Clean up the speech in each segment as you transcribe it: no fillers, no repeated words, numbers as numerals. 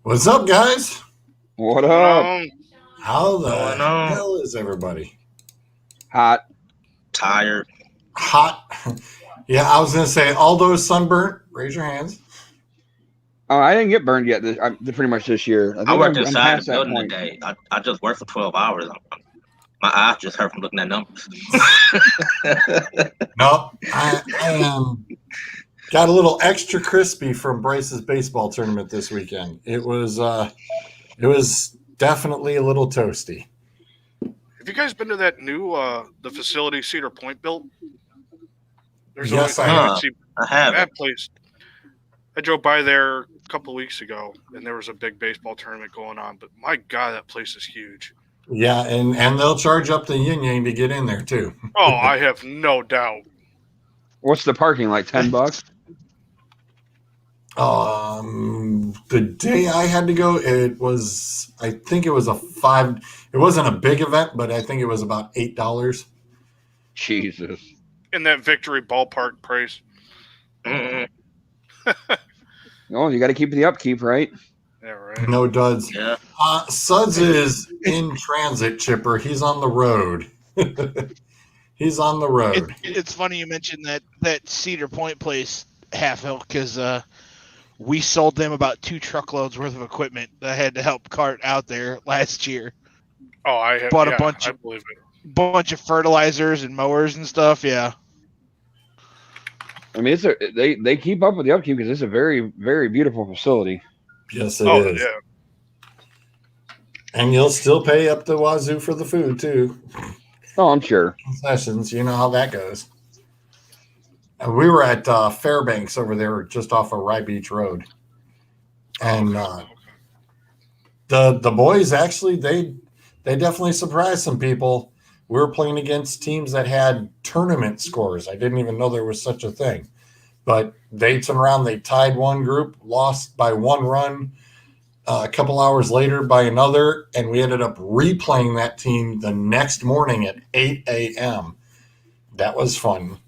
What's up, guys? What up? How the Going on? hell is everybody? Hot. Tired. Hot? Yeah, I was going to say, all those sunburnt, raise your hands. Oh, I didn't get burned yet. Pretty much this year. I worked I'm inside past the that building point. today. I just worked for 12 hours. My eyes just hurt from looking at numbers. Nope. I am got a little extra crispy from Bryce's baseball tournament this weekend. It was definitely a little toasty. Have you guys been to that new the facility Cedar Point built? Yes, I have. see I have that it. place. I drove by there a couple weeks ago, and there was a big baseball tournament going on. But my God, that place is huge. Yeah, and they'll charge up the yin yang to get in there too. Oh, I have no doubt. What's the parking like? $10? The day I had to go, I think it was it wasn't a big event, but I think it was about $8. Jesus. In that Victory Ballpark price. Mm-mm. Oh, you got to keep the upkeep, right? Yeah, right. No duds. Yeah. Sudz is in transit, Chipper. He's on the road. He's on the road. It's funny you mentioned that Cedar Point place, Half Hill, because we sold them about 2 truckloads worth of equipment that I had to help cart out there last year. Oh, I have Bought yeah, a bunch I of believe it. bunch of fertilizers and mowers and stuff. Yeah. I mean, they keep up with the upkeep because it's a very, very beautiful facility. Yes, it is. Yeah. And you'll still pay up the wazoo for the food, too. Oh, I'm sure. Concessions, you know how that goes. And we were at Fairbanks over there just off of Rye Beach Road. And the boys, actually, they definitely surprised some people. We were playing against teams that had tournament scores. I didn't even know there was such a thing. But they turned around, they tied one group, lost by 1 run, a couple hours later by another, and we ended up replaying that team the next morning at 8 a.m. That was fun.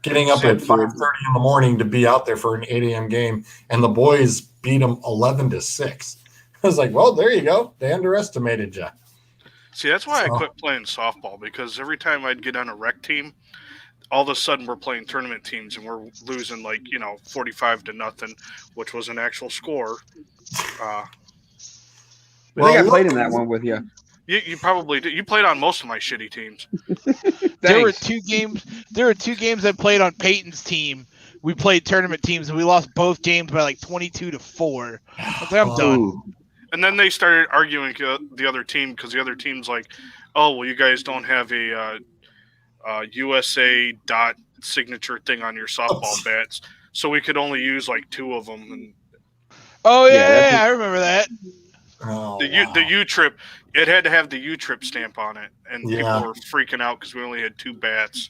Getting up at 5:30 in the morning to be out there for an 8 a.m. game, and the boys beat them 11-6. I was like, well, there you go. They underestimated you. See, that's why I quit playing softball, because every time I'd get on a rec team, all of a sudden we're playing tournament teams and we're losing 45-0, which was an actual score. I think I played in that one with you. You probably did. You played on most of my shitty teams. There were 2 games. There were 2 games I played on Peyton's team. We played tournament teams and we lost both games by 22-4. I think I'm done. And then they started arguing the other team because the other team's like, "Oh, well, you guys don't have a USA dot signature thing on your softball bats, so we could only use 2 of them." And oh yeah, I remember that. The U trip, it had to have the U trip stamp on it, and people were freaking out because we only had 2 bats.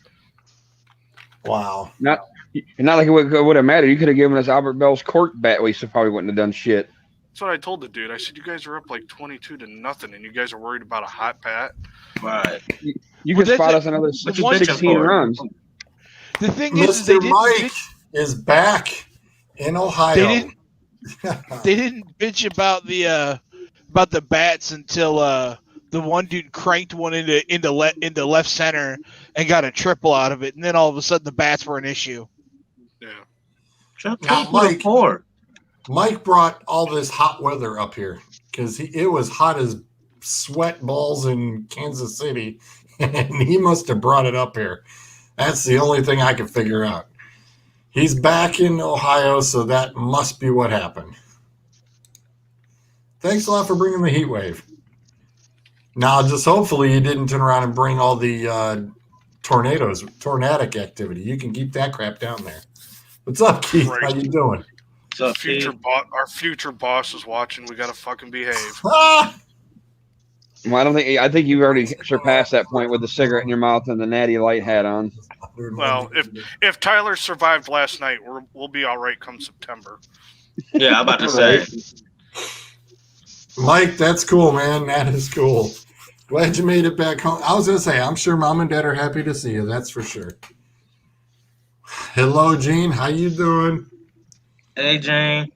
Wow. Not like it would have mattered. You could have given us Albert Bell's cork bat. We probably wouldn't have done shit. That's what I told the dude. I said, "You guys are up 22-0, and you guys are worried about a hot bat." Right. You could spot us another 16 runs. The thing is, Mr. Mike is back in Ohio. They didn't bitch about the bats until the one dude cranked one into left center and got a triple out of it, and then all of a sudden the bats were an issue. Yeah. Now, Mike brought all this hot weather up here because it was hot as sweat balls in Kansas City, and he must have brought it up here. That's the only thing I can figure out. He's back in Ohio, so that must be what happened. Thanks a lot for bringing the heat wave. Now, just hopefully you didn't turn around and bring all the tornadic activity. You can keep that crap down there. What's up, Keith? Right. How you doing? Our future boss is watching. We gotta fucking behave. Ah! Well, I think you've already surpassed that point with the cigarette in your mouth and the natty light hat on. Well, if Tyler survived last night, we'll be all right come September. Yeah, I'm about to say. Mike, that's cool, man. That is cool. Glad you made it back home. I was going to say, I'm sure Mom and Dad are happy to see you. That's for sure. Hello, Gene. How you doing? Hey, Jane.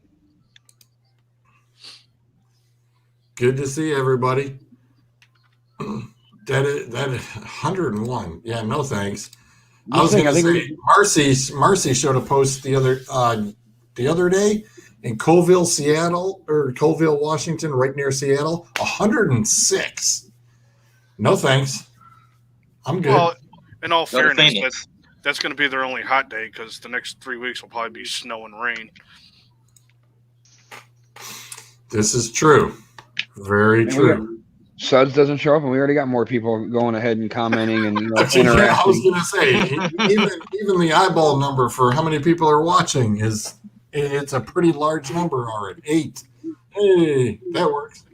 Good to see everybody. That 101. Yeah, no thanks. I was going to say Marcy showed a post the other day in Colville, Seattle, or Colville, Washington, right near Seattle. 106. No thanks. I'm good. Well, in all Go to fairness, Phoenix. that's going to be their only hot day because the next 3 weeks will probably be snow and rain. This is true. Very true. Sudz doesn't show up, and we already got more people going ahead and commenting and Yeah, I was interacting. going to say, even the eyeball number for how many people are watching it's a pretty large number already. 8. Hey, that works.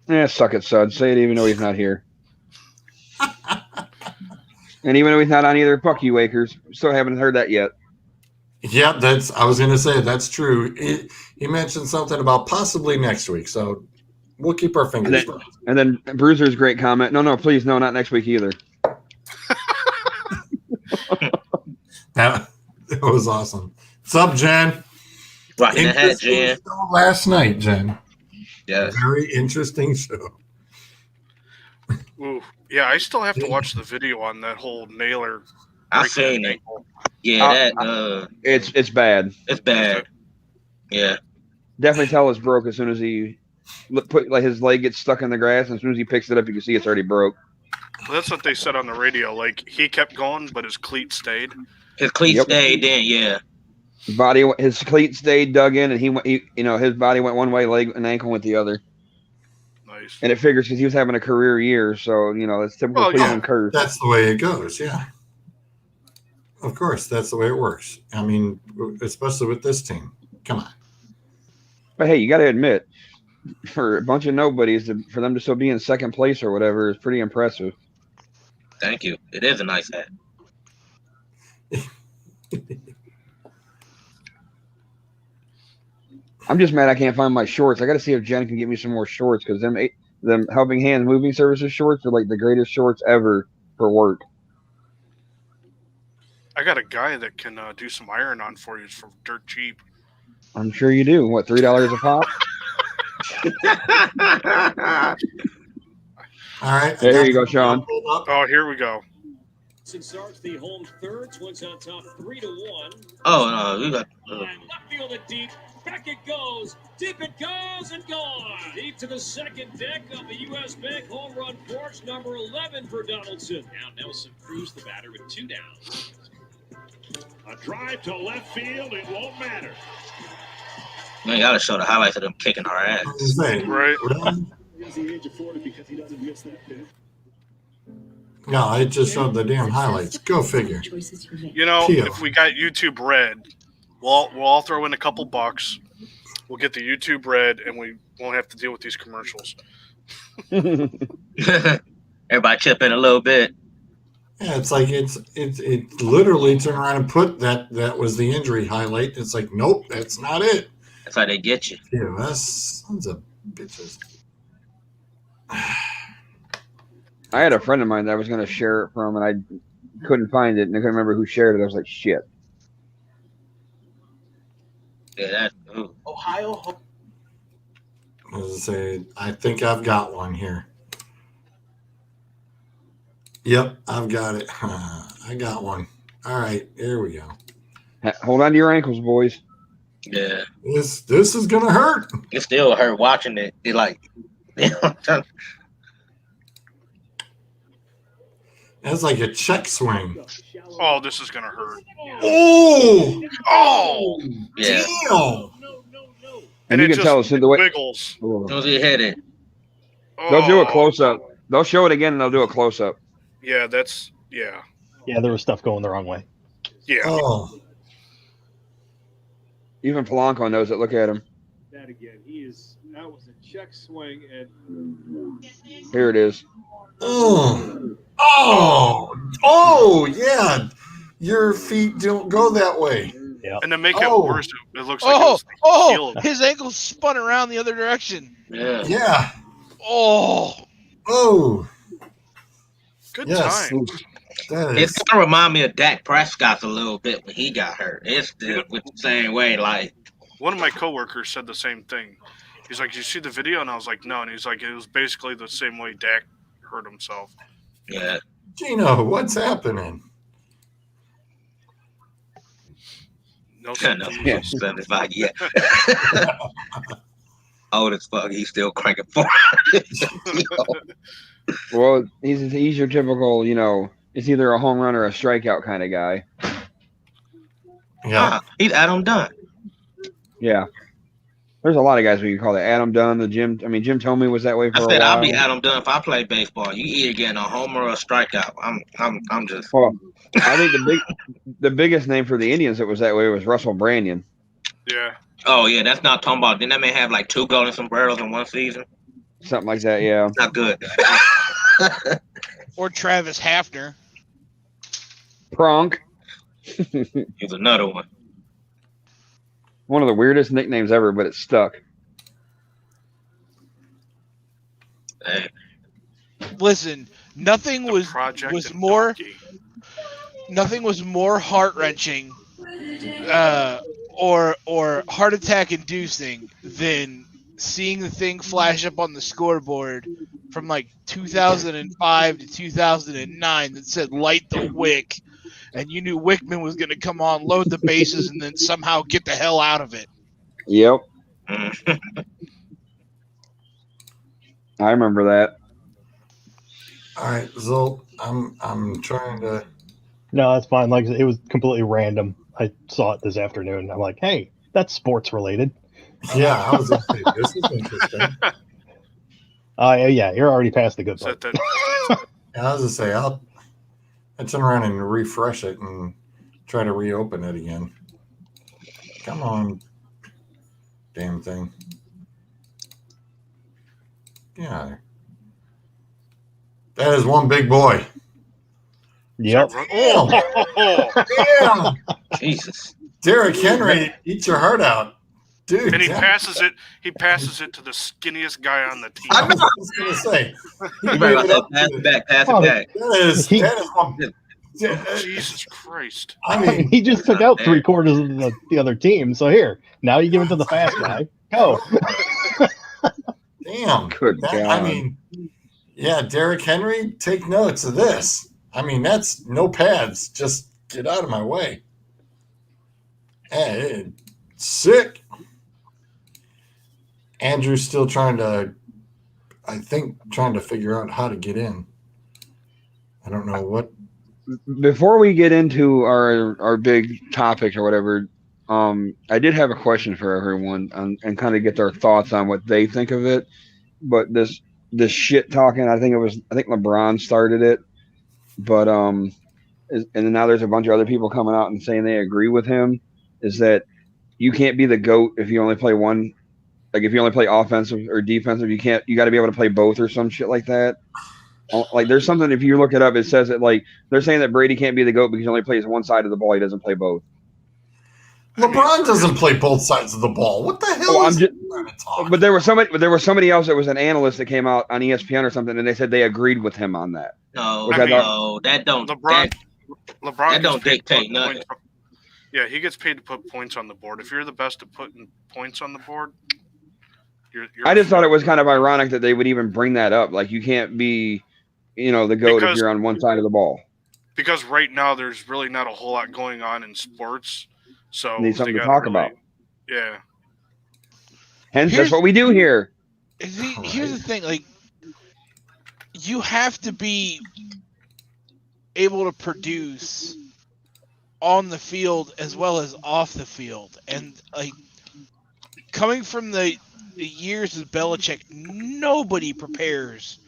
Yeah, suck it, Sudz. Say it even though he's not here. And even though he's not on either, fuck you, Wakers. Still haven't heard that yet. Yeah, I was going to say that's true. He mentioned something about possibly next week, so we'll keep our fingers crossed. And then Bruiser's great comment. No, please, no, not next week either. That was awesome. What's up, Jen? Rocking the hat, Jen. Show last night, Jen. Yes. Very interesting show. Ooh, yeah, I still have to watch the video on that whole Naylor. I seen it. Yeah, It's bad. it's bad. Yeah. Definitely tell it's broke as soon as he put like his leg gets stuck in the grass, and as soon as he picks it up, you can see it's already broke. Well, that's what they said on the radio. Like, he kept going, but his cleat stayed. His cleat Yep. stayed in, yeah. His cleat stayed dug in, and his body went one way, leg and ankle went the other. Nice. And it figures because he was having a career year, so it's typical Well, Cleveland yeah. curse. That's the way it goes, yeah. Of course, that's the way it works. I mean, especially with this team. Come on. But hey, you got to admit, for a bunch of nobodies, for them to still be in second place or whatever is pretty impressive. Thank you. It is a nice hat. I'm just mad I can't find my shorts. I got to see if Jen can get me some more shorts because them Helping Hands Moving Services shorts are like the greatest shorts ever for work. I got a guy that can do some iron on for you for dirt cheap. I'm sure you do. What, $3 a pop? All right. There you go, Sean. Oh, here we go. Starts the home third, swings on top 3-1. Oh, no, we got. And left field it deep. Back it goes. Deep it goes and gone. Deep to the second deck of the U.S. Bank home run porch, number 11 for Donaldson. Now Nelson Cruz, the batter, with 2 down. A drive to left field. It won't matter. Man, you gotta show the highlights of them kicking our ass. Right. He's the age of 40 because he doesn't miss that pitch. No, I just showed the damn highlights. Go figure. You know, Peel. if we got YouTube Red, we'll all throw in a couple bucks. We'll get the YouTube Red, and we won't have to deal with these commercials. Everybody chip in a little bit. Yeah, it's like it literally turned around and put that was the injury highlight. It's like, nope, that's not it. That's how they get you. Yeah, that's sons of bitches. I had a friend of mine that I was going to share it from, and I couldn't find it, and I couldn't remember who shared it. I was like, shit. Yeah, that's. Ooh. Ohio. I was gonna say, I think I've got one here. Yep, I've got it. I got one. All right, here we go. Hold on to your ankles, boys. Yeah. This is gonna hurt. It still hurt watching it. It like. That's like a check swing. Oh, this is going to hurt. Oh, Oh! Yeah. damn! And you it can tell just us the way. wiggles. As soon as he hit it. They'll do a Oh. close up. They'll show it again, and they'll do a close up. Yeah, that's, yeah. Yeah, there was stuff going the wrong way. Yeah. Oh, Even Polanco knows it. Look at him. That again. That was a check swing, and Here it is. oh, yeah. Your feet don't go that way. And to make it Oh. worse, it looks like it was the heel of- His ankle spun around the other direction. Yeah. Yeah. Oh, Oh, Good yes. time. That It's is. kind of remind me of Dak Prescott a little bit when he got hurt. It's the same way, like. One of my coworkers said the same thing. He's like, "You see the video?" And I was like, "No." And he's like, "It was basically the same way Dak hurt himself." Yeah. Gino, what's happening? Nelson No, Yeah. 75. Yeah. Old as fuck. He's still cranking for. Well, he's your typical, it's either a home run or a strikeout kind of guy. Yeah. He's Adam Dunn. Yeah. There's a lot of guys we can call that. Adam Dunn, Jim Tomey was that way I for a said while. I'll be Adam Dunn if I play baseball. You either getting a homer or a strikeout. I'm just. Well, I think the biggest name for the Indians that was that way was Russell Branyan. Yeah. Oh yeah, that's not talking about. Didn't that man have like 2 golden sombreros in one season? Something like that, yeah. Not good. Or Travis Hafner. Pronk. Here's another one. One of the weirdest nicknames ever, but it stuck. Hey, Listen, nothing The was project and more donkey. nothing was more heart wrenching or heart attack inducing than seeing the thing flash up on the scoreboard from like 2005 to 2009 that said light the wick, and you knew Wickman was going to come on, load the bases, and then somehow get the hell out of it. Yep. mm. I remember that. All right, Zolt, I'm trying to. No, that's fine. Like it was completely random. I saw it this afternoon. I'm like, hey, that's sports related. Yeah, I was gonna say this is interesting. Yeah, you're already past the good Is that part. that? I was gonna say I'll turn around and refresh it and try to reopen it again. Come on, damn thing. Yeah, that is one big boy. Yep. Oh, Damn, Jesus. Derrick Henry, eat your heart out, dude. and he that- passes it. He passes it to the skinniest guy on the team. I I was just gonna say, he You gave better it up pass to- it back. Pass Oh, it back. that is one. Jesus Christ! I I mean, mean, he just took out 3/4 of the other team. So here, now you give it to the fast guy. Go. damn. Good I God. mean, yeah, Derrick Henry, take notes of this. I mean, that's no pads. Just get out of my way. Hey, sick. Andrew's still trying to figure out how to get in. I don't know what. Before we get into our big topic or whatever, I did have a question for everyone and kind of get their thoughts on what they think of it. But this shit talking, I think LeBron started it, but and now there's a bunch of other people coming out and saying they agree with him. Is that you can't be the GOAT if you only play one. Like if you only play offensive or defensive, you got to be able to play both or some shit like that. Like there's something, if you look it up, it says that like they're saying that Brady can't be the GOAT because he only plays one side of the ball. He doesn't play both. LeBron doesn't play both sides of the ball. What the hell Well, is he trying to talk? But there was somebody else that was an analyst that came out on ESPN or something, and they said they agreed with him on that. No, Which I mean, no, that don't. LeBron That don't gets paid to dictate put nothing. points- Yeah, he gets paid to put points on the board. If you're the best at putting points on the board, you're I just thought it was kind of ironic that they would even bring that up. Like you can't be, the GOAT if Because- you're on one side of the ball. because right now there's really not a whole lot going on in sports, so Need they something to gotta talk really- about. Yeah, Hence, Here's- that's what we do here. Here's the thing, like you have to be able to produce on the field as well as off the field, and like coming from the years of Belichick, nobody prepares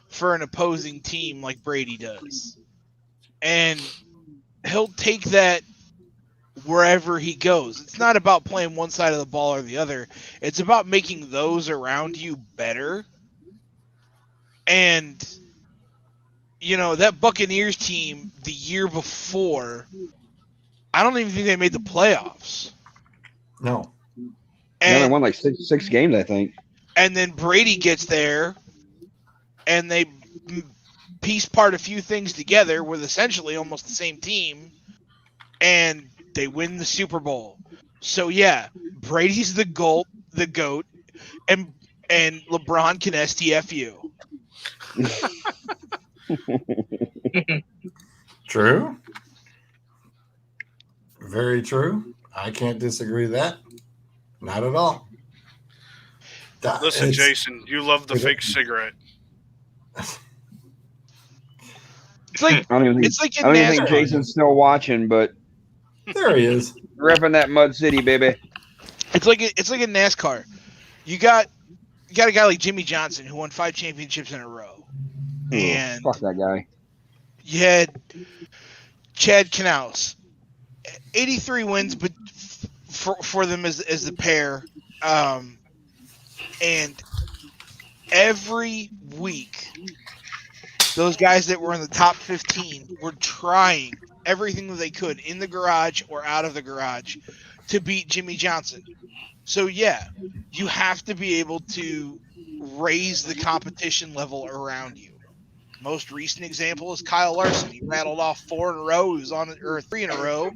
for an opposing team like Brady does, and he'll take that wherever he goes. It's not about playing one side of the ball or the other. It's about making those around you better. And that Buccaneers team the year before, I don't even think they made the playoffs. No. They only And won like six games, I think. and then Brady gets there and they piece part a few things together with essentially almost the same team, and they win the Super Bowl. So yeah, Brady's the GOAT. and LeBron can STFU. True. Very true. I can't disagree with that. Not at all. Listen, It's- Jason, you love the fake cigarette. It's like I don't even think, it's like in I don't even think NASCAR. Jason's still watching, but There he is. repping that Mud City, baby. It's like in NASCAR. You got a guy like Jimmy Johnson who won 5 championships in a row, and Fuck that guy. you had Chad Knaus, 83 wins, but for them as the pair, and every week those guys that were in the top 15 were trying everything that they could in the garage or out of the garage to beat Jimmy Johnson. So yeah, you have to be able to raise the competition level around you. Most recent example is Kyle Larson. He rattled off 4 in a row. He was on, or 3 in a row.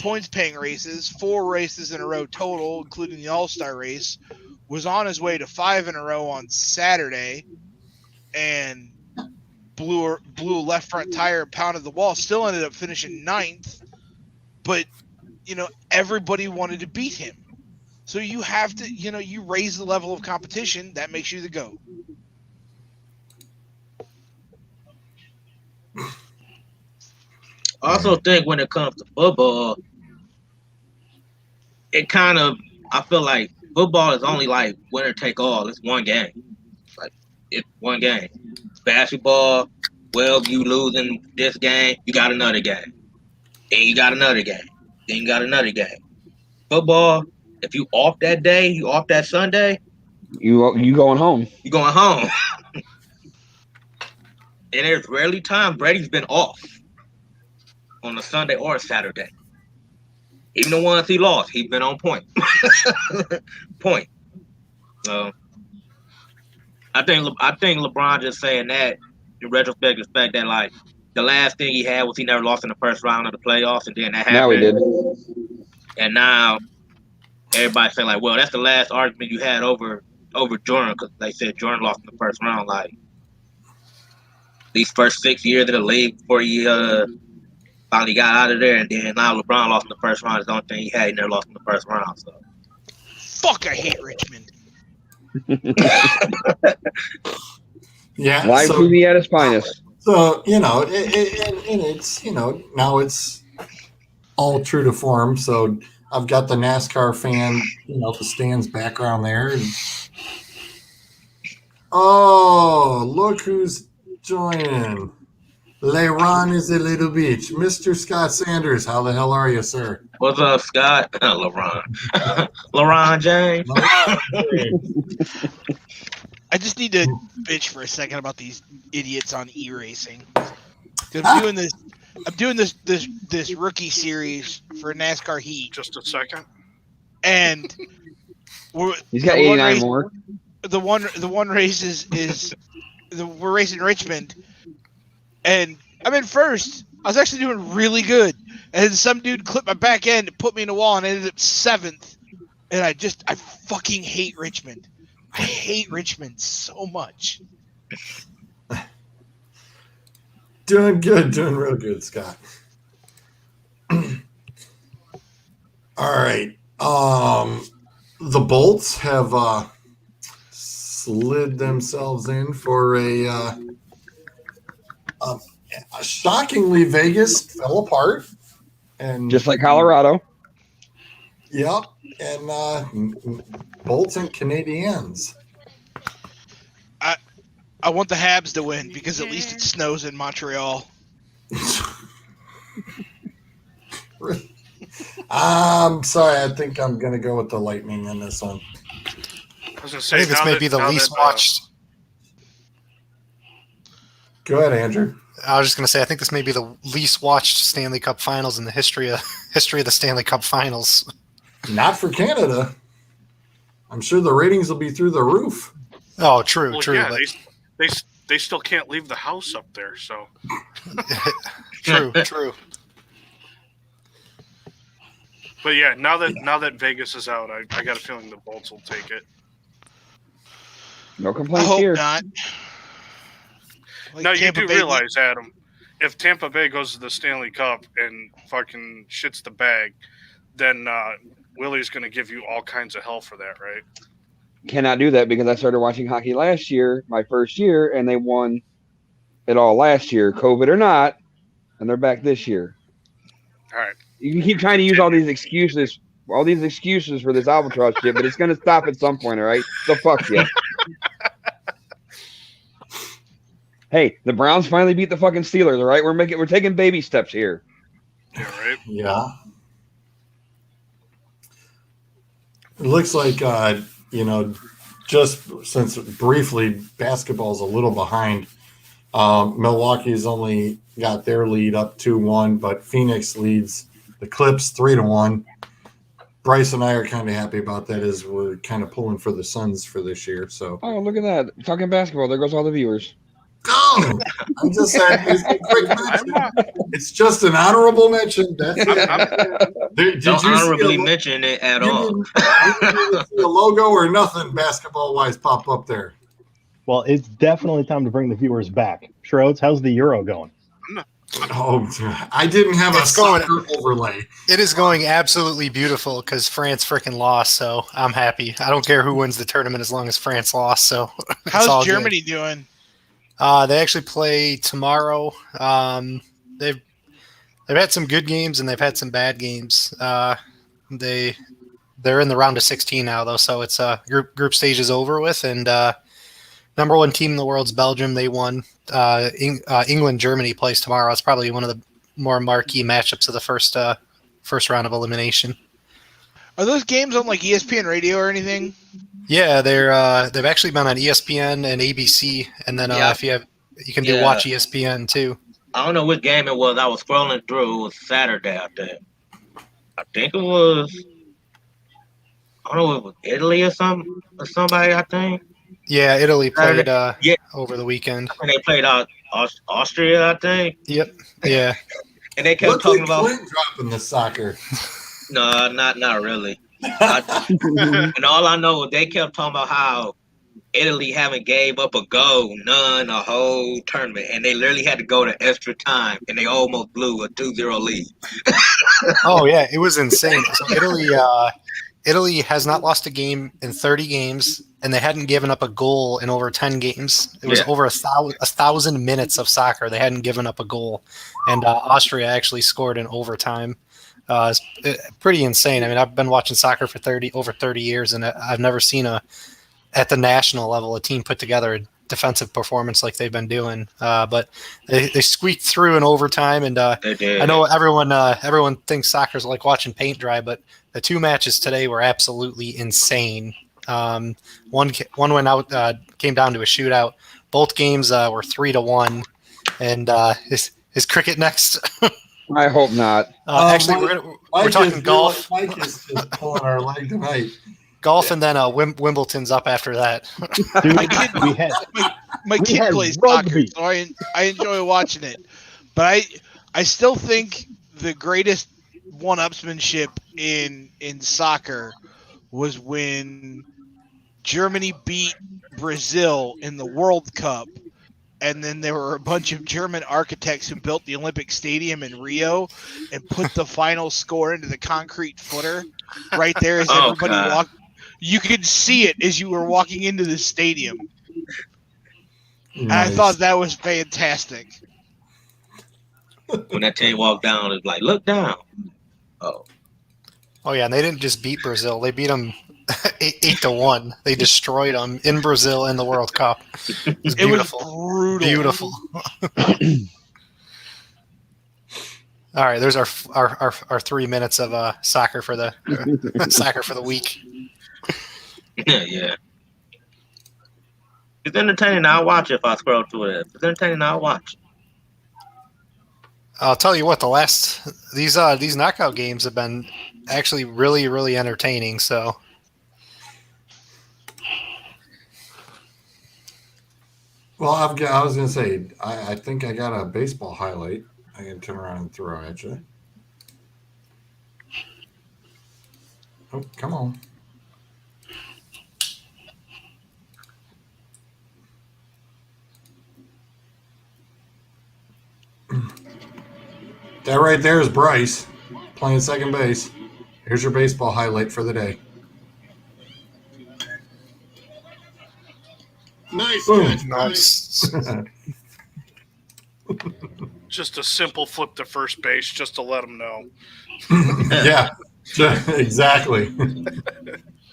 Points paying races, 4 races in a row total, including the All-Star race. Was on his way to 5 in a row on Saturday, and blew a left front tire, pounded the wall. Still ended up finishing 9th, but everybody wanted to beat him. So you have to, you raise the level of competition. That makes you the GOAT. I also think when it comes to football, I feel like football is only like winner take all. It's one game. Like, it's one game. Basketball, well, you losing this game, you got another game. Then you got another game. Then you got another game. Football, if you off that day, you off that Sunday, You going home? you going home. And there's rarely time Brady's been off on a Sunday or a Saturday. Even the ones he lost, he's been on point. Point. So I think LeBron just saying that in retrospect, the fact that like the last thing he had was he never lost in the first round of the playoffs, and then that happened. Now he did. And now everybody say like, well, that's the last argument you had over Jordan, because they said Jordan lost in the first round. Like these first 6 years of the league before he finally got out of there, and then now LeBron lost in the first round. It's the only thing he had. He never lost in the first round. So Fuck, I hate Richmond. Yeah. Live so, TV at its finest. So and it's now it's all true to form. So I've got the NASCAR fan, the stands background there. And, oh, look who's joining. Leiron is a little beach. Mr. Scott Sanders, how the hell are you, sir? what's up, Scott? LeBron. LeBron James. I just need to bitch for a second about these idiots on e-racing. I'm doing this rookie series for NASCAR Heat, Just a second. and He's got 89 more. The one race is we're racing Richmond, and I'm in first. I was actually doing really good, and some dude clipped my back end and put me in the wall, and I ended up 7th. And I fucking hate Richmond. I hate Richmond so much. Doing good, doing real good, Scott. All right. The Bolts have slid themselves in for a shockingly Vegas fell apart, and Just like Colorado. Yep, and Bolts and Canadiens. I want the Habs to win because at least it snows in Montreal. I'm sorry. I think I'm going to go with the Lightning in this one. I was gonna I say think this may be the least watched. Go ahead, Andrew. I was just going to say, I think this may be the least watched Stanley Cup Finals in the history of the Stanley Cup Finals. Not for Canada. I'm sure the ratings will be through the roof. Oh, true, Well, true, yeah, but they still can't leave the house up there. So true, true. But yeah, now that Vegas is out, I got a feeling the Bolts will take it. No I complaints hope here. not. Like Now you Tampa do Bay- realize, Adam, if Tampa Bay goes to the Stanley Cup and fucking shits the bag, then Willie's going to give you all kinds of hell for that, right? Cannot do that because I started watching hockey last year, my first year, and they won it all last year, COVID or not, and they're back this year. All right. You can keep trying to use all these excuses for this albatross shit, but it's going to stop at some point, all right? So fuck you. Hey, the Browns finally beat the fucking Steelers, all right? We're taking baby steps here. Yeah, right. Yeah. It looks like, just since briefly basketball's a little behind, Milwaukee's only got their lead up 2-1, but Phoenix leads the Clips 3-1. Bryce and I are kind of happy about that as we're kind of pulling for the Suns for this year. So, Oh, look at that. Talking basketball. There goes all the viewers. go! I'm just saying, it's a quick mention. It's just an honorable mention. That's it. Did Don't you honorably see mention it at you all. didn't see a logo or nothing basketball-wise pop up there? Well, it's definitely time to bring the viewers back. Schroeds, how's the Euro going? Oh, I didn't have a It's going- soccer overlay. It is going absolutely beautiful because France freaking lost, so I'm happy. I don't care who wins the tournament as long as France lost. So it's all How's good. Germany doing? They actually play tomorrow. They've had some good games and they've had some bad games. They're in the round of 16 now though, so it's group stage is over with, and number one team in the world's Belgium. They won. England Germany plays tomorrow. It's probably one of the more marquee matchups of the first round of elimination. Are those games on like ESPN radio or anything? Yeah, they've actually been on ESPN and ABC, and then Yeah. if you can do Yeah. watch ESPN too. I don't know which game it was. I was scrolling through. It was Saturday, I think. I think it was. I don't know if it was Italy or somebody. I think. Yeah, Italy played Yeah. over the weekend. And they played out Austria, I think. Yep. Yeah. And they kept Look talking at about Clint dropping the soccer. no, not really. And all I know, they kept talking about how Italy haven't gave up a goal, none, the whole tournament, and they literally had to go to extra time, and they almost blew a 2-0 lead. Oh yeah, it was insane. So Italy has not lost a game in 30 games, and they hadn't given up a goal in over 10 games. It was Yeah. over 1,000 minutes of soccer. They hadn't given up a goal, and Austria actually scored in overtime. It's pretty insane. I mean, I've been watching soccer for over 30 years, and I've never seen at the national level a team put together a defensive performance like they've been doing. But they squeaked through in overtime, and They did. I know everyone thinks soccer's like watching paint dry, but the two matches today were absolutely insane. One went out, came down to a shootout. Both games were 3-1, and is cricket next? I hope not. Actually, Mike- we're talking golf. Mike is just pulling our leg tonight. Golf, and then Wimbledon's up after that. Dude, My kid, we had my We kid had plays soccer, rugby. so I enjoy watching it. But I still think the greatest one-upsmanship in soccer was when Germany beat Brazil in the World Cup, and then there were a bunch of German architects who built the Olympic Stadium in Rio and put the final score into the concrete footer right there as Oh, everybody God. walked. You could see it as you were walking into the stadium. And I Nice. thought that was fantastic. When that team walked down, it's like, look down. Oh, Oh yeah, and they didn't just beat Brazil; they beat them 8-1. They destroyed them in Brazil in the World Cup. It was It was beautiful. brutal. Beautiful. All right, there's our 3 minutes of soccer for the soccer for the week. yeah. It's entertaining. I'll watch it if I scroll through it. If it's entertaining, I'll watch it. I'll tell you what, these knockout games have been actually really, really entertaining. So Well, I was going to say, I think I got a baseball highlight I can turn around and throw at you. Oh, come on. That right there is Bryce playing second base. Here's your baseball highlight for the day. Nice Boom. catch, Bryce. Nice. Just a simple flip to first base just to let them know. Yeah, exactly.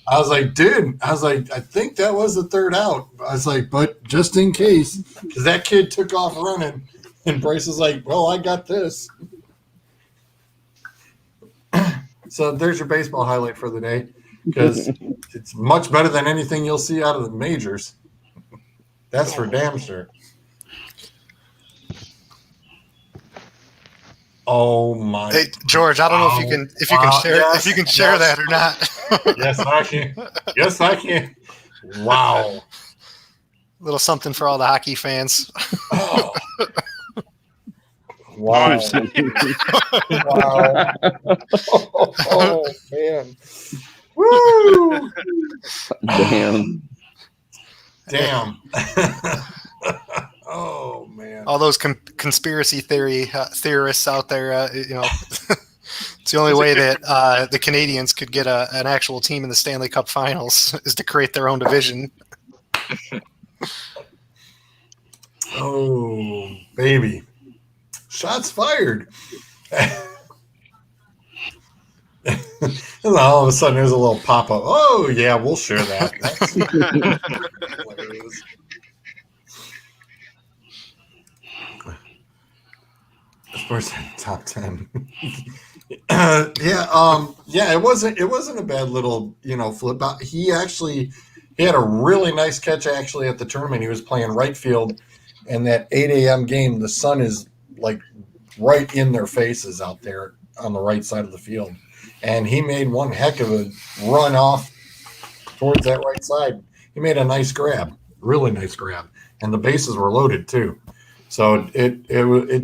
I was like, dude, I think that was the third out. I was like, but just in case, because that kid took off running, and Bryce was like, well, I got this. So there's your baseball highlight for the day, because it's much better than anything you'll see out of the majors. That's for damn sure. Oh my! Hey George, I don't know if you can share Yes, if you can share yes. that or not. Yes, I can. Yes, I can. Wow. Little something for all the hockey fans. Oh. Wow. Wow. Oh, man. Woo! Damn. Oh, man. All those conspiracy theorists out there, it's the only way that the Canadians could get an actual team in the Stanley Cup Finals is to create their own division. Oh, baby. Shots fired. And all of a sudden, there's a little pop-up. Oh, yeah, we'll share that. That's hilarious. Sports top 10. Yeah, it wasn't a bad little, flip out. He had a really nice catch actually at the tournament. He was playing right field, and that 8 a.m. game, the sun is like right in their faces out there on the right side of the field. And he made one heck of a run off towards that right side. He made a nice grab, really nice grab. And the bases were loaded too. So it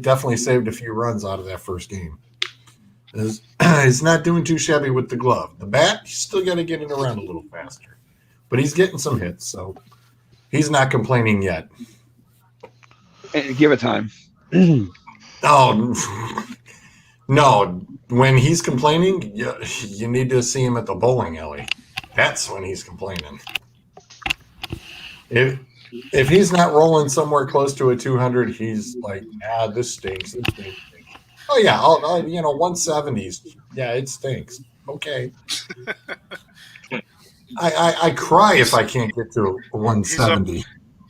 definitely saved a few runs out of that first game. He's not doing too shabby with the glove. The bat, he's still got to get it around a little faster. But he's getting some hits, so he's not complaining yet. Give it time. Oh, no. When he's complaining, you need to see him at the bowling alley. That's when he's complaining. If he's not rolling somewhere close to a 200, he's like, this stinks. This stinks. Oh, yeah, 170s. Yeah, it stinks. Okay. I cry if I can't get to a 170.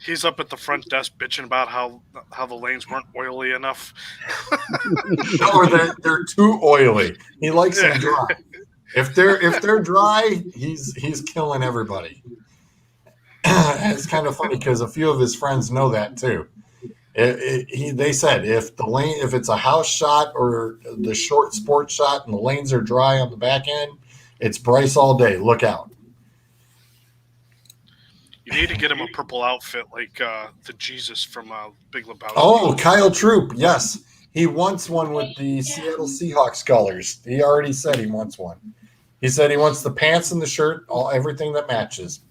He's up at the front desk bitching about how the lanes weren't oily enough. Or they're too oily. He likes them dry. If they're dry, he's killing everybody. It's kind of funny because a few of his friends know that too. They said if it's a house shot or the short sports shot and the lanes are dry on the back end, it's Bryce all day. Look out. You need to get him a purple outfit like the Jesus from Big Lebowski. Oh, Kyle Troop, yes. He wants one with the Seattle Seahawks colors. He already said he wants one. He said he wants the pants and the shirt, everything that matches.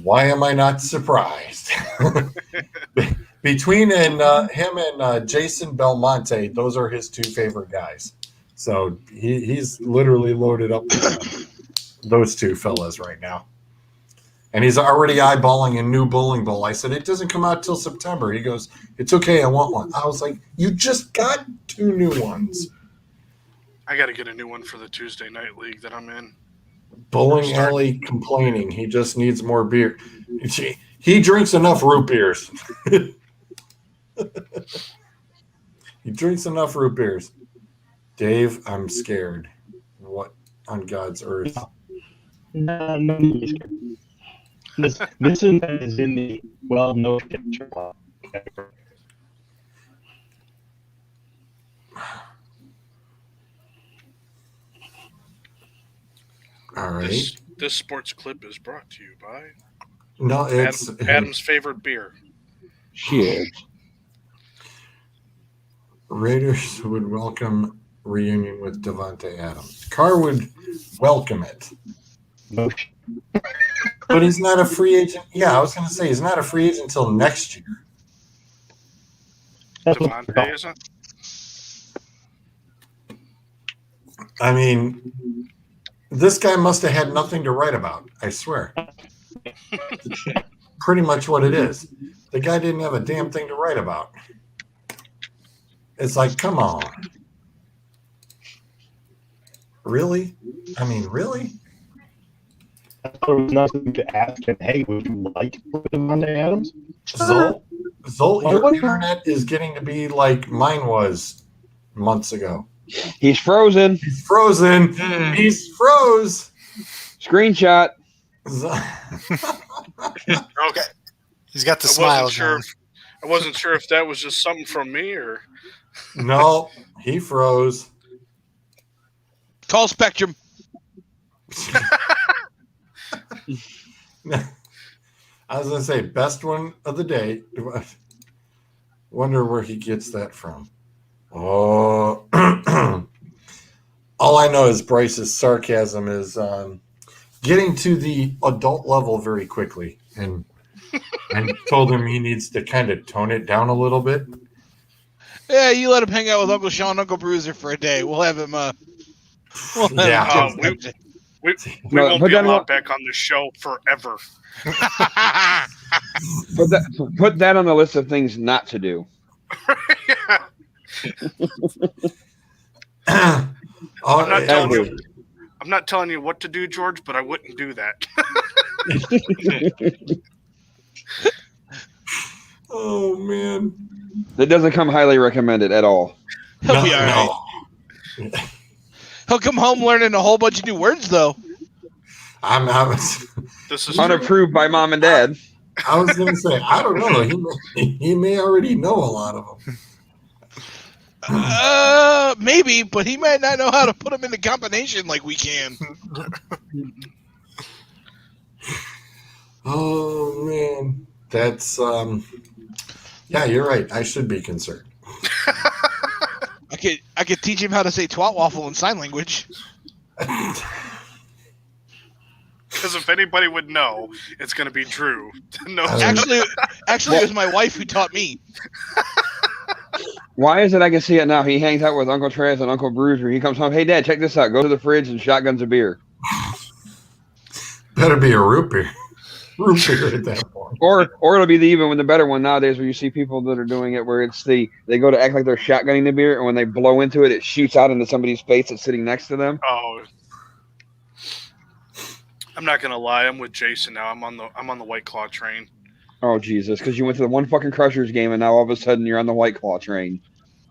Why am I not surprised? Between him and Jason Belmonte, those are his two favorite guys. So he's literally loaded up with those two fellas right now. And he's already eyeballing a new bowling ball. I said, it doesn't come out till September. He goes, it's okay, I want one. I was like, you just got 2 new ones. I got to get a new one for the Tuesday night league that I'm in. Bowling alley complaining. He just needs more beer. He drinks enough root beers. He drinks enough root beers. Dave, I'm scared. What on God's earth? No, he's scared. This event is in the no picture category. All right. This sports clip is brought to you by it's Adam's favorite beer. Shit. Raiders would welcome reunion with Devontae Adams. Carr would welcome it. No, But he's not a free agent. Yeah, I was going to say he's not a free agent until next year. that's what Devontae isn't. I mean, this guy must have had nothing to write about. I swear. Pretty much what it is. The guy didn't have a damn thing to write about. It's like, come on. Really? I mean, really? I thought it was nice of you to ask him, hey, would you like to work with Devontae Adams? Zolt, Well, your what- internet is getting to be like mine was months ago. He's frozen. He's frozen. He's froze. Screenshot. Okay. He's got the I smile. wasn't sure. Going. I wasn't sure if that was just something from me or. No, he froze. Call Spectrum. I was going to say, best one of the day. Wonder where he gets that from. Oh, all I know is Bryce's sarcasm is getting to the adult level very quickly. And I told him he needs to kind of tone it down a little bit. Yeah, you let him hang out with Uncle Sean and Uncle Bruiser for a day. We'll have him. We'll have Yeah. him judge that. We No, won't but be then allowed what- back on the show forever. Put that on the list of things not to do. Oh, I'm not telling Ever. you. I'm not telling you what to do, George, but I wouldn't do that. oh man. That doesn't come highly recommended at all. He'll be all right. He'll come home learning a whole bunch of new words, though. I'm This is true. Unapproved by mom and dad. I was going to say, I don't know. He may already know a lot of them. Maybe, but he might not know how to put them into combination like we can. Oh man, that's yeah, you're right. I should be concerned. I could teach him how to say twat waffle in sign language. Because if anybody would know, it's going to be Drew. No, Actually, it was my wife who taught me. Why is it I can see it now? He hangs out with Uncle Trez and Uncle Bruiser. He comes home, hey, Dad, check this out. Go to the fridge and shotguns a beer. Better be a root beer. Root beer at that point. Or it'll be the even with the better one nowadays where you see people that are doing it where it's they go to act like they're shotgunning the beer, and when they blow into it, it shoots out into somebody's face that's sitting next to them. Oh, I'm not gonna lie. I'm with Jason now. I'm on the White Claw train. Oh, Jesus, because you went to the one fucking Crushers game, and now all of a sudden you're on the White Claw train.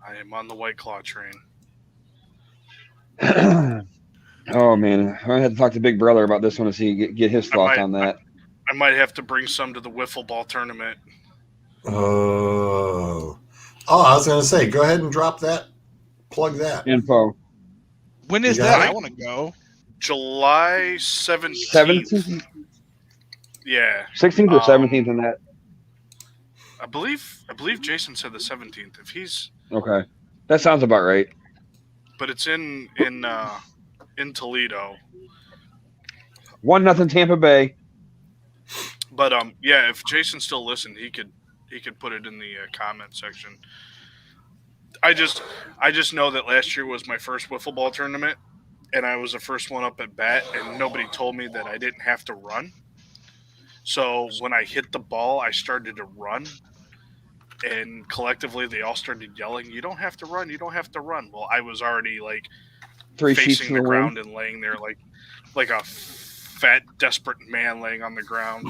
I am on the White Claw train. Oh, man. I had to talk to Big Brother about this one to see get his thoughts on that. I might have to bring some to the wiffle ball tournament. Oh, I was going to say, go ahead and drop that. Plug that. Info. When is You that? got it? I want to go. July 17th. 17th? Yeah, 16th or 17th in that? I believe Jason said the 17th. If he's, Okay. That sounds about right. but it's in Toledo. 1-0 Tampa Bay. But yeah, if Jason still listened, he could put it in the comment section. I just know that last year was my first wiffle ball tournament, and I was the first one up at bat, and nobody told me that I didn't have to run. So when I hit the ball, I started to run, and collectively they all started yelling, "You don't have to run! You don't have to run!" Well, I was already like 3 sheets facing to the the ground wind. and laying there like a fat, desperate man laying on the ground.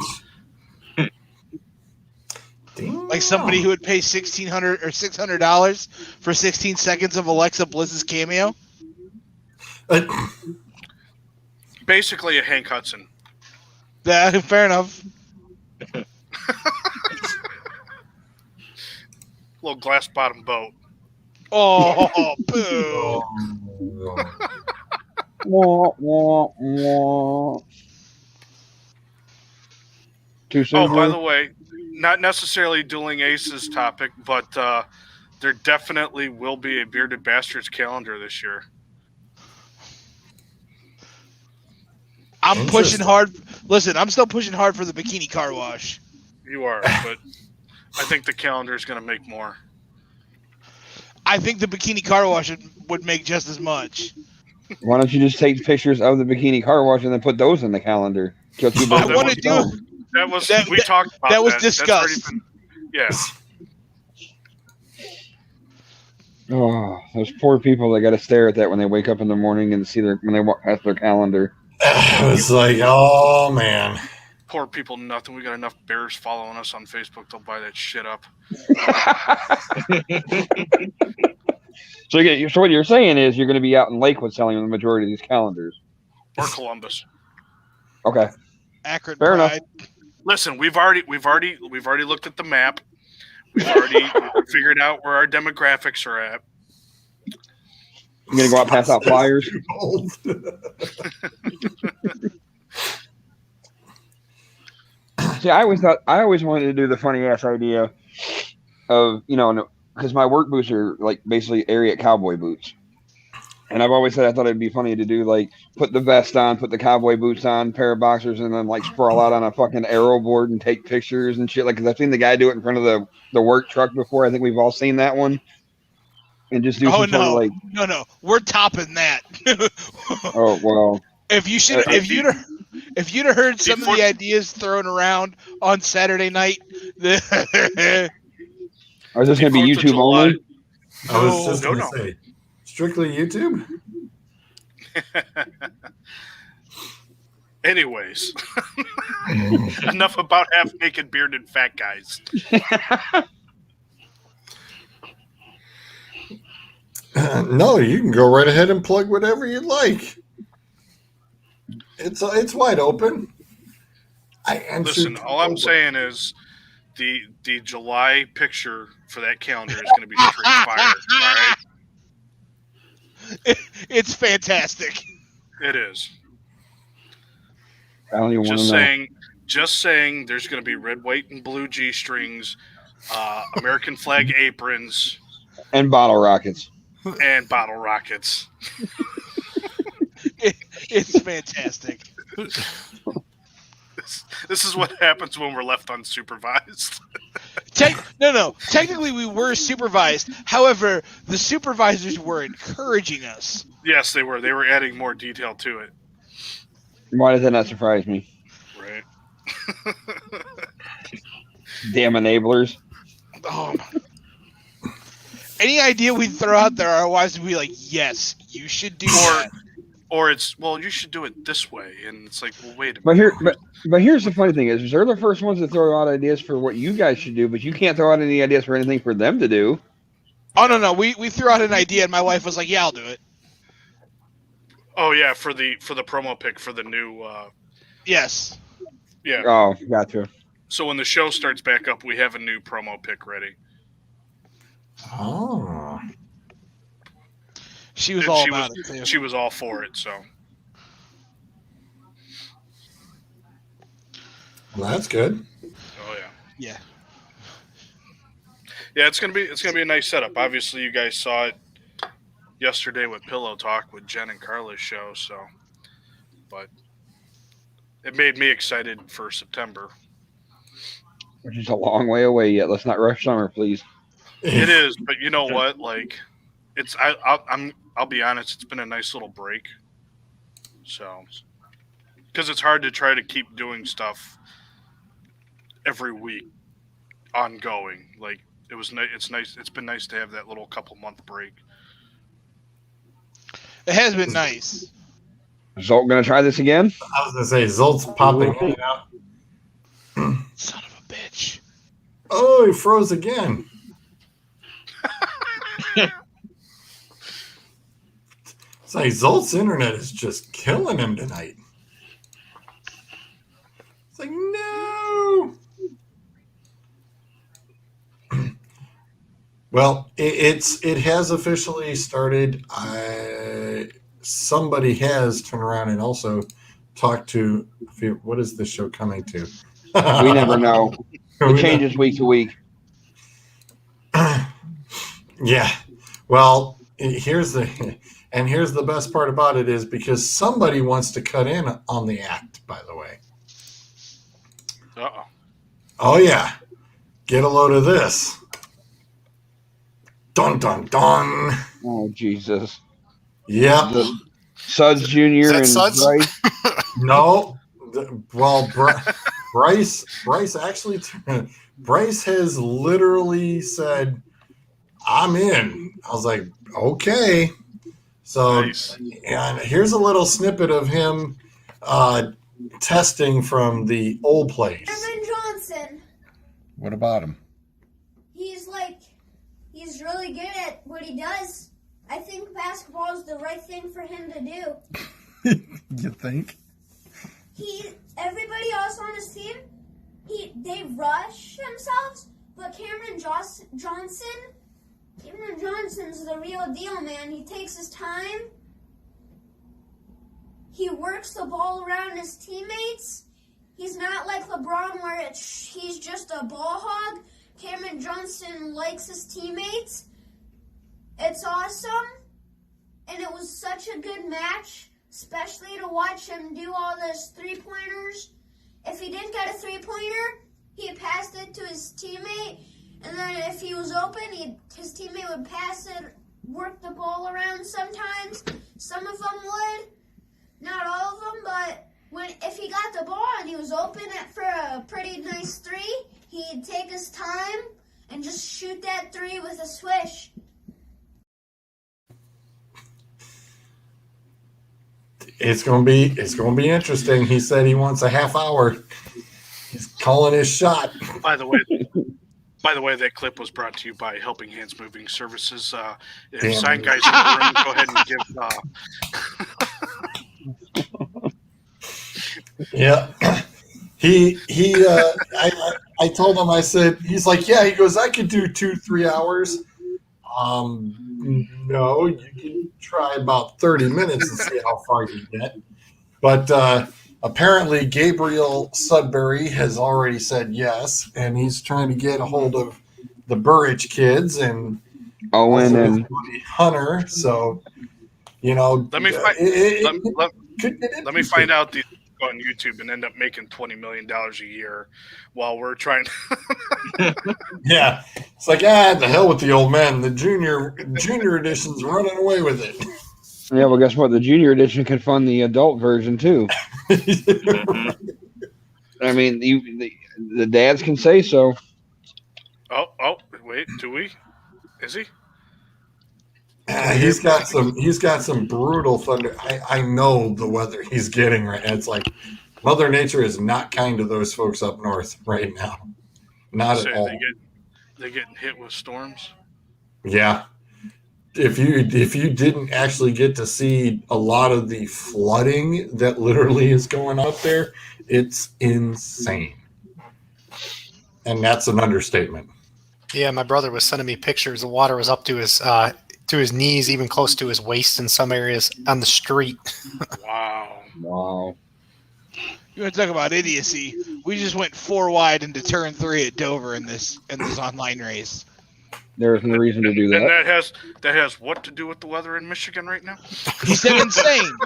Damn. Like somebody who would pay $1,600 or $600 for 16 seconds of Alexa Bliss's cameo. Basically, a Hank Hudson. That fair enough. Little glass bottom boat. Oh, boo! Wah, wah, wah. Too soon. Oh, by Drew? the way, not necessarily Dueling Aces topic, but There definitely will be a Bearded Bastards calendar this year. I'm pushing Interesting. hard. Listen, I'm still pushing hard for the bikini car wash. You are, but I think the calendar is going to make more. I think the bikini car wash would make just as much. Why don't you just take pictures of the bikini car wash and then put those in the calendar? Kill two birds I with want one to stone. do. That was That- we talked about that was That's discussed. already been- yes. Oh, those poor people that got to stare at that when they wake up in the morning and see when they walk past their calendar. It was like, oh man. Poor people, nothing. We got enough bears following us on Facebook. They'll buy that shit up. So what you're saying is you're going to be out in Lakewood selling the majority of these calendars. Or Columbus. Okay. Akron Fair enough. Pride. Listen, we've already looked at the map. We've already figured out where our demographics are at. You're going to go out pass out flyers. See, I always wanted to do the funny ass idea of, because my work boots are like basically area cowboy boots. And I've always said I thought it'd be funny to do like put the vest on, put the cowboy boots on, pair of boxers, and then like sprawl out on a fucking aero board and take pictures and shit. Like, because I've seen the guy do it in front of the work truck before. I think we've all seen that one. And just do some sort of like, no, we're topping that. oh well. If you'd have heard some of the ideas thrown around on Saturday night, Or is this going to be 4th of YouTube July. only? I was just No, going to say, strictly YouTube? Anyways, enough about half-naked bearded fat guys. No, you can go right ahead and plug whatever you'd like. It's wide open. I answered. Listen, all I'm saying is the July picture for that calendar is going to be straight fire. All right, it's fantastic. it is. I don't even want to know. Just saying. There's going to be red, white, and blue G strings, American flag aprons, And bottle rockets. and bottle rockets. It's fantastic. This is what happens when we're left unsupervised. Technically, we were supervised. However, the supervisors were encouraging us. Yes, they were. They were adding more detail to it. Why does that not surprise me? Right. Damn enablers. Oh my. Any idea we'd throw out there, our wives would be like, "Yes, you should do that." Or it's, well, you should do it this way, and it's like, well, wait a minute. But here's the funny thing is they're the first ones to throw out ideas for what you guys should do, but you can't throw out any ideas for anything for them to do. Oh no, we threw out an idea, and my wife was like, "Yeah, I'll do it." Oh yeah, for the promo pic for the new. Yes. Yeah. Oh, gotcha. So when the show starts back up, we have a new promo pic ready. Oh. She was And all about it too. She was all for it. So Well, that's good. oh yeah. Yeah. Yeah, it's gonna be a nice setup. Obviously, you guys saw it yesterday with Pillow Talk with Jen and Carla's show. So, but it made me excited for September. Which is a long way away yet. Let's not rush summer, please. It is, but you know what? Like, it's I'll be honest. It's been a nice little break. So, because it's hard to try to keep doing stuff every week, ongoing. Like it's nice. It's been nice to have that little couple month break. It has been nice. Zolt gonna try this again? I was going to say, Zolt's popping in and out. Son of a bitch. Oh, he froze again. It's like Zolt's internet is just killing him tonight. It's like, no. Well, it has officially started. Somebody has turned around and also talked to. What is this show coming to? We never know. It changes week to week. Yeah. Well, here's the best part about it is because somebody wants to cut in on the act, by the way. Uh-oh. Oh yeah. Get a load of this. Dun dun dun. Oh Jesus! Yep. The Sudz Jr. Is that and Sudz? Bryce. No. Well, Bryce actually Bryce has literally said, "I'm in." I was like, "Okay." So, Nice. and here's a little snippet of him testing from the old place. Cameron Johnson, What about him? he's really good at what he does. I think basketball is the right thing for him to do. You think? Everybody else on his team, they rush themselves, but Cameron Johnson's the real deal, man. He takes his time. He works the ball around his teammates. He's not like LeBron where he's just a ball hog. Cameron Johnson likes his teammates. It's awesome. And it was such a good match, especially to watch him do all those three-pointers. If he didn't get a three-pointer, he passed it to his teammate. And then if he was open, his teammate would pass it, work the ball around sometimes. Some of them would. Not all of them, but if he got the ball and he was open for a pretty nice three, he'd take his time and just shoot that three with a swish. It's gonna be interesting. He said he wants a half hour. He's calling his shot. By the way, that clip was brought to you by Helping Hands Moving Services. If Damn. sign guys in the room, go ahead and give. Yeah. I told him, I said, he's like, yeah, he goes, I could do 2-3 hours. No, you can try about 30 minutes and see how far you get. But apparently Gabriel Sudbury has already said yes, and he's trying to get a hold of the Burridge kids and Owen also his and buddy Hunter. So, you know, Let me find. could get Let me find out these on YouTube and end up making $20 million a year while we're trying. Yeah, it's like the hell with the old man. The junior edition's running away with it. yeah, well, guess what? The junior edition can fund the adult version too. I mean, the dads can say so. Oh, wait, do we? Is he? He's got some brutal thunder. I know the weather he's getting right now. It's like Mother Nature is not kind to those folks up north right now. Not So at all. they're getting hit with storms. Yeah. If you didn't actually get to see a lot of the flooding that literally is going up there, it's insane. And that's an understatement. Yeah, my brother was sending me pictures. The water was up to his knees, even close to his waist in some areas on the street. Wow. You want to talk about idiocy? We just went 4 wide into turn 3 at Dover in this online race. There's no reason to do And that. that has what to do with the weather in Michigan right now? He said insane.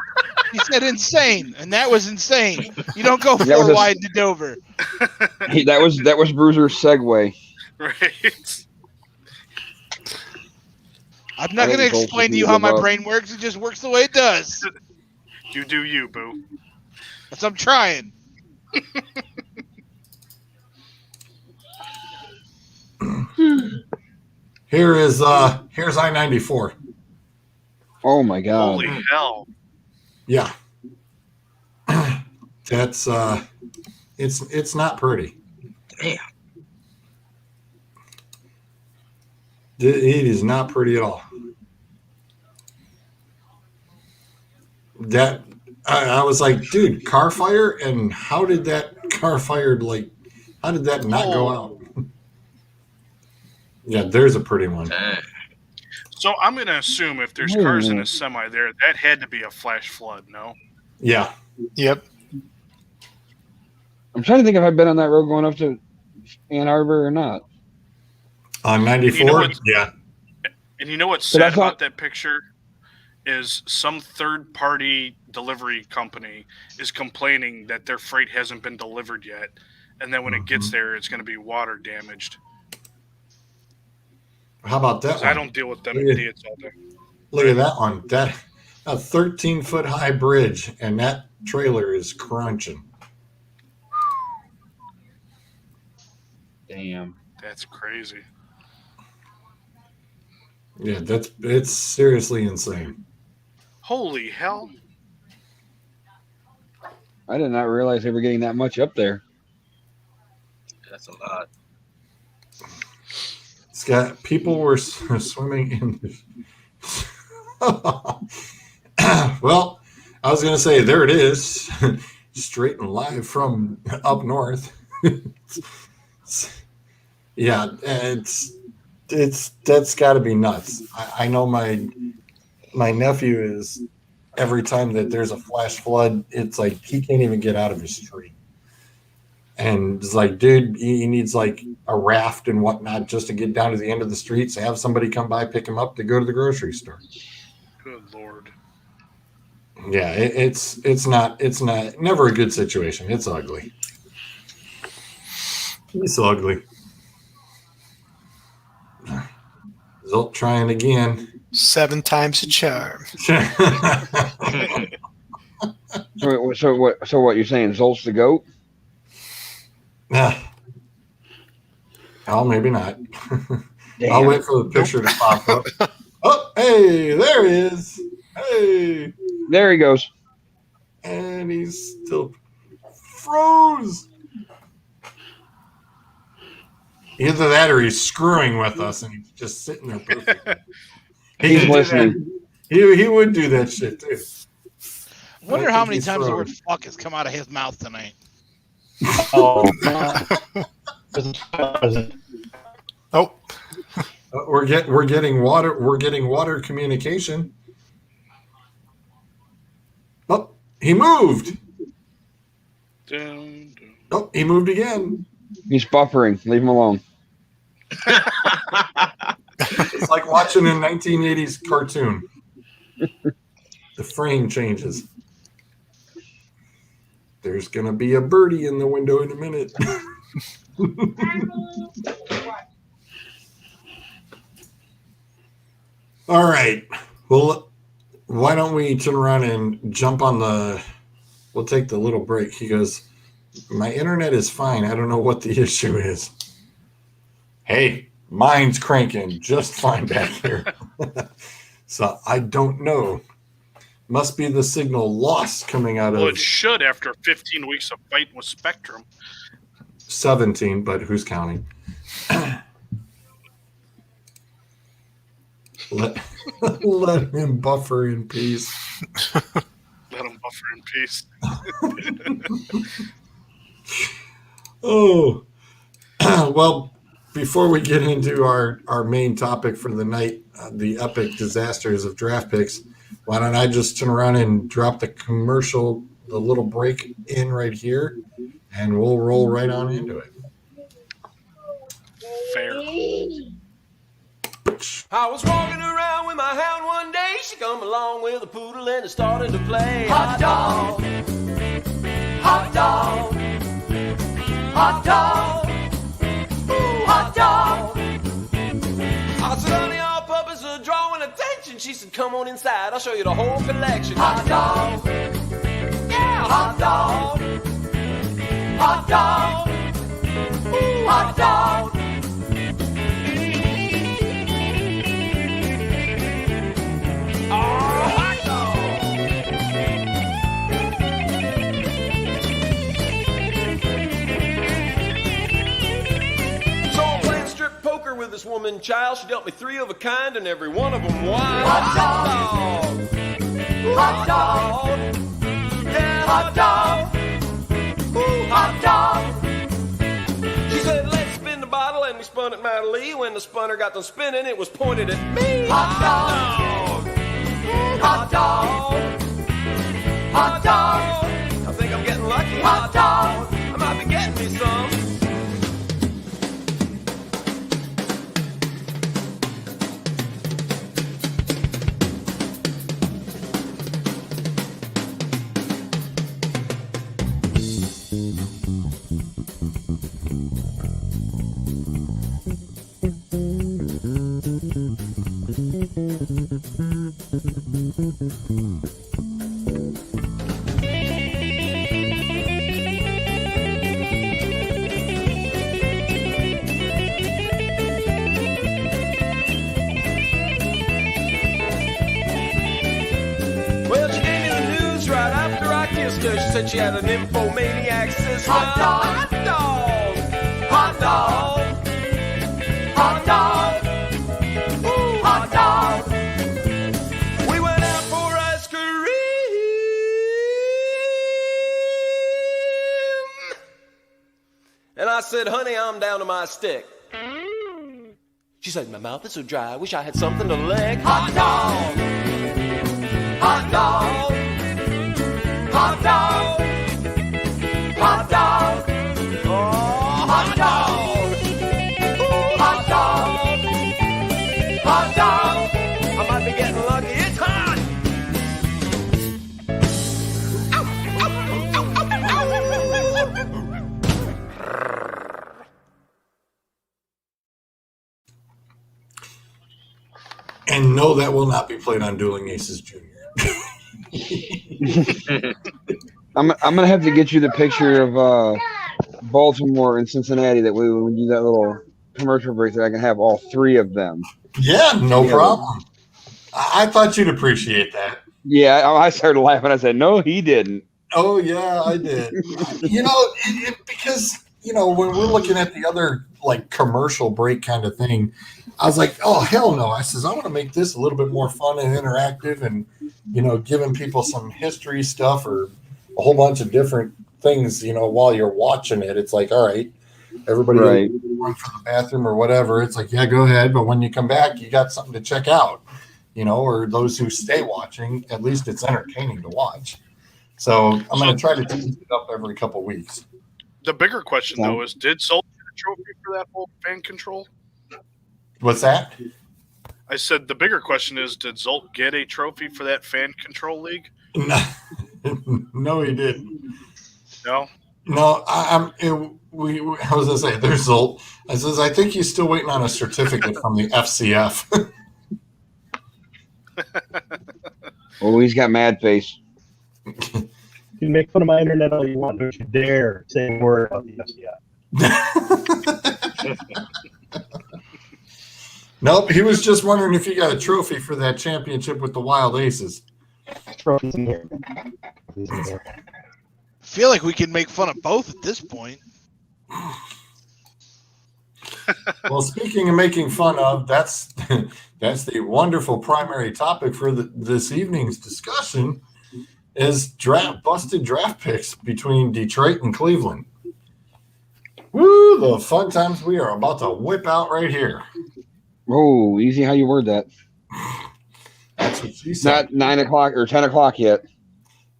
He said insane, and that was insane. You don't go 4 wide into Dover. That was Bruiser's segue. Right. I'm not going to explain to you how my brain works. It just works the way it does. You do you, boo. That's I'm trying. Here's I-94. Oh my God. Holy hell. Yeah. That's it's not pretty. Damn. It is not pretty at all. That I was like, dude, car fire, and how did that car fired how did that not go out? Yeah, there's a pretty one. Dang. So I'm going to assume if there's cars in a semi there, that had to be a flash flood, no? Yeah. Yep. I'm trying to think if I've been on that road going up to Ann Arbor or not. On 94? You know what? Yeah. And you know what's But I sad thought- about that picture is some third-party delivery company is complaining that their freight hasn't been delivered yet, and then when it gets there, it's going to be water damaged. How about that 'Cause one? I don't deal with them Look at- idiots all day. Look at that one. That a 13-foot high bridge, and that trailer is crunching. Damn. That's crazy. Yeah, it's seriously insane. Holy hell! I did not realize they were getting that much up there. That's a lot. Scott, people were swimming in. Well, I was gonna say there it is, straight and live from up north. Yeah, it's that's got to be nuts. I know my nephew is every time that there's a flash flood, it's like he can't even get out of his street. And it's like, dude, he needs like a raft and whatnot just to get down to the end of the streets, have somebody come by, pick him up to go to the grocery store. Good Lord. Yeah, it's never a good situation. It's ugly. It's ugly. Zolt trying again. 7 times a charm. So what you're saying? Zolt's the goat? Oh, maybe not. Damn. I'll wait for the picture to pop up. Oh, hey, there he is. Hey, There he goes. and he's still froze. Either that or he's screwing with us and he's just sitting there perfectly. He's could do listening. that. He would do that shit too. I wonder I how think many he's times the froze. word "fuck" has come out of his mouth tonight. Oh, Oh, We're getting water. We're getting water communication. Oh, he moved. Dun, dun. Oh, he moved again. He's buffering. Leave him alone. It's like watching a 1980s cartoon. The frame changes. There's gonna be a birdie in the window in a minute. All right. Well, why don't we turn around and jump on the? We'll take the little break. He goes, my internet is fine. I don't know what the issue is. Hey, mine's cranking just fine back here. So I don't know. Must be the signal loss coming out Well, of it should after 15 weeks of fighting with Spectrum. 17, but who's counting? Let him buffer in peace. Let him buffer in peace. Oh, well, before we get into our main topic for the night, the epic disasters of draft picks, why don't I just turn around and drop the commercial, the little break in right here, and we'll roll right on into it. Fair. I was walking around with my hound one day. She come along with a poodle and it started to play. Hot dog, hot dog, hot dog, ooh, hot dog. I said, honey, all purpose of drawing attention. She said, come on inside, I'll show you the whole collection. Hot dog, yeah, hot dog, hot dog, ooh, hot dog. So I'm playing strip poker with this woman child. She dealt me 3 of a kind and every one of them wild. Hot dog, hot dog, yeah, hot dog, ooh, hot dog. She said, let's spin the bottle, and we spun it mightily. When the spunner got to spinning, it was pointed at me. Hot dog, hot dog, hot dog. I think I'm getting lucky. Hot dog, I might be getting me some. Well, she gave me the news right after I kissed her. She said she had an nymphomaniac sister. Hot dog, hot dog, hot dog, hot dog, ooh, hot dog. We went out for ice cream, and I said, honey, I'm down to my stick. She said, my mouth is so dry, I wish I had something to lick. Hot dog, hot dog, hot dog, hot dog, oh, hot dog, ooh, hot dog, hot dog. I might be getting lucky, it's hot. And no, that will not be played on Dueling Aces Jr. I'm gonna have to get you the picture of Baltimore and Cincinnati that we when we do that little commercial break that I can have all three of them. Yeah, no problem. I thought you'd appreciate that. Yeah, I started laughing. I said, "No, he didn't." Oh yeah, I did. Because when we're looking at the other like commercial break kind of thing, I was like, oh hell no! I says I want to make this a little bit more fun and interactive, and giving people some history stuff or a whole bunch of different things. While you're watching it, it's like, all right, everybody Right. run for the bathroom or whatever. It's like, yeah, go ahead, but when you come back, you got something to check out. Or those who stay watching, at least it's entertaining to watch. So I'm going to try to change it up every couple weeks. The bigger question, though, is did Zolt get a trophy for that whole fan control? What's that? I said the bigger question is, did Zolt get a trophy for that fan control league? No, he didn't. No? No, I was going to say, there's Zolt. I says, I think he's still waiting on a certificate from the FCF. Oh, he's got mad face. You can make fun of my internet all you want. Don't you dare say a word about the FCI. Nope, he was just wondering if you got a trophy for that championship with the Wild Aces. Trophies in here. Trophies in here. Feel like we can make fun of both at this point. Well, speaking of making fun of, that's the wonderful primary topic for this evening's discussion is busted draft picks between Detroit and Cleveland. Woo, the fun times we are about to whip out right here. Oh, easy how you word that. That's what she said. Not 9 o'clock or 10 o'clock yet.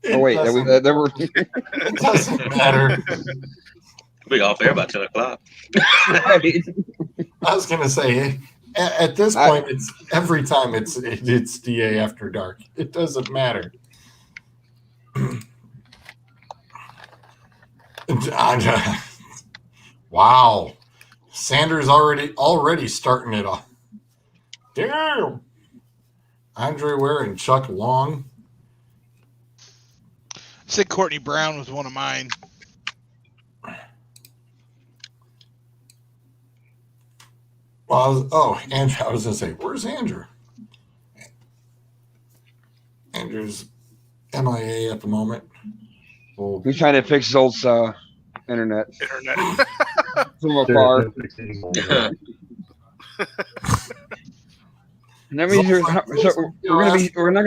It Oh, wait. doesn't- There were. It doesn't matter. We off air about 10 o'clock. I was going to say, at this point, it's every time it's DA after dark. It doesn't matter. Wow. Sanders already starting it off. Damn. Andre Ware and Chuck Long. I said Courtney Brown was one of mine. Well, Andrew, I was going to say, where's Andrew? Andrew's MIA at the moment. Well, He's trying to fix Zolt's internet from afar. And that means we're not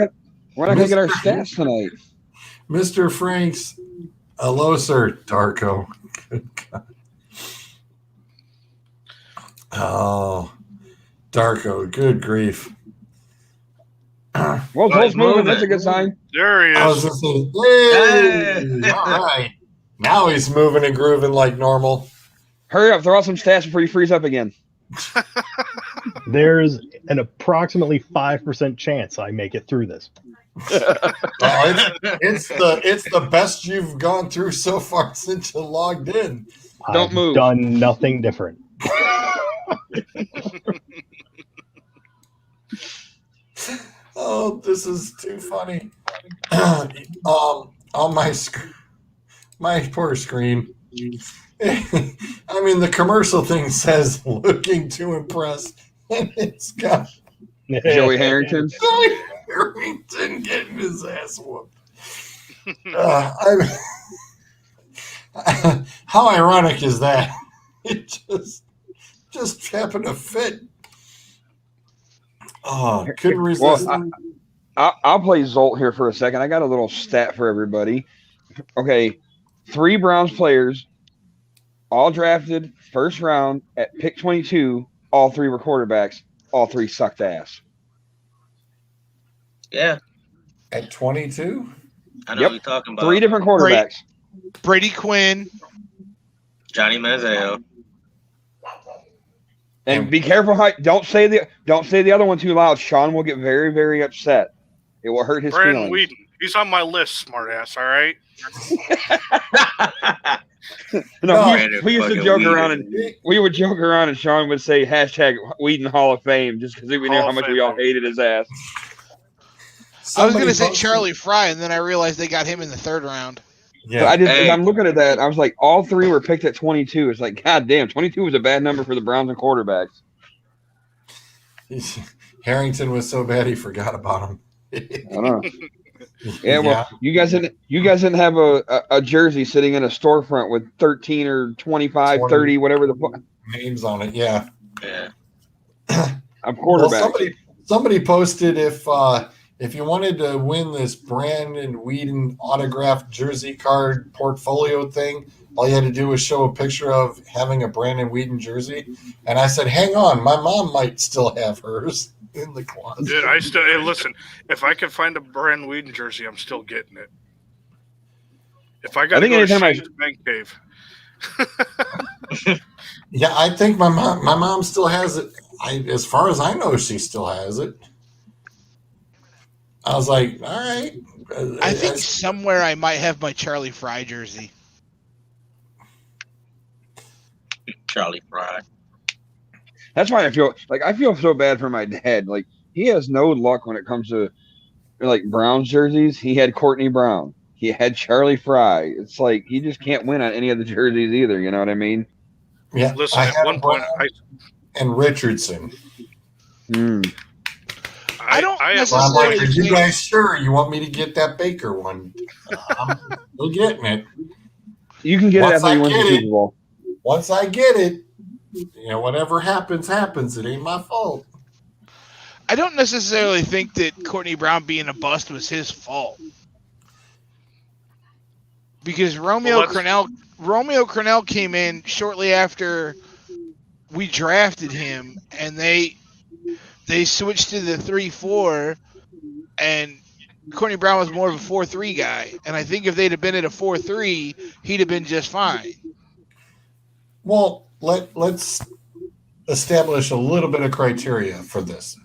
gonna get our stats tonight. Mr. Franks, hello, sir. Darko. Good God. Oh, Darko, good grief. Well, Zolt's moving. That's a good sign. There he I was is. just saying, hey, all right. Now he's moving and grooving like normal. Hurry up, throw out some stats before you freeze up again. There's an approximately 5% chance I make it through this. It's the best you've gone through so far since you logged in. Don't I've move. Done nothing different. Oh, this is too funny. On my poor screen. I mean, the commercial thing says "looking to impress," and it's got Joey Harrington. Joey Harrington getting his ass whooped. How ironic is that? It just happened to fit. Oh, couldn't resist. Well, I'll play Zolt here for a second. I got a little stat for everybody. Okay, 3 Browns players, all drafted first round at pick 22. All 3 were quarterbacks. All 3 sucked ass. Yeah, At 22? I know Yep. what you're talking about. 3 different quarterbacks. Brady Quinn. Johnny Manziel. And be careful how don't say the other one too loud. Sean will get very, very upset. It will hurt his Brandon feelings. Whedon. He's on my list, smartass. All right. We used to joke around, and we would joke around, and Sean would say hashtag Whedon Hall of Fame just because we knew how much we all hated his ass. I was going to say Charlie Fry, and then I realized they got him in the 3rd round. Yeah, I'm looking at that. I was like, all 3 were picked at 22. It's like, God damn, 22 was a bad number for the Browns and quarterbacks. Harrington was so bad he forgot about him. I don't know. Yeah, well, you guys didn't have a jersey sitting in a storefront with 13 or 25, 30, whatever the names on it. Yeah. I'm quarterback. Well, somebody posted if you wanted to win this Brandon Whedon autographed jersey card portfolio thing, all you had to do was show a picture of having a Brandon Whedon jersey. And I said, hang on, my mom might still have hers in the closet. Dude, hey, listen, if I can find a Brandon Whedon jersey, I'm still getting it. If I got to go to Shane's Bank Cave. Yeah, I think my mom still has it. As far as I know, she still has it. I was like, all right. I think somewhere I might have my Charlie Fry jersey. Charlie Fry. That's why I feel so bad for my dad. Like, he has no luck when it comes to like Browns jerseys. He had Courtney Brown. He had Charlie Fry. It's like he just can't win on any of the jerseys either. You know what I mean? Yeah. Listen, at one point, and Richardson. I don't necessarily. I'm like, are you guys sure you want me to get that Baker one? I'm still getting it. You can get it after you win the Super Bowl. Once I get it, whatever happens, happens. It ain't my fault. I don't necessarily think that Courtney Brown being a bust was his fault. Because Romeo Crennel came in shortly after we drafted him, and they switched to the 3-4, and Courtney Brown was more of a 4-3 guy. And I think if they'd have been at a 4-3, he'd have been just fine. Well, let's establish a little bit of criteria for this.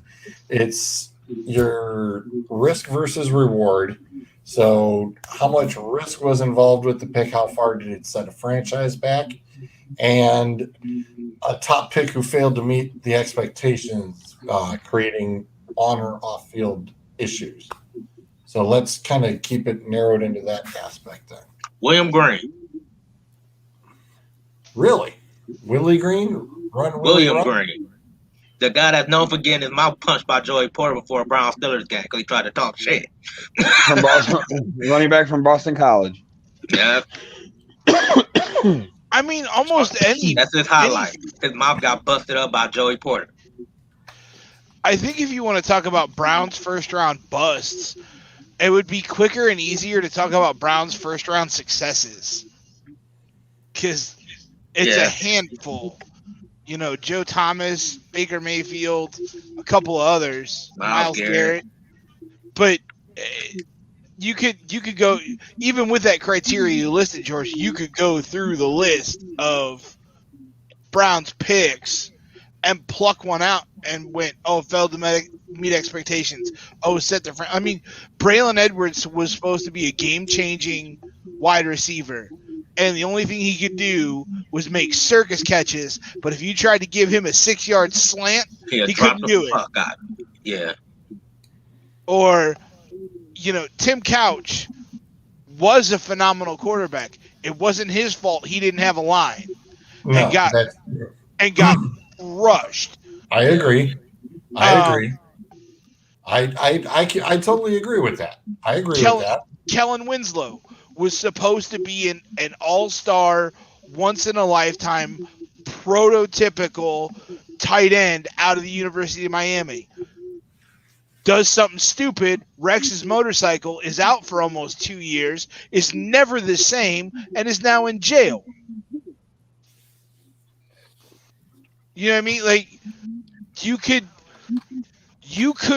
It's your risk versus reward. So how much risk was involved with the pick? How far did it set a franchise back? And a top pick who failed to meet the expectations, creating on or off field issues. So let's kind of keep it narrowed into that aspect then. William Green. Really? Willie Green? William Green. The guy that's known for getting his mouth punched by Joey Porter before a Brown Steelers game because he tried to talk shit. From Boston, running back from Boston College. Yeah. I mean, almost any. That's his highlight. His mouth got busted up by Joey Porter. I think if you want to talk about Brown's first round busts, it would be quicker and easier to talk about Brown's first round successes. Because it's a handful. Joe Thomas, Baker Mayfield, a couple of others, Myles Garrett. But you could go, even with that criteria you listed, George, you could go through the list of Brown's picks and pluck one out and went, failed to meet expectations. Set the front. I mean, Braylon Edwards was supposed to be a game-changing wide receiver. And the only thing he could do was make circus catches. But if you tried to give him a 6-yard slant, he couldn't do it. Yeah. Or, Tim Couch was a phenomenal quarterback. It wasn't his fault he didn't have a line No, and got rushed. I agree. I totally agree with that. I agree with that. Kellen Winslow was supposed to be an all-star, once-in-a-lifetime, prototypical tight end out of the University of Miami. Does something stupid, wrecks his motorcycle, is out for almost 2 years, is never the same, and is now in jail. You know what I mean? Like, you could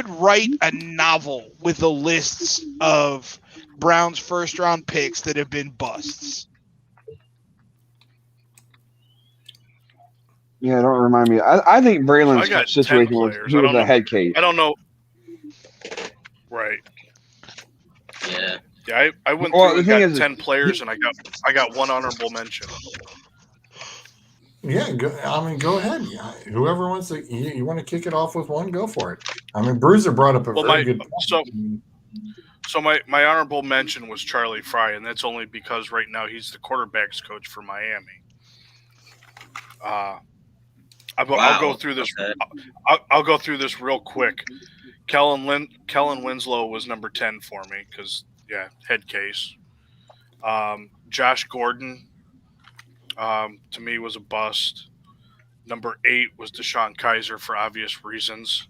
write a novel with the lists of Browns first-round picks that have been busts. Yeah, don't remind me. I think Braylon's situation was he was a head case. I don't know. Right. Yeah. Yeah, I went through and got 10 players, and I got one honorable mention. Yeah, go ahead. Yeah, whoever wants to, you want to kick it off with one, go for it. I mean, Bruiser brought up a very good point. So my honorable mention was Charlie Fry, and that's only because right now he's the quarterbacks coach for Miami. I'll go through this. Okay. I'll go through this real quick. Kellen Winslow was number 10 for me because head case. Josh Gordon, to me, was a bust. Number 8 was Deshaun Kaiser for obvious reasons.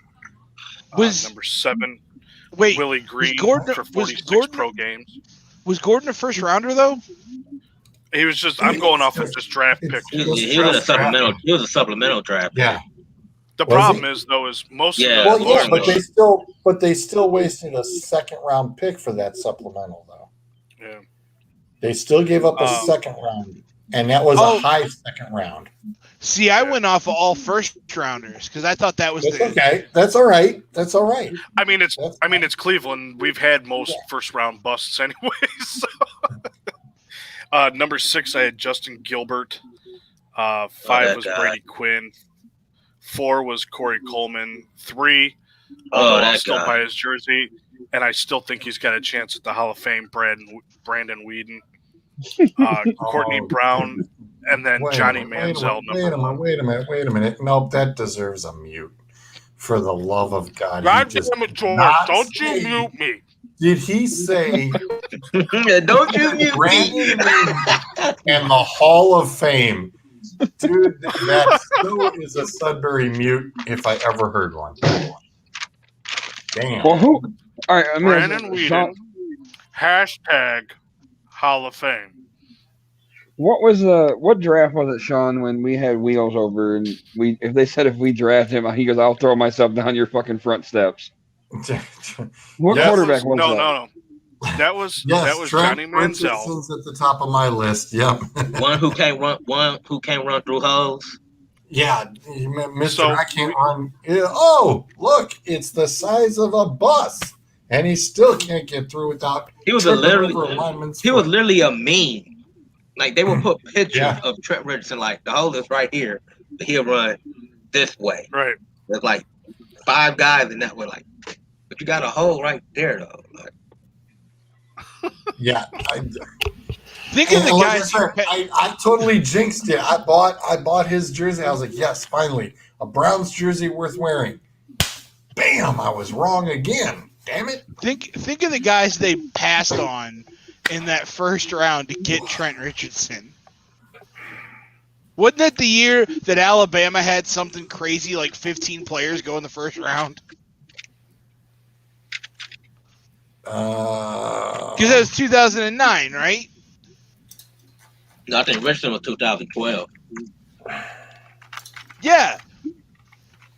Number 7, Willie Green for 46 pro games. Was Gordon a first rounder though? He was just. I'm going off of just draft picks. He was a supplemental. He was a supplemental draft. Yeah. The problem is most of them. Well, yeah, but they still wasted a second round pick for that supplemental though. Yeah. They still gave up a second round, and that was a high second round. See, I went off of all first rounders because I thought that was okay. That's all right. That's all right. I mean, it's Cleveland. We've had most first round busts anyway. So. Number 6, I had Justin Gilbert. 5 was Brady Quinn. 4 was Corey Coleman. 3, I'll still buy his jersey, and I still think he's got a chance at the Hall of Fame. Brandon Weeden, Courtney Brown, and then Johnny Manziel. Wait a minute. Nope, that deserves a mute. For the love of God. God damn it, George. Don't you mute me. Did he say don't you mute me? And the Hall of Fame? Dude, that still is a Sudbury mute if I ever heard one. Damn. Well, who? All right, Brandon Weeden. Hashtag Hall of Fame. What draft was it, Sean, when we had wheels over and if we draft him, he goes, I'll throw myself down your fucking front steps. What quarterback was that? No. That was Johnny Manziel. Richardson's at the top of my list. Yep. One who can't run through holes. Yeah, Mr. I can't run. Oh, look, it's the size of a bus, and he still can't get through without. He was literally a meme. Like they would put pictures of Trent Richardson, like the hole is right here. He'll run this way. Right. There's like 5 guys in that way. Like, but you got a hole right there though. Like, yeah. Think of the guys. I totally jinxed it. I bought his jersey. I was like, yes, finally, a Browns jersey worth wearing. Bam! I was wrong again. Damn it. Think of the guys they passed on in that first round to get Trent Richardson. Wasn't that the year that Alabama had something crazy like 15 players go in the first round? Because that was 2009, right? No, I think Richardson was 2012. Yeah.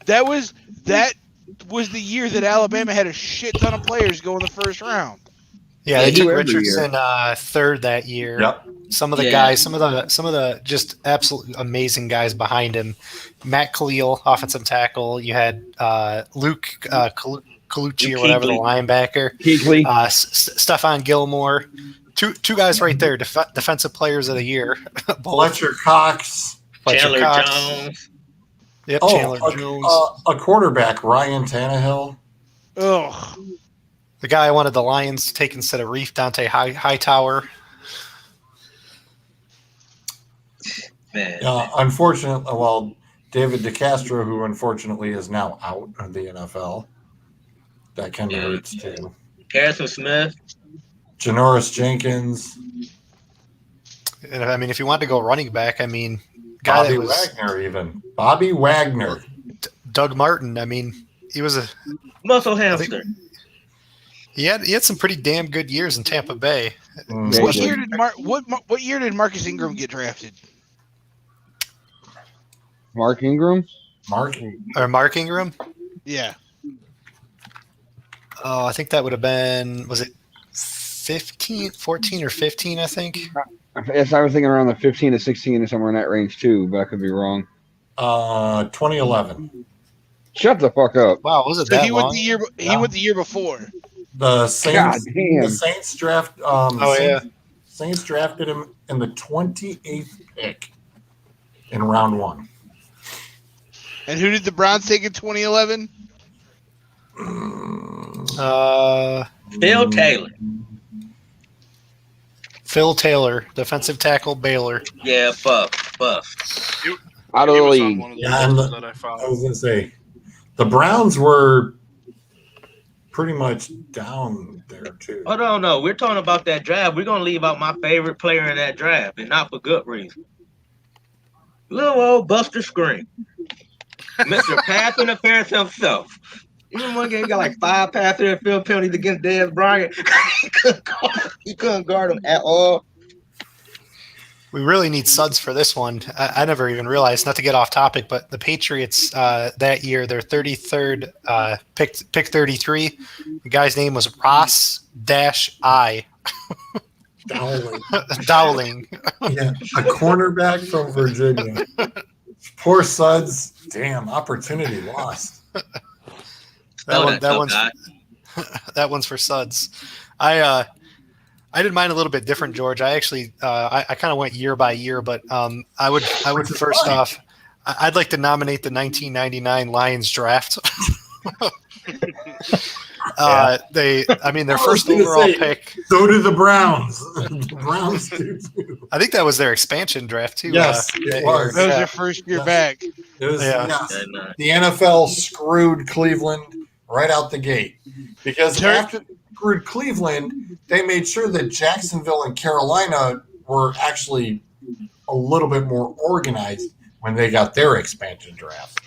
That was the year that Alabama had a shit ton of players go in the first round. Yeah, they took Richardson third that year. Yep. Some of the guys, some of the just absolutely amazing guys behind him. Matt Khalil, offensive tackle. You had Luke Colucci or whatever, the linebacker. Stephon Gilmore. Two guys right there, defensive players of the year. Fletcher Cox. Chandler Jones. Yep, Chandler Jones. A quarterback, Ryan Tannehill. Ugh. The guy I wanted the Lions to take instead of Reef, Dante Hightower. Man, Unfortunately, well, David DeCastro, who unfortunately is now out of the NFL. That kind of hurts too. Harrison Smith. Janoris Jenkins. And I mean, if you want to go running back, I mean, Bobby Wagner even. Bobby Wagner. Doug Martin. I mean, he was a muscle hamster. He had some pretty damn good years in Tampa Bay. What year did Marcus Ingram get drafted? Mark Ingram? Mark Ingram? Yeah. Oh, I think that would have been, was it 14 or 15, I think? Yes, I was thinking around the 15 to 16 or somewhere in that range too, but I could be wrong. 2011. Shut the fuck up. Wow, was it So that he long? went the year before. The Saints, God damn. the Saints draft. Saints drafted him in the 28th pick in round 1. And who did the Browns take in 2011? Phil Taylor. Phil Taylor, defensive tackle, Baylor. Yeah, buff. Out of the league. One of the Yeah, and lists that I found. I was going to say, the Browns were pretty much down there too. Oh, no. We're talking about that draft. We're going to leave out my favorite player in that draft, and not for good reason. Little old Buster Screen. Mr. Pass Interference himself. Even one game got like 5 pass interference penalties against Dez Bryant. he couldn't guard him at all. We really need Sudz for this one. I never even realized, not to get off topic, but the Patriots that year, their 33rd, pick 33, the guy's name was Ross-I. Dowling. Yeah, a cornerback from Virginia. Poor Sudz. Damn, opportunity lost. That one's for Sudz. I did mine a little bit different, George. I actually I kind of went year by year, but I would first off, I'd like to nominate the 1999 Lions draft. Their first overall pick. So do the Browns. The Browns do too. I think that was their expansion draft too. Yes, it was. That was their first year back. It was, Yeah. The NFL screwed Cleveland right out the gate because after they screwed Cleveland, they made sure that Jacksonville and Carolina were actually a little bit more organized when they got their expansion draft.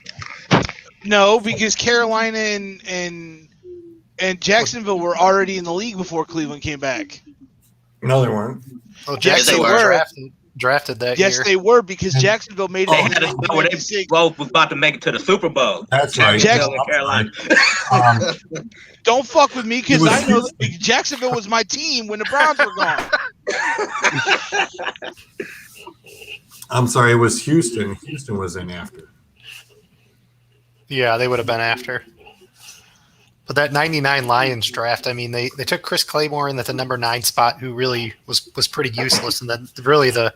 No, because Carolina and Jacksonville were already in the league before Cleveland came back. No, they weren't. Well, Yes, they Jacksonville were. drafted that year. Yes, they were, because Jacksonville made They it. had a spot where they both was about to make it to the Super Bowl. That's right. Jacksonville and Carolina. Don't fuck with me, because I know that Jacksonville was my team when the Browns were gone. I'm sorry, it was Houston. Houston was in after. Yeah, they would have been after. But that 99 Lions draft, I mean, they took Chris Claymore in at the number 9 spot, who really was pretty useless. And then really the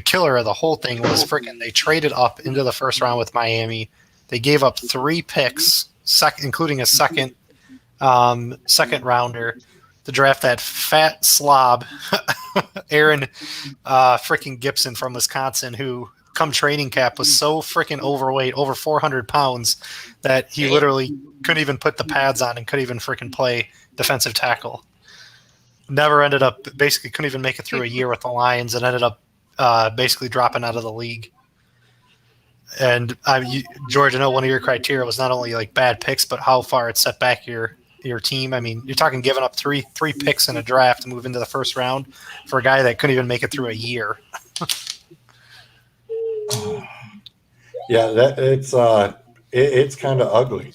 killer of the whole thing was freaking they traded up into the first round with Miami. They gave up 3 picks, including a second rounder, to draft that fat slob, Aaron freaking Gibson from Wisconsin, who come training camp was so freaking overweight, over 400 pounds, that he literally couldn't even put the pads on and couldn't even freaking play defensive tackle. Basically couldn't even make it through a year with the Lions, and ended up basically dropping out of the league. And George, I know one of your criteria was not only like bad picks, but how far it set back your team. I mean, you're talking giving up three picks in a draft to move into the first round for a guy that couldn't even make it through a year. Yeah, it's kind of ugly.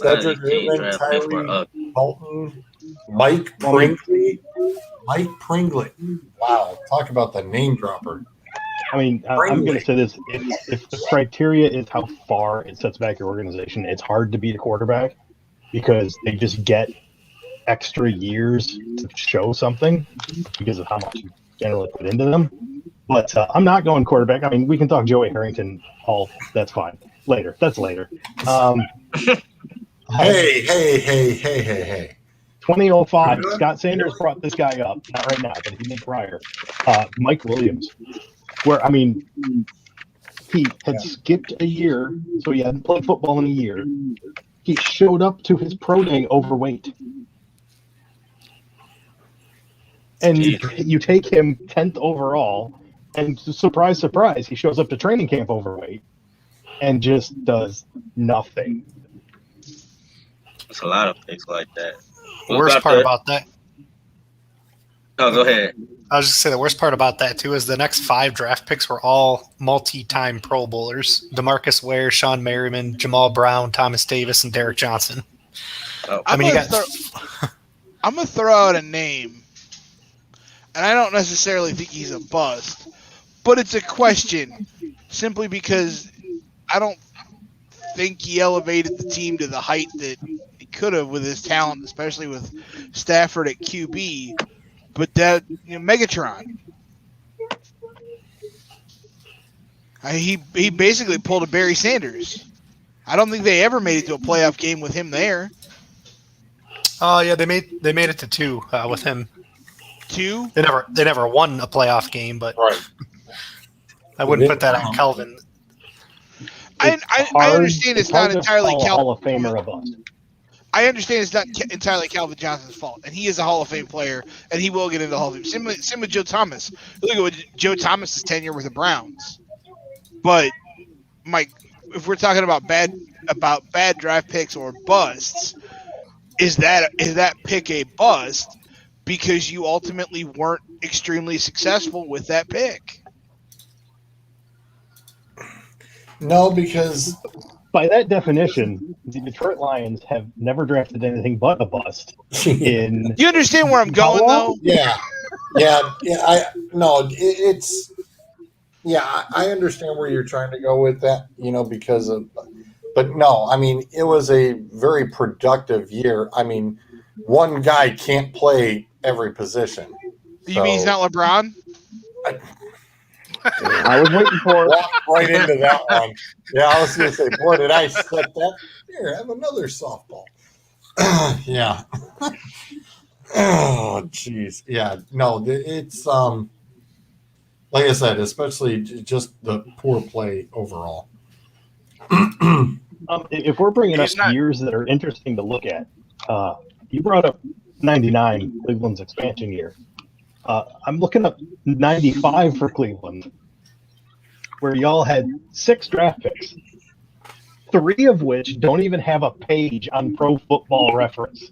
Cedric Rubin, Tyree Bolton, Mike Pringlett. Wow, talk about the name dropper. I mean, I'm going to say this. If the criteria is how far it sets back your organization, it's hard to beat a quarterback because they just get extra years to show something because of how much you generally put into them. But I'm not going quarterback. I mean, we can talk Joey Harrington. That's fine. Later. That's later. Hey. 2005, Scott Sanders brought this guy up. Not right now, but he did prior. Mike Williams, where, I mean, he had skipped a year, so he hadn't played football in a year. He showed up to his pro day overweight. And you take him 10th overall, and surprise, surprise, he shows up to training camp overweight and just does nothing. There's a lot of picks like that. The worst part about that. Oh, go ahead. I was just saying the worst part about that too is the next 5 draft picks were all multi-time Pro Bowlers: DeMarcus Ware, Sean Merriman, Jamal Brown, Thomas Davis, and Derek Johnson. Oh. I mean, I'm gonna throw out a name, and I don't necessarily think he's a bust, but it's a question, simply because I don't think he elevated the team to the height that he could have with his talent, especially with Stafford at QB. But that, Megatron, he basically pulled a Barry Sanders. I don't think they ever made it to a playoff game with him there. Oh yeah, they made it to 2 with him. 2? They never won a playoff game, but Right. I wouldn't put that on Kelvin. I understand it's not entirely Hall of Famer a bust. I understand it's not entirely Calvin Johnson's fault, and he is a Hall of Fame player, and he will get into the Hall of Fame. Same with Joe Thomas. Look at what Joe Thomas's tenure with the Browns. But, Mike, if we're talking about bad draft picks or busts, is that pick a bust because you ultimately weren't extremely successful with that pick? No, because by that definition, the Detroit Lions have never drafted anything but a bust. In you understand where I'm going, though? Yeah. I understand where you're trying to go with that. Because of, but no, I mean, it was a very productive year. I mean, one guy can't play every position. You mean he's not LeBron? I was waiting for walk right into that one. Yeah, I was going to say, boy, did I set that? Here, have another softball. Yeah. Oh, jeez. Yeah. No, it's like I said, especially just the poor play overall. If we're bringing up years that are interesting to look at, you brought up 99, Cleveland's expansion year. I'm looking up 95 for Cleveland, where y'all had 6 draft picks, 3 of which don't even have a page on Pro Football Reference.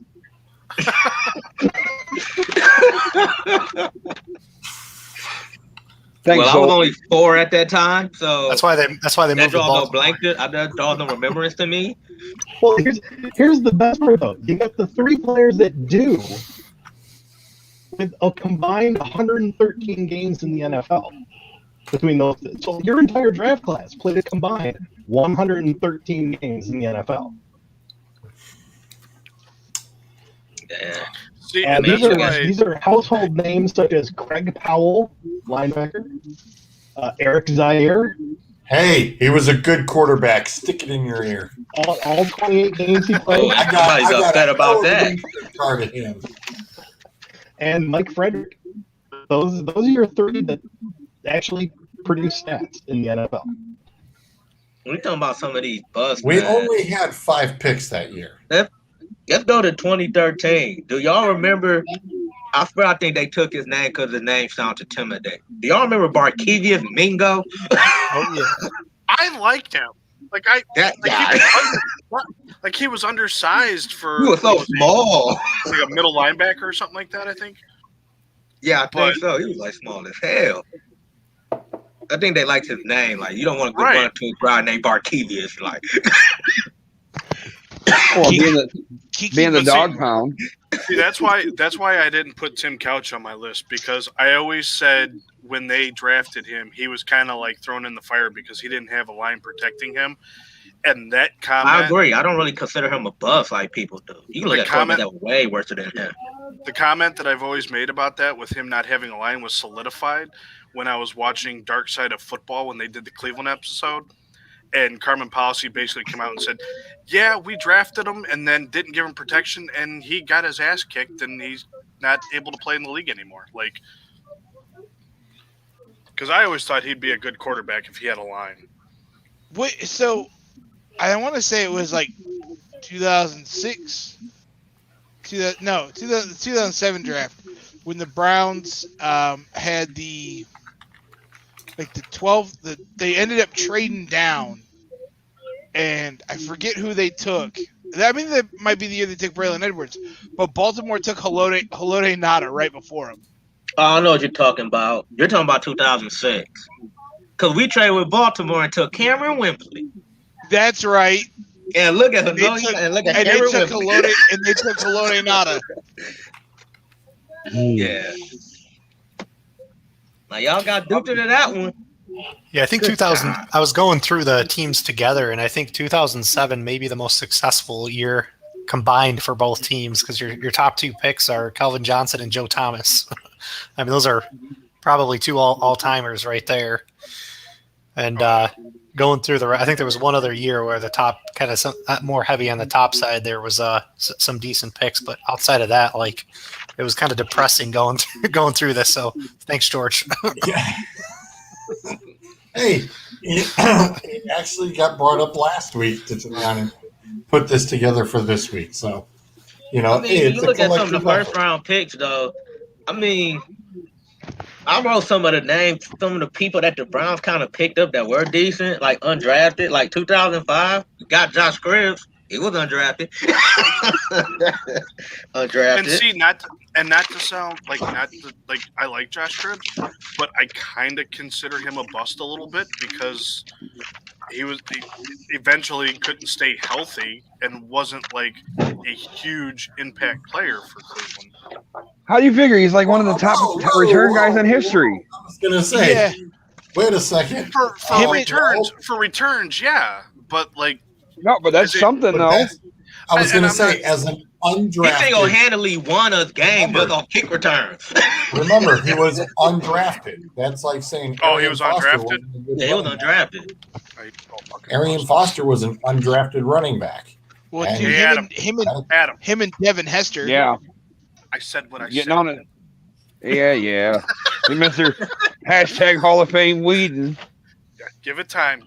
I was only 4 at that time, so that's why they moved that to Baltimore. no blanket. That draws no remembrance to me. Well, here's the best part though. You got the 3 players that do, with a combined 113 games in the NFL between those. So your entire draft class played a combined 113 games in the NFL. Yeah. See, And and these are household names such as Craig Powell, linebacker, Eric Zaire. Hey, he was a good quarterback. Stick it in your ear. All 28 games he played. Somebody's upset about that. Part of him. And Mike Frederick. Those are your 3 that actually produce stats in the NFL. We're talking about some of these busts. We man. only had 5 picks that year. Let's go to 2013. Do y'all remember? I think they took his name because his name sounds intimidating. Do y'all remember Barkevius Mingo? Oh yeah, I liked him. He was undersized for. He was so small. Like a middle linebacker or something like that, I think. Yeah, I think so. He was like small as hell. I think they liked his name. Like you don't want to run into a guy named Barkevius. Like. Well, being the dog pound. See, that's why I didn't put Tim Couch on my list, because I always said when they drafted him, he was kind of like thrown in the fire because he didn't have a line protecting him. And that comment, I agree. I don't really consider him a bust like people do. You can look at comment that way worse than him. The comment that I've always made about that with him not having a line was solidified when I was watching Dark Side of Football when they did the Cleveland episode. and Carmen Policy basically came out and said, yeah, we drafted him and then didn't give him protection, and he got his ass kicked, and he's not able to play in the league anymore. Like, because I always thought he'd be a good quarterback if he had a line. Wait, so I want to say it was like 2006, 2007 draft when the Browns had the 12. They ended up trading down, and I forget who they took. I mean, that might be the year they took Braylon Edwards, but Baltimore took Haloti Nada right before him. I don't know what you're talking about. You're talking about 2006. Because we traded with Baltimore and took Cameron Wimpley. That's right. And look at And they took Haloti Nada. Yeah. Now y'all got duped into that one. Yeah, I think 2000. I was going through the teams together, and I think 2007 may be the most successful year combined for both teams because your top two picks are Calvin Johnson and Joe Thomas. I mean, those are probably two all-timers right there. And going through I think there was one other year where the top kind of more heavy on the top side. There was some decent picks, but outside of that, like it was kind of depressing going through this. So thanks, George. Hey, it actually got brought up last week to try and put this together for this week. So, I mean, hey, you look at some of the first round picks, though. I mean, I wrote some of the names, some of the people that the Browns kind of picked up that were decent, like undrafted, like 2005. Got Josh Cribbs. He was undrafted. Undrafted. And see, not to sound like I like Josh Cribbs, but I kind of consider him a bust a little bit because he eventually couldn't stay healthy and wasn't like a huge impact player for Cleveland. How do you figure he's like one of the top return guys in history? I was gonna say, wait a second. For returns, yeah, but like. No, but that's something, though. I was going to say, as an undrafted... He single-handedly won a game with on kick returns. Remember, he was undrafted. That's like saying... Oh, he was undrafted? Yeah, he was undrafted. Arian Foster was an undrafted running back. Well, dude, him and Devin Hester. Yeah. I said what I Getting said. on it. Yeah. Mr. # Hall of Fame Whedon. Yeah, give it time.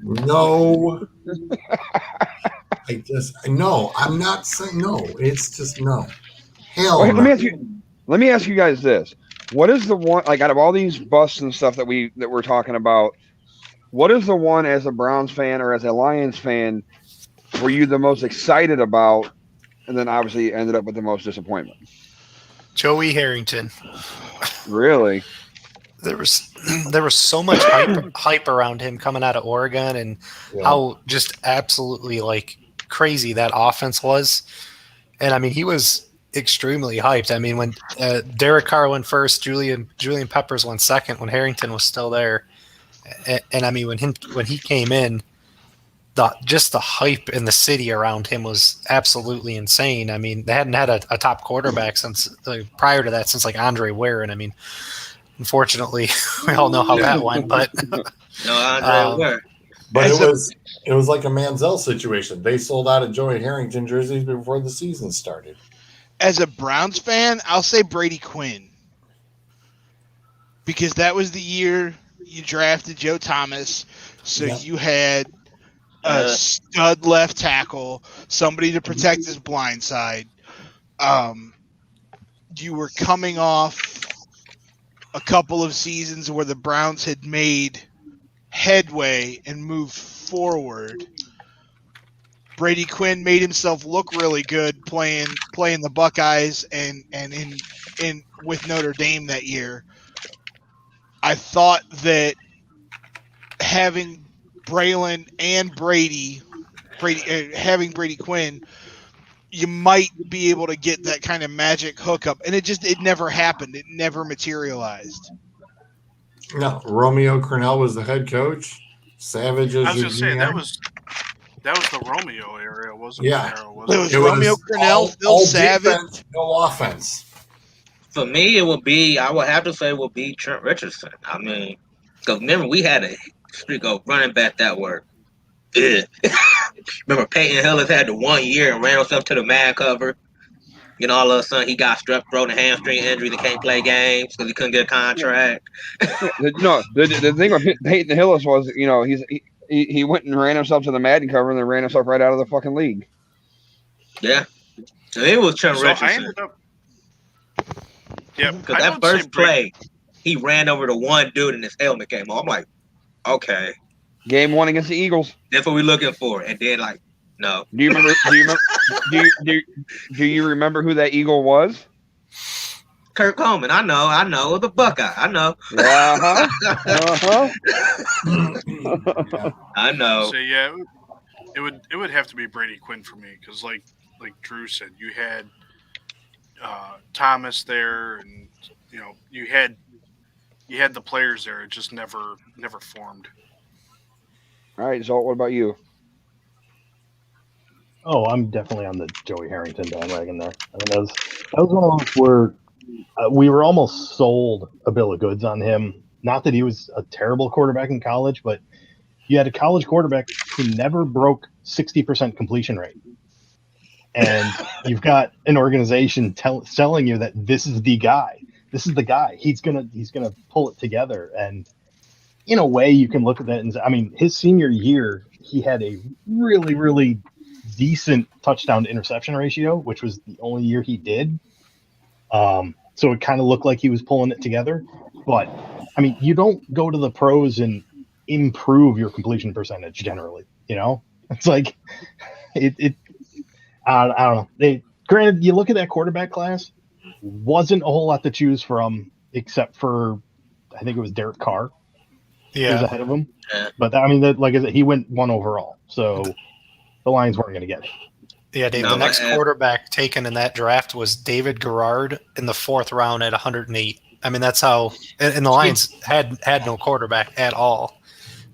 No. I'm not saying no. It's just no. Hell no. Let me ask you guys this. What is the one, like out of all these busts and stuff that we're talking about, what is the one as a Browns fan or as a Lions fan were you the most excited about and then obviously ended up with the most disappointment? Joey Harrington. Really? There was so much hype around him coming out of Oregon and how just absolutely like crazy that offense was. And I mean, he was extremely hyped. I mean, when Derek Carr went first, Julian Peppers went second when Harrington was still there. And I mean, when he came in, the hype in the city around him was absolutely insane. I mean, they hadn't had a top quarterback since prior to that, since like Andre Ware. And I mean, unfortunately, we all know how that went. But Andre but it was like a Manziel situation. They sold out of Joey Harrington jerseys before the season started. As a Browns fan, I'll say Brady Quinn because that was the year you drafted Joe Thomas, so you had a stud left tackle, somebody to protect his blind side. You were coming off a couple of seasons where the Browns had made headway and moved forward. Brady Quinn made himself look really good playing the Buckeyes and in with Notre Dame that year. I thought that having Braylon and having Brady Quinn, you might be able to get that kind of magic hookup, and it never happened. It never materialized. No, Romeo Crennel was the head coach. Savage is I was going to say that was the Romeo area, wasn't it? Yeah, it was Romeo Crennel, Phil Savage, defense, no offense. For me, I would have to say Trent Richardson. I mean, because remember we had a streak of running back that were Remember Peyton Hillis had the 1 year and ran himself to the man cover. You know, all of a sudden he got strep throat and hamstring injuries and can't play games because he couldn't get a contract. The thing with Peyton Hillis was, he went and ran himself to the Madden cover and then ran himself right out of the fucking league. Yeah. So it was Trent So Richardson. I ended up. Yeah, Because that first play, he ran over to one dude and his helmet came on. I'm like, okay. Game 1 against the Eagles. That's what we're looking for. And then, like, no. Do you remember? Do you remember who that Eagle was? Kirk Coleman. I know. The Buckeye. I know. I know. So yeah, it would have to be Brady Quinn for me because like Drew said, you had Thomas there, and you had the players there. It just never formed. All right, Zolt, what about you? Oh, I'm definitely on the Joey Harrington bandwagon there. I mean, that was one of those where we were almost sold a bill of goods on him. Not that he was a terrible quarterback in college, but you had a college quarterback who never broke 60% completion rate. And you've got an organization telling you that this is the guy. This is the guy. He's gonna pull it together. And in a way, you can look at that and say, I mean, his senior year, he had a really, really decent touchdown to interception ratio, which was the only year he did. So it kind of looked like he was pulling it together. But I mean, you don't go to the pros and improve your completion percentage generally. It's like I don't know. Granted, you look at that quarterback class, wasn't a whole lot to choose from except for I think it was Derek Carr. He was ahead of him. But like I said, he went 1 overall. So the Lions weren't going to get it. Yeah, Dave. The next quarterback taken in that draft was David Garrard in the 4th round at 108. I mean, that's how. And the Lions had no quarterback at all.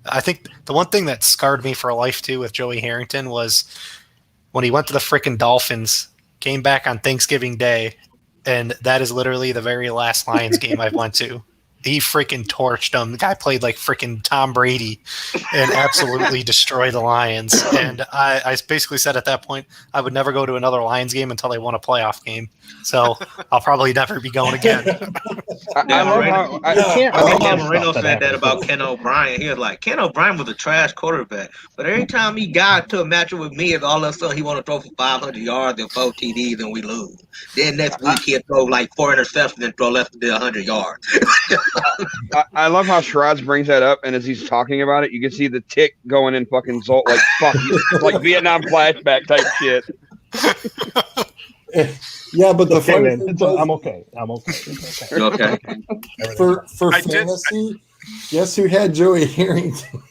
I think the one thing that scarred me for life too with Joey Harrington was when he went to the freaking Dolphins, came back on Thanksgiving Day, and that is literally the very last Lions game I went to. He freaking torched them. The guy played like freaking Tom Brady and absolutely destroyed the Lions. And I basically said at that point, I would never go to another Lions game until they won a playoff game. So I'll probably never be going again. Marino said that about Ken O'Brien. He was like, Ken O'Brien was a trash quarterback. But every time he got to a matchup with me, all of a sudden he want to throw for 500 yards and 4 TDs and we lose. Then next week he'll throw like 4 interceptions and throw less than 100 yards. I love how Sherrod's brings that up, and as he's talking about it, you can see the tick going in fucking Zolt, like fuck, like Vietnam flashback type shit. Yeah, but the okay, funny man. thing I'm okay. It's okay. Okay. For fantasy, guess who had Joey Harrington?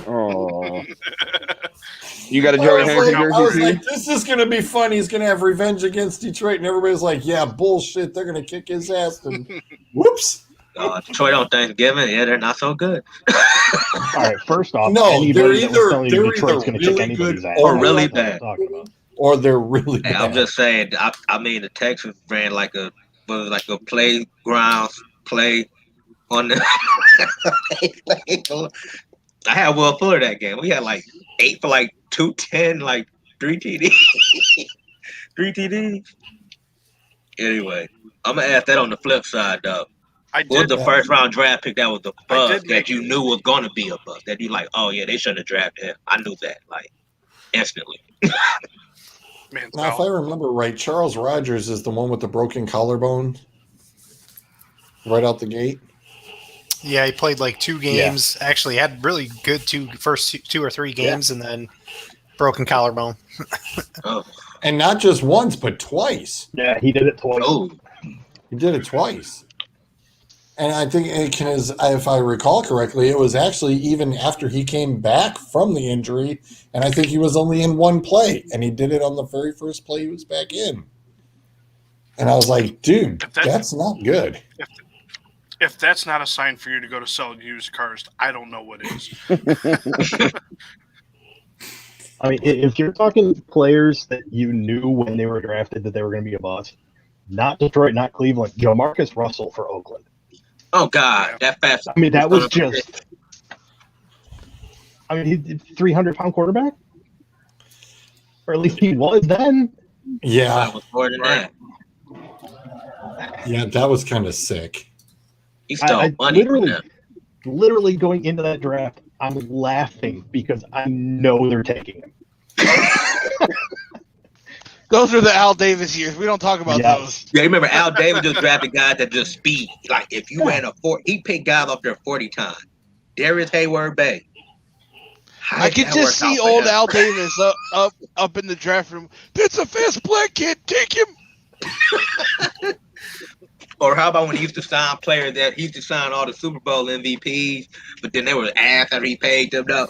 Oh, you got a Joey Harrington jersey? I was like, this is going to be fun. He's going to have revenge against Detroit, and everybody's like, yeah, bullshit. They're going to kick his ass. And whoops. Detroit on Thanksgiving, they're not so good. All right, first off, they're either really good or really bad. Or they're really bad. I'm just saying. I mean, the Texans ran like a playground play on the. I had Will Fuller that game. We had like 8 for like 210, like 3 TDs. 3 TDs. Anyway, I'm gonna ask that on the flip side, though. What was the first round draft pick that was a bust that you knew was going to be a bust? That you like, oh yeah, they shouldn't have drafted him. I knew that, like, instantly. Now, if I remember right, Charles Rogers is the one with the broken collarbone right out the gate. Yeah, he played like 2 games. Yeah. Actually, had really good first 2 or 3 games, and then broken collarbone. And not just once, but twice. Yeah, he did it twice. Oh. He did it twice. And I think if I recall correctly, it was actually even after he came back from the injury, and I think he was only in 1 play, and he did it on the very first play he was back in. And I was like, dude, that's not good. If that's not a sign for you to go to sell used cars, I don't know what is. I mean, if you're talking players that you knew when they were drafted that they were going to be a bust, not Detroit, not Cleveland, Marcus Russell for Oakland. Oh God, that fast! I mean, that was just. I mean, he's 300-pound quarterback, or at least he was then. Yeah, was more than that. yeah, that was kind of sick. He stole money from them. Literally going into that draft, I'm laughing because I know they're taking him. Those are the Al Davis years. We don't talk about those. Yeah, you remember Al Davis just drafted guys that just speed. Like if you ran he picked guys up there 40 times. Darius Hayward Bay. I could just see old Al Davis up in the draft room. That's a fast black kid. Take him. Or how about when he used to sign players that he used to sign all the Super Bowl MVPs, but then they were ass after he paid them though.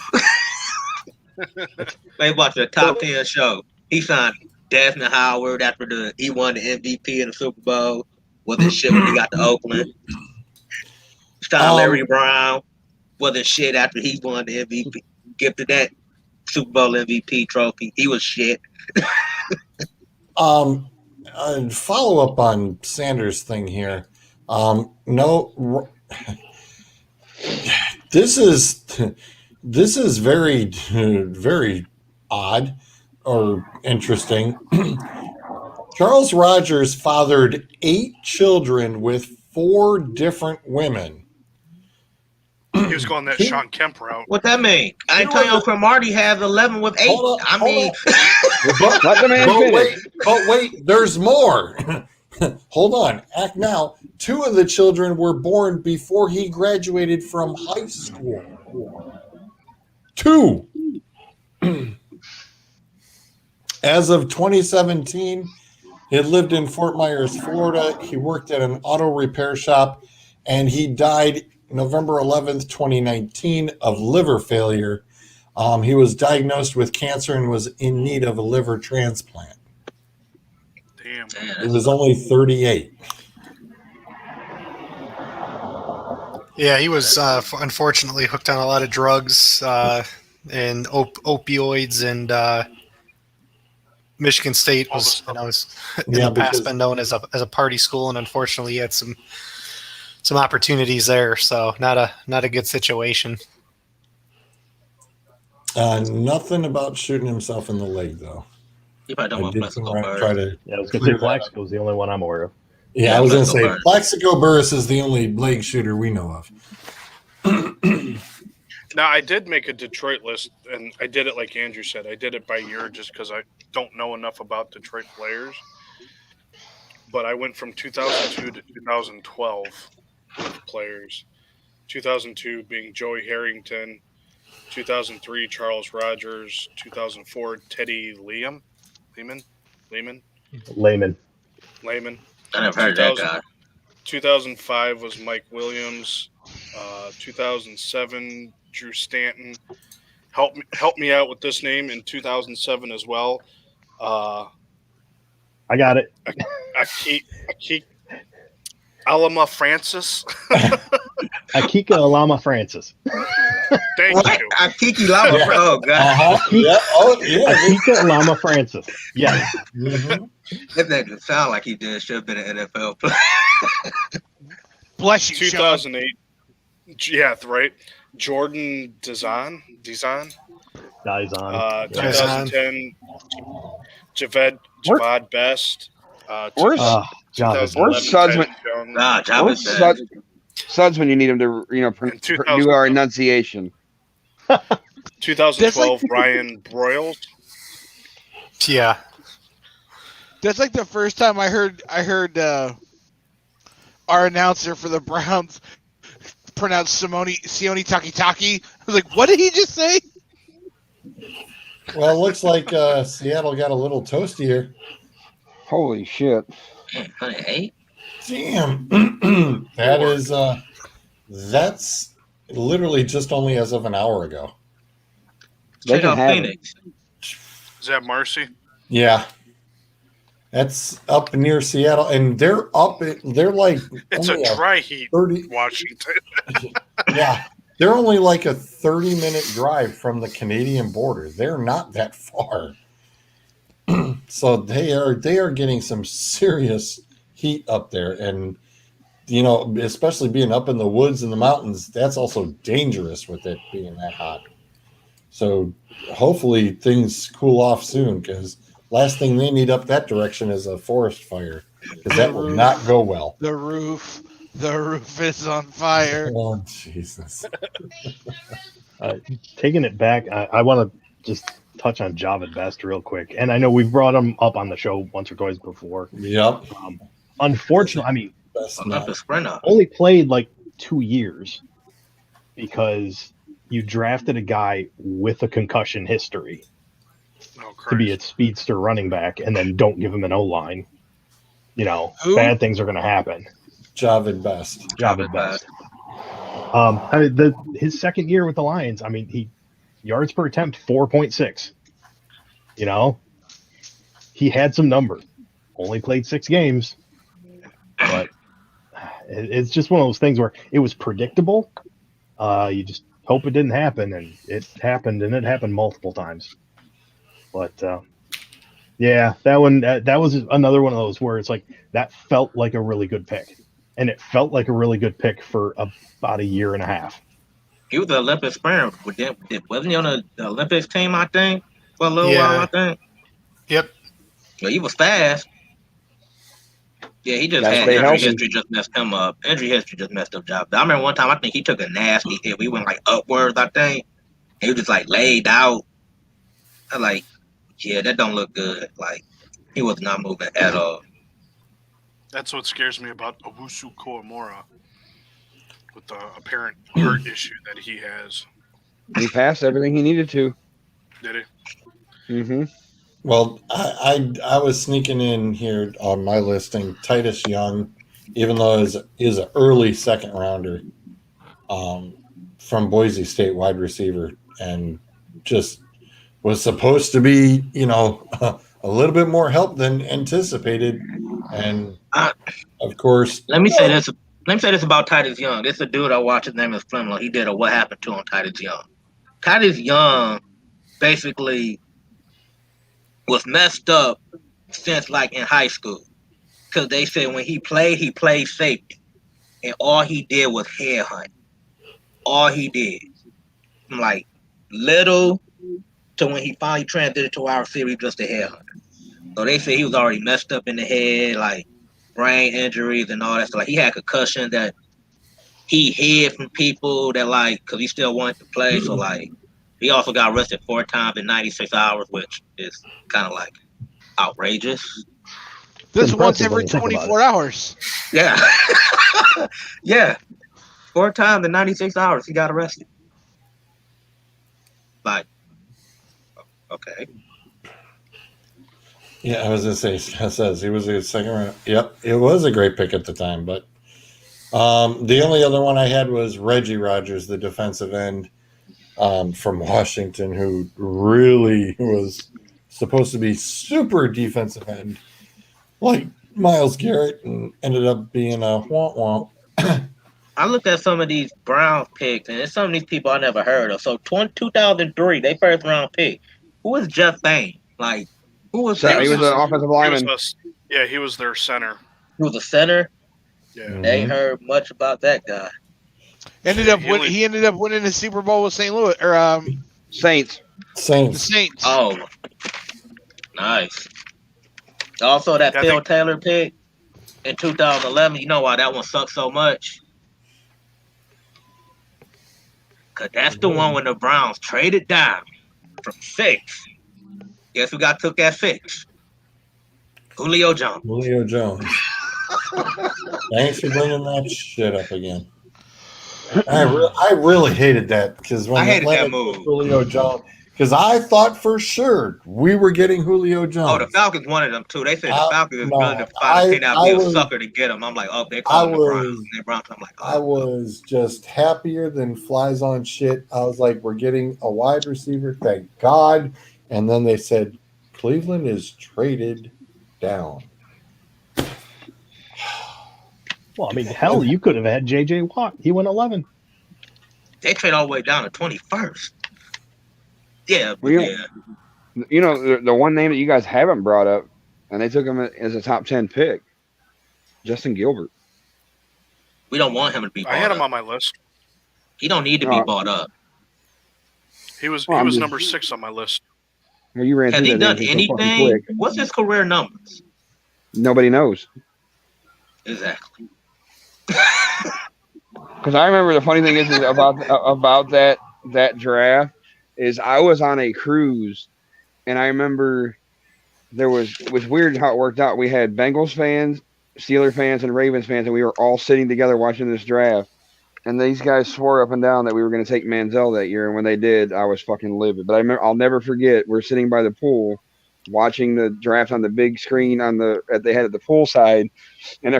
They watched the top 10 show. He signed Desmond Howard after he won the MVP in the Super Bowl. Wasn't shit when he got to Oakland. Signed Larry Brown. Wasn't shit after he won the MVP. Gifted that Super Bowl MVP trophy. He was shit. Follow up on Sanders' thing here. No, this is very, very odd or interesting. Charles Rogers fathered 8 children with 4 different women. He was going that Sean Kemp route. What that mean? Antonio Cromartie has 11 with 8. But wait, there's more. Hold on. Act now. 2 of the children were born before he graduated from high school. 2. As of 2017, he had lived in Fort Myers, Florida. He worked at an auto repair shop, and he died November 11th, 2019, of liver failure. He was diagnosed with cancer and was in need of a liver transplant. Damn. He was only 38. Yeah, he was unfortunately hooked on a lot of drugs and opioids, and Michigan State was, in the past been known as a party school, and unfortunately, he had some opportunities there. So not a good situation. Nothing about shooting himself in the leg, though. I was going to say Plaxico is the only one I'm aware of. Yeah, I was going to say Plaxico Burress is the only leg shooter we know of. Now, I did make a Detroit list, and I did it like Andrew said. I did it by year just because I don't know enough about Detroit players. But I went from 2002 to 2012 with players. 2002 being Joey Harrington, 2003 Charles Rogers, 2004 Teddy Lehman. I never heard that guy. 2005 was Mike Williams. 2007 Drew Stanton. Help me out with this name in 2007 as well. I got it. Akik Alama Francis. Akika Alama Francis. Thank you. Akiki Lama. Yeah. Oh, God. Akika Lama Francis. Yes. Mm-hmm. That doesn't sound like he did. Should have been an NFL player. Bless you, 2008. Yeah, right. Jordan Dizon. 2010. Javad Best. Where's Sudz? Sudz when you need him to, do our enunciation. 2012, Ryan Broyles. Yeah, that's like the first time I heard our announcer for the Browns pronounce Sione Takitaki. I was like, what did he just say? Well, it looks like Seattle got a little toastier. Holy shit! Damn, that's literally just only as of an hour ago. They can have Phoenix. Is that Marcy? Yeah, that's up near Seattle, and they're like it's a dry heat. Washington. Yeah, they're only like a 30-minute drive from the Canadian border. They're not that far. So they are getting some serious heat up there, and especially being up in the woods and the mountains, that's also dangerous with it being that hot. So hopefully things cool off soon, because last thing they need up that direction is a forest fire, because that will not go well. The roof is on fire. Oh, Jesus. Taking it back, I want to just touch on Javid Best real quick. And I know we've brought him up on the show once or twice before. Yep. Unfortunately, I mean, Olympus sprinter. only played like 2 years because you drafted a guy with a concussion history to be a speedster running back, and then don't give him an O-line. You know, bad things are going to happen. Javid Best. Javid Best. I mean, his second year with the Lions, I mean, he yards per attempt 4.6. You know, he had some numbers. Only played 6 games, but it's just one of those things where it was predictable. You just hope it didn't happen, and it happened, and it happened multiple times. But yeah, that one that was another one of those where it's like that felt like a really good pick, and it felt like a really good pick for about a year and a half. He was the Olympic sprinter. Wasn't he on the Olympics team, I think, for a little while, I think? Yep. Yeah, he was fast. Yeah, he just had injury history just messed him up. Injury history just messed up job. I remember one time, I think he took a nasty hit. We went like upwards, I think. He was just like laid out. I like, yeah, that don't look good. Like, he was not moving at all. That's what scares me about Owusu Koramora with the apparent heart issue that he has. He passed everything he needed to. Did he? Mm-hmm. Well, I was sneaking in here on my listing Titus Young, even though he is an early second rounder from Boise State wide receiver, and just was supposed to be, you know, a little bit more help than anticipated. And of course, let me say this. Let me say this about Titus Young. This is a dude I watched. His name is Flemlow. He did a What Happened to on Titus Young. Titus Young basically was messed up since like in high school, because they said when he played safety, and all he did was headhunt. All he did, from like little to when he finally transitioned to our receiver, just a headhunter. So they said he was already messed up in the head, like brain injuries and all that stuff. Like he had concussion that he hid from people that like, because he still wanted to play. So like, he also got arrested 4 times in 96 hours, which is kind of like outrageous. This once every 24 hours. Yeah. Yeah. 4 times in 96 hours, he got arrested. Like, okay. yeah, I was gonna say, says he was a second round. Yep, it was a great pick at the time, but the only other one I had was Reggie Rogers, the defensive end from Washington, who really was supposed to be super defensive end, like Myles Garrett, and ended up being a womp womp. I looked at some of these Browns picks, and there's some of these people I never heard of. So 2003, they first round pick. Who was Jeff Bain? Like, who was that? He was an offensive lineman. He was their center. He was a center? Yeah. They ain't heard much about that guy. He ended up winning the Super Bowl with St. Louis or Saints. The Saints. Oh, nice. Also, that Phil Taylor pick in 2011. You know why that one sucked so much? Because that's the one when the Browns traded down from 6. Guess who got took at 6? Julio Jones. Julio Jones. Thanks for bringing that shit up again. I really hated that, because when I hated that move. Julio Jones, because I thought for sure we were getting Julio Jones. Oh, the Falcons wanted him too. They said the Falcons is willing to find out be a sucker to get him. I'm like, oh, they're calling the Browns. I'm like, oh. I was just happier than flies on shit. I was like, we're getting a wide receiver, thank God. And then they said Cleveland is traded down. Well, I mean, hell, you could have had J.J. Watt. He went 11. They trade all the way down to 21st. Yeah, You know, the one name that you guys haven't brought up, and they took him as a top 10 pick, Justin Gilbert. We don't want him to be bought up. I had him on my list. He don't need to be bought up. He was Well, number 6 on my list. Well, you ran Has through he that done name so fucking anything? quick. What's his career numbers? Nobody knows. Exactly. Because I remember the funny thing is about that draft is I was on a cruise, and I remember it was weird how it worked out. We had Bengals fans, Steeler fans, and Ravens fans, and we were all sitting together watching this draft. And these guys swore up and down that we were going to take Manziel that year, and when they did, I was fucking livid. But I'll never forget. We're sitting by the pool, watching the draft on the big screen they had at the pool side, and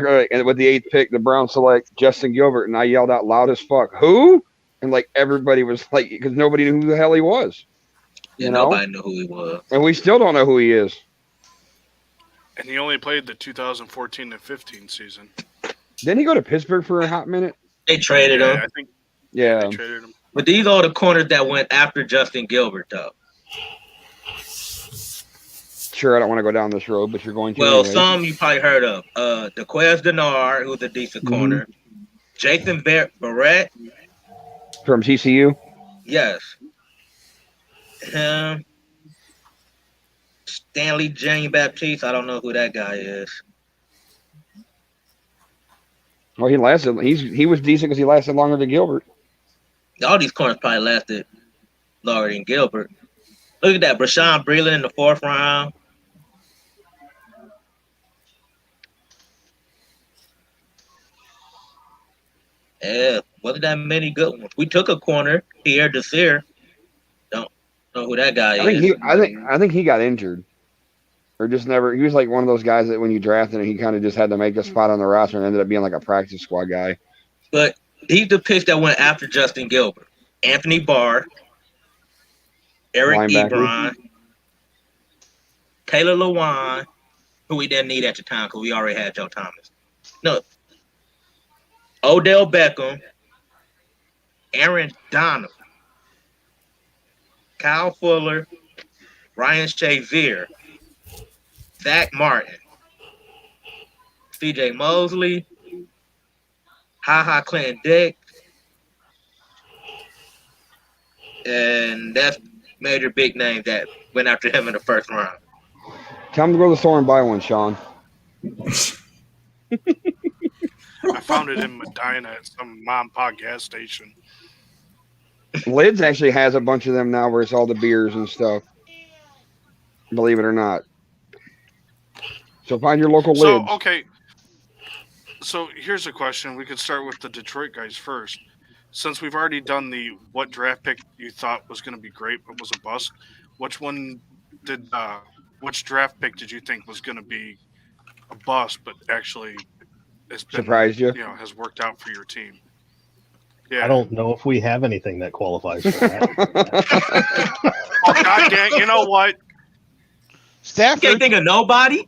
with the 8th pick, the Browns select Justin Gilbert, and I yelled out loud as fuck, "Who?" And like everybody was like, because nobody knew who the hell he was. Yeah, nobody knew who he was, and we still don't know who he is. And he only played the 2014 and 15 season. Didn't he go to Pittsburgh for a hot minute? They traded him. I think. Yeah. They traded him. But these are the corners that went after Justin Gilbert, though. Sure, I don't want to go down this road, but you're going to. Well, anyway. some you probably heard of. DeQuez Denard, who's a decent corner. Jason Barrett. From TCU? Yes. Him. Stanley Jean Baptiste. I don't know who that guy is. Well, he lasted. He was decent because he lasted longer than Gilbert. All these corners probably lasted longer than Gilbert. Look at that. Brashawn Breeland in the 4th round. Yeah, wasn't that many good ones. We took a corner, Pierre Desir. Don't know who that guy is. I think he got injured. Or just never. He was like one of those guys that when you drafted him, he kind of just had to make a spot on the roster and ended up being like a practice squad guy. But these the picks that went after Justin Gilbert. Anthony Barr, Eric Ebron, Taylor Lewan, who we didn't need at the time because we already had Joe Thomas. No. Odell Beckham, Aaron Donald, Kyle Fuller, Ryan Shazier, Zach Martin, C.J. Mosley, Clinton Dick, and that's major big names that went after him in the 1st round. Tell him to go to the store and buy one, Sean. I found it in Medina at some mom and pop gas station. Lids actually has a bunch of them now where it's all the beers and stuff. Believe it or not. So find your local Lids. Okay. So here's a question. We could start with the Detroit guys first. Since we've already done the what draft pick you thought was going to be great but was a bust, which draft pick did you think was going to be a bust but actually has been, surprised you? Has worked out for your team? Yeah. I don't know if we have anything that qualifies for that. Oh, God damn, you know what? Stafford. You can't think of nobody?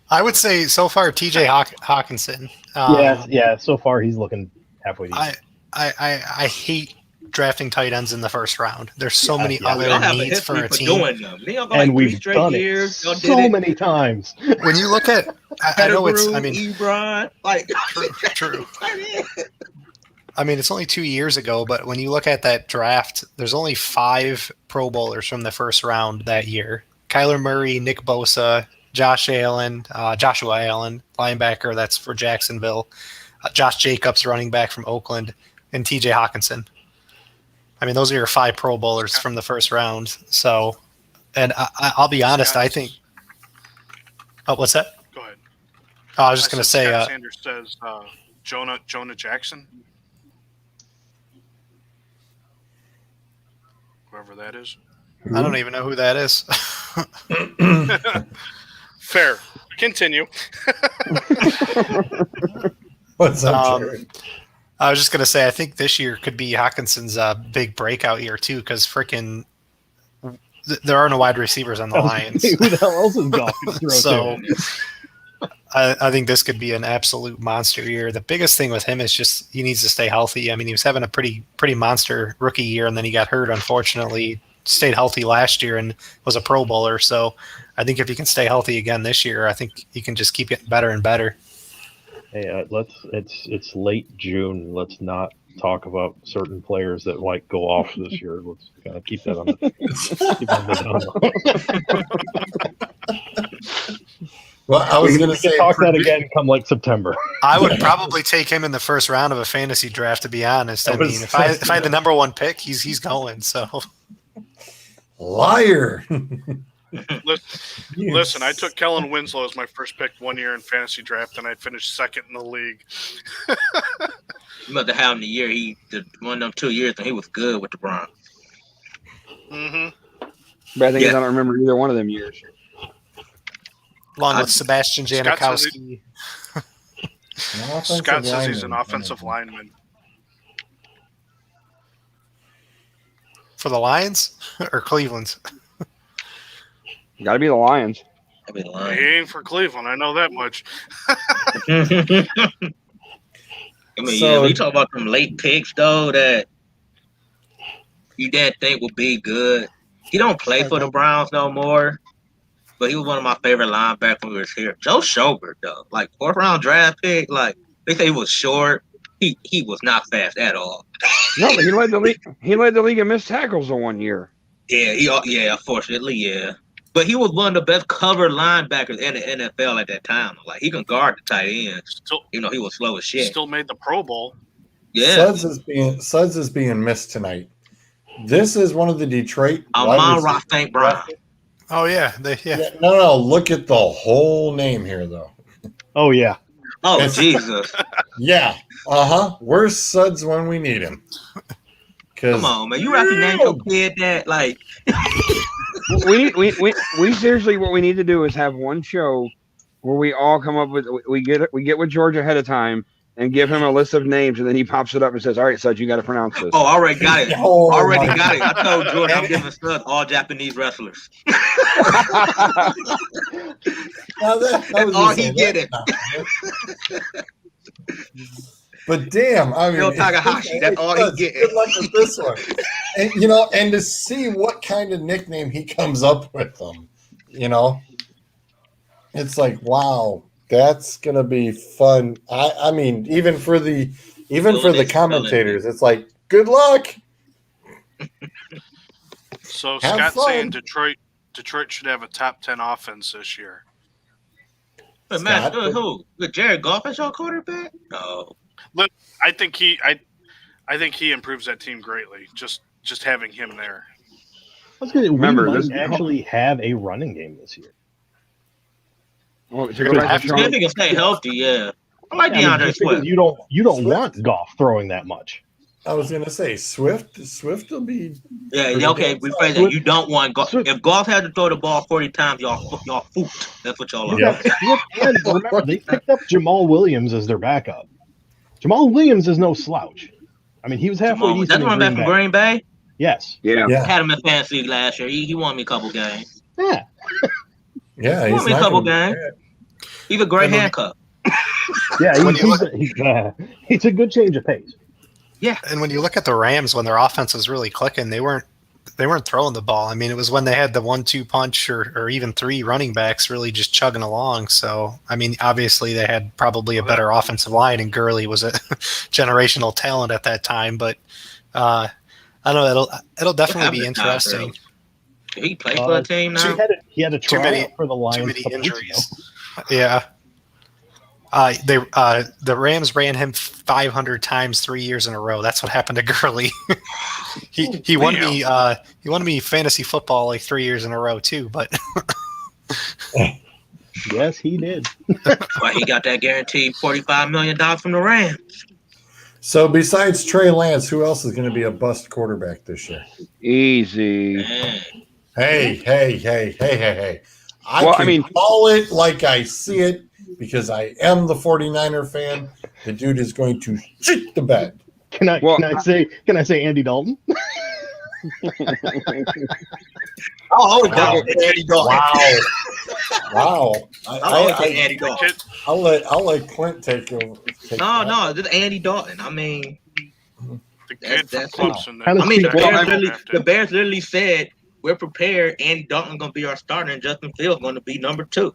I would say so far TJ Hawkinson. Yeah. So far he's looking halfway decent. I hate drafting tight ends in the 1st round. There's so many other needs for a team, and we've done it so many times. When you look at, I know it's. I mean, Ebron, true. I mean, it's only 2 years ago, but when you look at that draft, there's only 5 Pro Bowlers from the 1st round that year. Kyler Murray, Nick Bosa, Joshua Allen, linebacker, that's for Jacksonville, Josh Jacobs, running back from Oakland, and TJ Hawkinson. I mean, those are your 5 Pro Bowlers from the 1st round. So, and I'll be honest, I think. Oh, what's that? Go ahead. Oh, I was just going to say. Scott Sanders says Jonah Jackson. Whoever that is. I don't even know who that is. Fair. Continue. What's up, Jared? I was just going to say, I think this year could be Hawkinson's big breakout year, too, because freaking there are no wide receivers on the Lions. Who the hell else is going? So I think this could be an absolute monster year. The biggest thing with him is just he needs to stay healthy. I mean, he was having a pretty monster rookie year, and then he got hurt, unfortunately. Stayed healthy last year and was a Pro Bowler. So I think if he can stay healthy again this year, I think he can just keep getting better and better. Hey, it's late June. Let's not talk about certain players that might go off this year. Let's kind of keep that on the down low. Well, I was going to We can say talk that again come like September. I would probably take him in the first round of a fantasy draft, to be honest. I mean, if I had the number one pick, he's going. So, liar. Listen, I took Kellen Winslow as my first pick 1 year in fantasy draft, and I finished second in the league. You must have had him the year one of them 2 years when he was good with the Browns. Mm-hmm. But I think I don't remember either one of them years. along with Sebastian Janikowski. Scott says he's an offensive lineman. For the Lions or Cleveland? Got to be the Lions. Gotta be the He Lions. ain't for Cleveland. I know that much. I mean, yeah, we talk about them late picks though that you didn't think would be good. He don't play for the Browns no more, but he was one of my favorite linebackers when he was here. Joe Schobert though, like 4th round draft pick, like they say he was short. He was not fast at all. No, but he led the league. He led the league in missed tackles in 1 year. Yeah, unfortunately, yeah. But he was one of the best covered linebackers in the NFL at that time. Like he can guard the tight end. Still, he was slow as shit. Still made the Pro Bowl. Yeah. Sudz is being missed tonight. This is one of the Detroit. Amon-Ra St. Brown. Oh yeah, No. Look at the whole name here, though. Oh yeah. Oh Jesus. Yeah. Where's Sudz when we need him? Come on, man. You have to name your kid that. Like. we seriously, what we need to do is have one show where we all come up with we get with George ahead of time and give him a list of names, and then he pops it up and says, "All right, Sudz, you got to pronounce this." Oh, already got it. Already got it. I told George I'm giving Sudz all Japanese wrestlers. That's all he getting. But damn, I mean, Bill Takahashi, that's all he getting. Good luck with this one. And and to see what kind of nickname he comes up with them, it's like, wow, that's gonna be fun. I mean, even for the commentators, it's like, good luck. So Have Scott's fun. saying Detroit should have a top 10 offense this year. But man, who? With Jared Goff as your quarterback? No. Look, I think he improves that team greatly. Just having him there. Remember, we might actually have a running game this year. Well, if he can stay healthy, yeah. I like DeAndre Swift. You don't want Goff throwing that much. I was gonna say Swift will be. Yeah, okay. We phrase that. You don't want Goff. If Goff had to throw the ball 40 times, y'all fooped. That's what y'all are. Yeah. And remember, they picked up Jamal Williams as their backup. Jamal Williams is no slouch. I mean, he was halfway decent. That's one back from Green Bay. Yes. Yeah. Had him in fantasy last year. He won me a couple games. Yeah. Yeah, he won me a couple games. He's a great handcuff. Yeah, he's a good change of pace. Yeah. And when you look at the Rams, when their offense was really clicking, they weren't throwing the ball. I mean, it was when they had the 1-2 punch or even 3 running backs really just chugging along. So, I mean, obviously they had probably a better offensive line, and Gurley was a generational talent at that time. But I don't know. It'll definitely be interesting. Did he play for a team now? He had a try for the Lions. Too many injuries. Yeah. The Rams ran him 500 times 3 years in a row. That's what happened to Gurley. he won me fantasy football like 3 years in a row too. But yes, he did. Well, he got that guaranteed $45 million from the Rams. So besides Trey Lance, who else is going to be a bust quarterback this year? Easy. Man. Hey. I can call it like I see it because I am the 49er fan. The dude is going to shit the bed. Can I say Andy Dalton? Andy Dalton. Wow. Andy Dalton. I'll let Clint take over. No, this is Andy Dalton. I mean, The kid from Clemson. I mean, the Bears literally said, we're prepared. Andy Dalton's going to be our starter, and Justin Fields going to be number 2.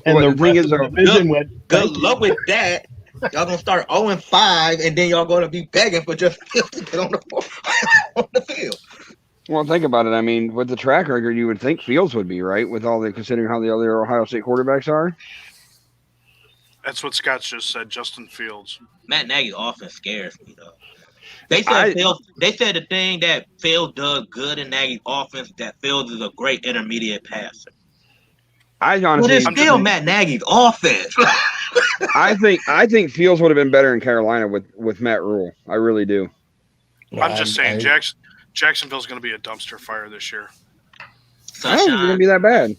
And the ring is our division went. Good luck with that. Y'all gonna start 0-5, and then y'all gonna be begging for just Fields to get on the field. Well, think about it. I mean, with the track record, you would think Fields would be right with all the considering how the other Ohio State quarterbacks are. That's what Scott just said. Justin Fields. Matt Nagy's offense scares me though. They said the thing that Fields does good in Nagy's offense that Fields is a great intermediate passer. I But honestly, it's still Matt Nagy's offense. I think Fields would have been better in Carolina with Matt Rule. I really do. I'm just saying, Jacksonville's going to be a dumpster fire this year. I don't think it's going to be that bad.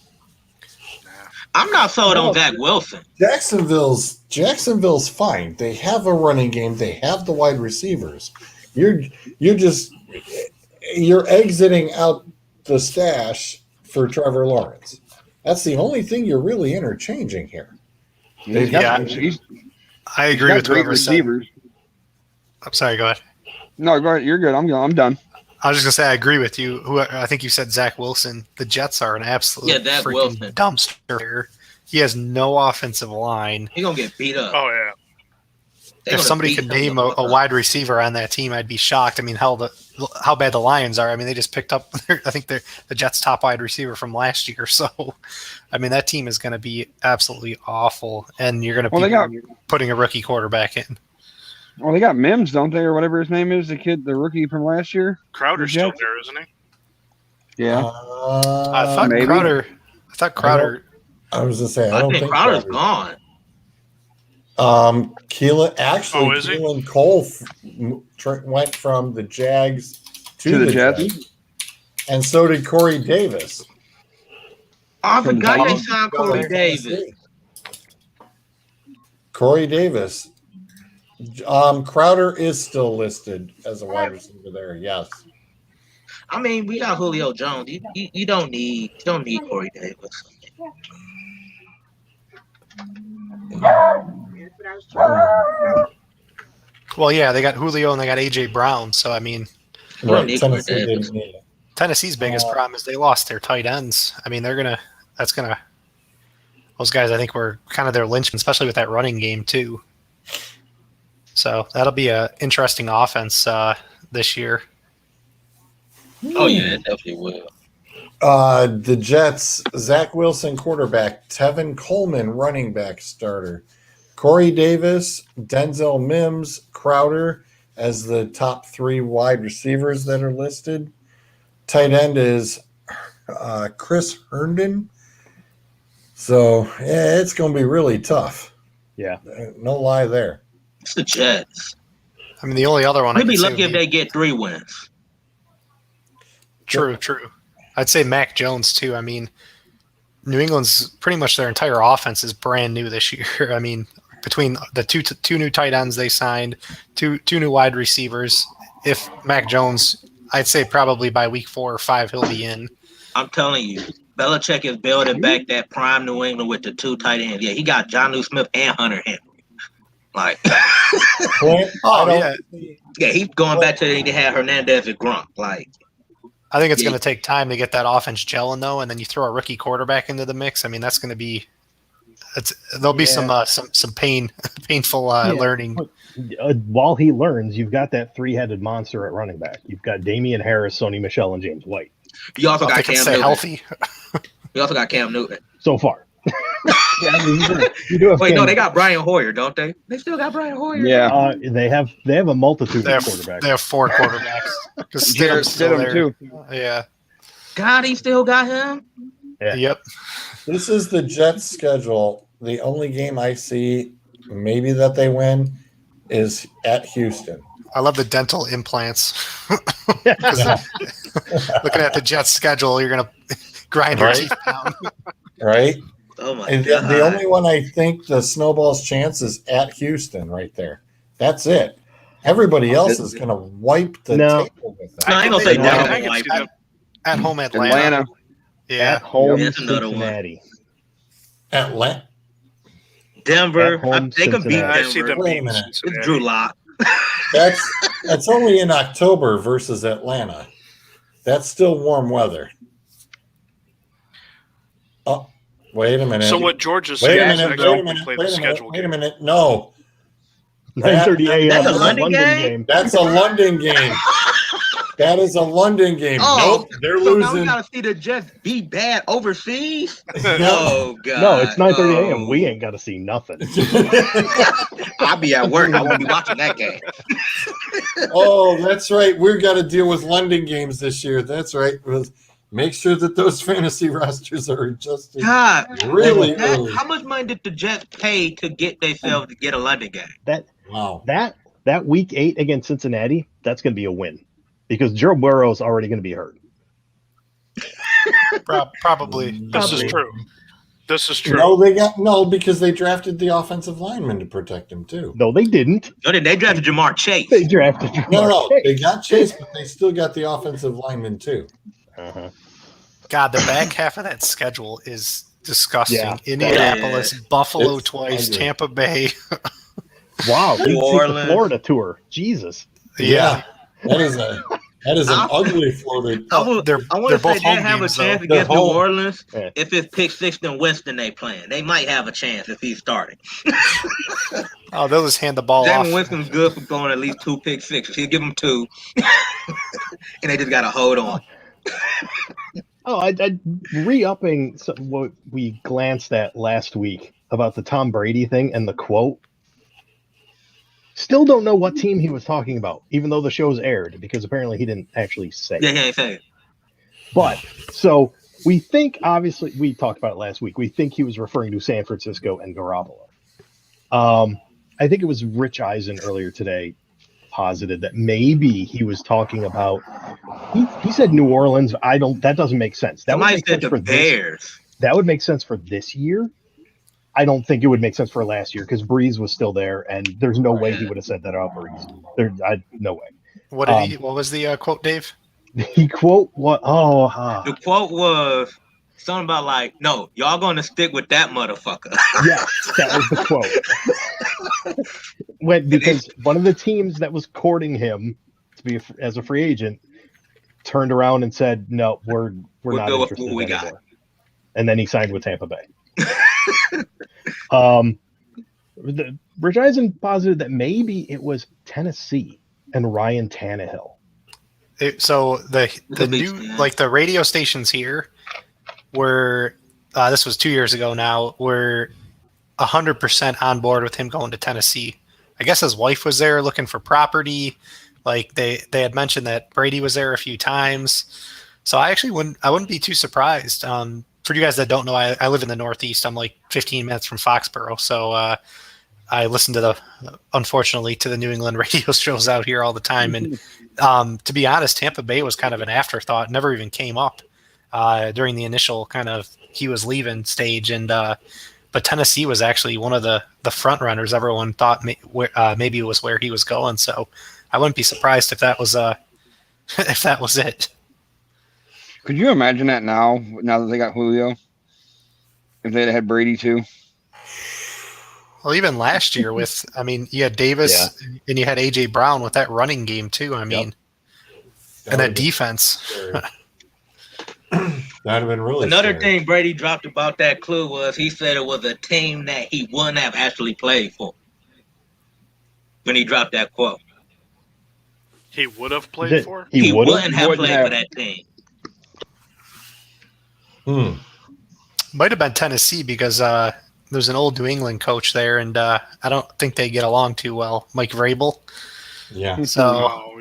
I'm not sold on Zach Wilson. Jacksonville's fine. They have a running game. They have the wide receivers. You're exiting out the stash for Trevor Lawrence. That's the only thing you're really interchanging here. I agree with great whoever receivers. I'm sorry, go ahead. No, go ahead. You're good. I'm done. I was just gonna say I agree with you. I think you said Zach Wilson. The Jets are an absolute freaking dumpster. He has no offensive line. He's gonna get beat up. Oh yeah. If somebody could name a wide receiver on that team, I'd be shocked. I mean, how bad the Lions are. I mean, they just picked up, I think they're the Jets' top wide receiver from last year. So, I mean, that team is going to be absolutely awful, and you're going to be putting a rookie quarterback in. Well, they got Mims, don't they, or whatever his name is, the rookie from last year? Crowder's still there, isn't he? Yeah. I thought Crowder. I was going to say, I don't think Crowder's gone. Keelan Cole went from the Jags to the Jets, and so did Corey Davis. I forgot they signed Corey Davis. Corey Davis. Crowder is still listed as a wide receiver there. Yes. I mean, we got Julio Jones. You don't need Corey Davis. Well, yeah, they got Julio and they got AJ Brown. So I mean, Tennessee's biggest problem is they lost their tight ends. I mean, those guys I think were kind of their linchpin, especially with that running game too. So that'll be an interesting offense this year. Oh yeah, it definitely will. The Jets, Zach Wilson quarterback, Tevin Coleman running back starter, Corey Davis, Denzel Mims, Crowder as the top three wide receivers that are listed. Tight end is Chris Herndon. So yeah, it's going to be really tough. Yeah, no lie there. It's the Jets. I mean, the only other one we'd be lucky if they get 3 wins. True. I'd say Mac Jones too. I mean, New England's pretty much their entire offense is brand new this year. I mean, between the two new tight ends they signed, two new wide receivers. If Mac Jones, I'd say probably by week 4 or 5 he'll be in. I'm telling you, Belichick is building back that prime New England with the 2 tight ends. Yeah, he got Jonnu Smith and Hunter Henry. Like, yeah, he's going back to they had Hernandez and Gronk. Like, I think it's going to take time to get that offense gelling, though, and then you throw a rookie quarterback into the mix. I mean, that's going to be there'll be some painful learning. While he learns, you've got that 3-headed monster at running back. You've got Damian Harris, Sony Michel, and James White. You also got Cam Newton. Healthy. You also got Cam Newton So far. Yeah, I mean, you do have Wait, no, they got Brian Hoyer, don't they? They still got Brian Hoyer. Yeah, they have a multitude of quarterbacks. They have 4 quarterbacks. Because Stidham too. Yeah. God, he still got him. Yeah. Yep. This is the Jets' schedule. The only game I see maybe that they win is at Houston. I love the dental implants. Looking at the Jets' schedule, you're gonna grind your teeth down. Right? Oh my God. The only one I think the snowball's chance is at Houston right there. That's it. Everybody else is going to wipe the table with that. No, I ain't going to say that. At home Atlanta. Yeah. At home Cincinnati. Atlanta. Denver. They can beat Denver. I see them beating It's Drew Lock. That's only in October versus Atlanta. That's still warm weather. Oh, wait a minute. So what George is saying is next week we play the schedule game. Wait a minute. No. 9:30 a.m. That's a is London game? That's a London game. That is a London game. Oh, Nope, they're so now we losing. gotta see the Jets be bad overseas. Yep. Oh god. No, it's 9:30 a.m. Oh. We ain't got to see nothing. I'll be at work. I won't be watching that game. Oh, that's right. We've got to deal with London games this year. That's right. Make sure that those fantasy rosters are adjusted God, really early. how much money did the Jets pay to get themselves to get a London game? Wow. That week 8 against Cincinnati, that's going to be a win because Joe Burrow's already going to be hurt. Probably. This is true. This is true. Because they drafted the offensive lineman to protect him too. No, they didn't. No, they drafted Jamar Chase. They drafted Jamar No, Chase. they got Chase, but they still got the offensive lineman too. Uh-huh. God, the back half of that schedule is disgusting. Yeah. Indianapolis, Buffalo It's twice, ugly. Tampa Bay. Wow, they New take the Orleans. Florida tour. Jesus. Yeah, that is an ugly floated. I want they're to both say they home have a games, chance though. against New They're home. Orleans Yeah. if it's Pick Sixton and Winston they playing. They might have a chance if he's starting. Oh, they'll just hand the ball Jameis off. Winston's good for throwing at least 2 pick sixes. He'll give them 2, and they just got to hold on. Oh, I re-upping what we glanced at last week about the Tom Brady thing and the quote. Still don't know what team he was talking about, even though the show's aired, because apparently he didn't actually say. Yeah, he ain't saying. But so we think, obviously, we talked about it last week. We think he was referring to San Francisco and Garoppolo. I think it was Rich Eisen earlier today posited that maybe he was talking about. He said New Orleans. That doesn't make sense. That would Somebody make said sense the for Bears. That would make sense for this year. I don't think it would make sense for last year because Breeze was still there, and there's no way he would have said that about Breeze. No way. What did he? What was the quote, Dave? He quote what? The quote was something about like, "No, y'all going to stick with that motherfucker." Yes, that was the quote. Because one of the teams that was courting him to be as a free agent turned around and said, "No, we're not good with interested what we anymore." got. And then he signed with Tampa Bay. Rich Eisen posited that maybe it was Tennessee and Ryan Tannehill. So the new the radio stations here were this was 2 years ago now were 100% on board with him going to Tennessee. I guess his wife was there looking for property. Like they had mentioned that Brady was there a few times. So I wouldn't be too surprised. For you guys that don't know, I live in the Northeast. I'm like 15 minutes from Foxborough. So I listen to unfortunately to the New England radio shows out here all the time. And to be honest, Tampa Bay was kind of an afterthought, never even came up during the initial kind of he was leaving stage. And but Tennessee was actually one of the front runners. Everyone thought maybe it was where he was going. So I wouldn't be surprised if that was if that was it. Could you imagine that now that they got Julio? If they'd had Brady too? Well, even last year you had Davis and you had A.J. Brown with that running game too. I mean, and that defense. That'd have been really Another scary. thing Brady dropped about that clue was he said it was a team that he wouldn't have actually played for when he dropped that quote. He would have played for? He wouldn't have played for that team. Might have been Tennessee because there's an old New England coach there, and I don't think they get along too well. Mike Vrabel. Yeah. So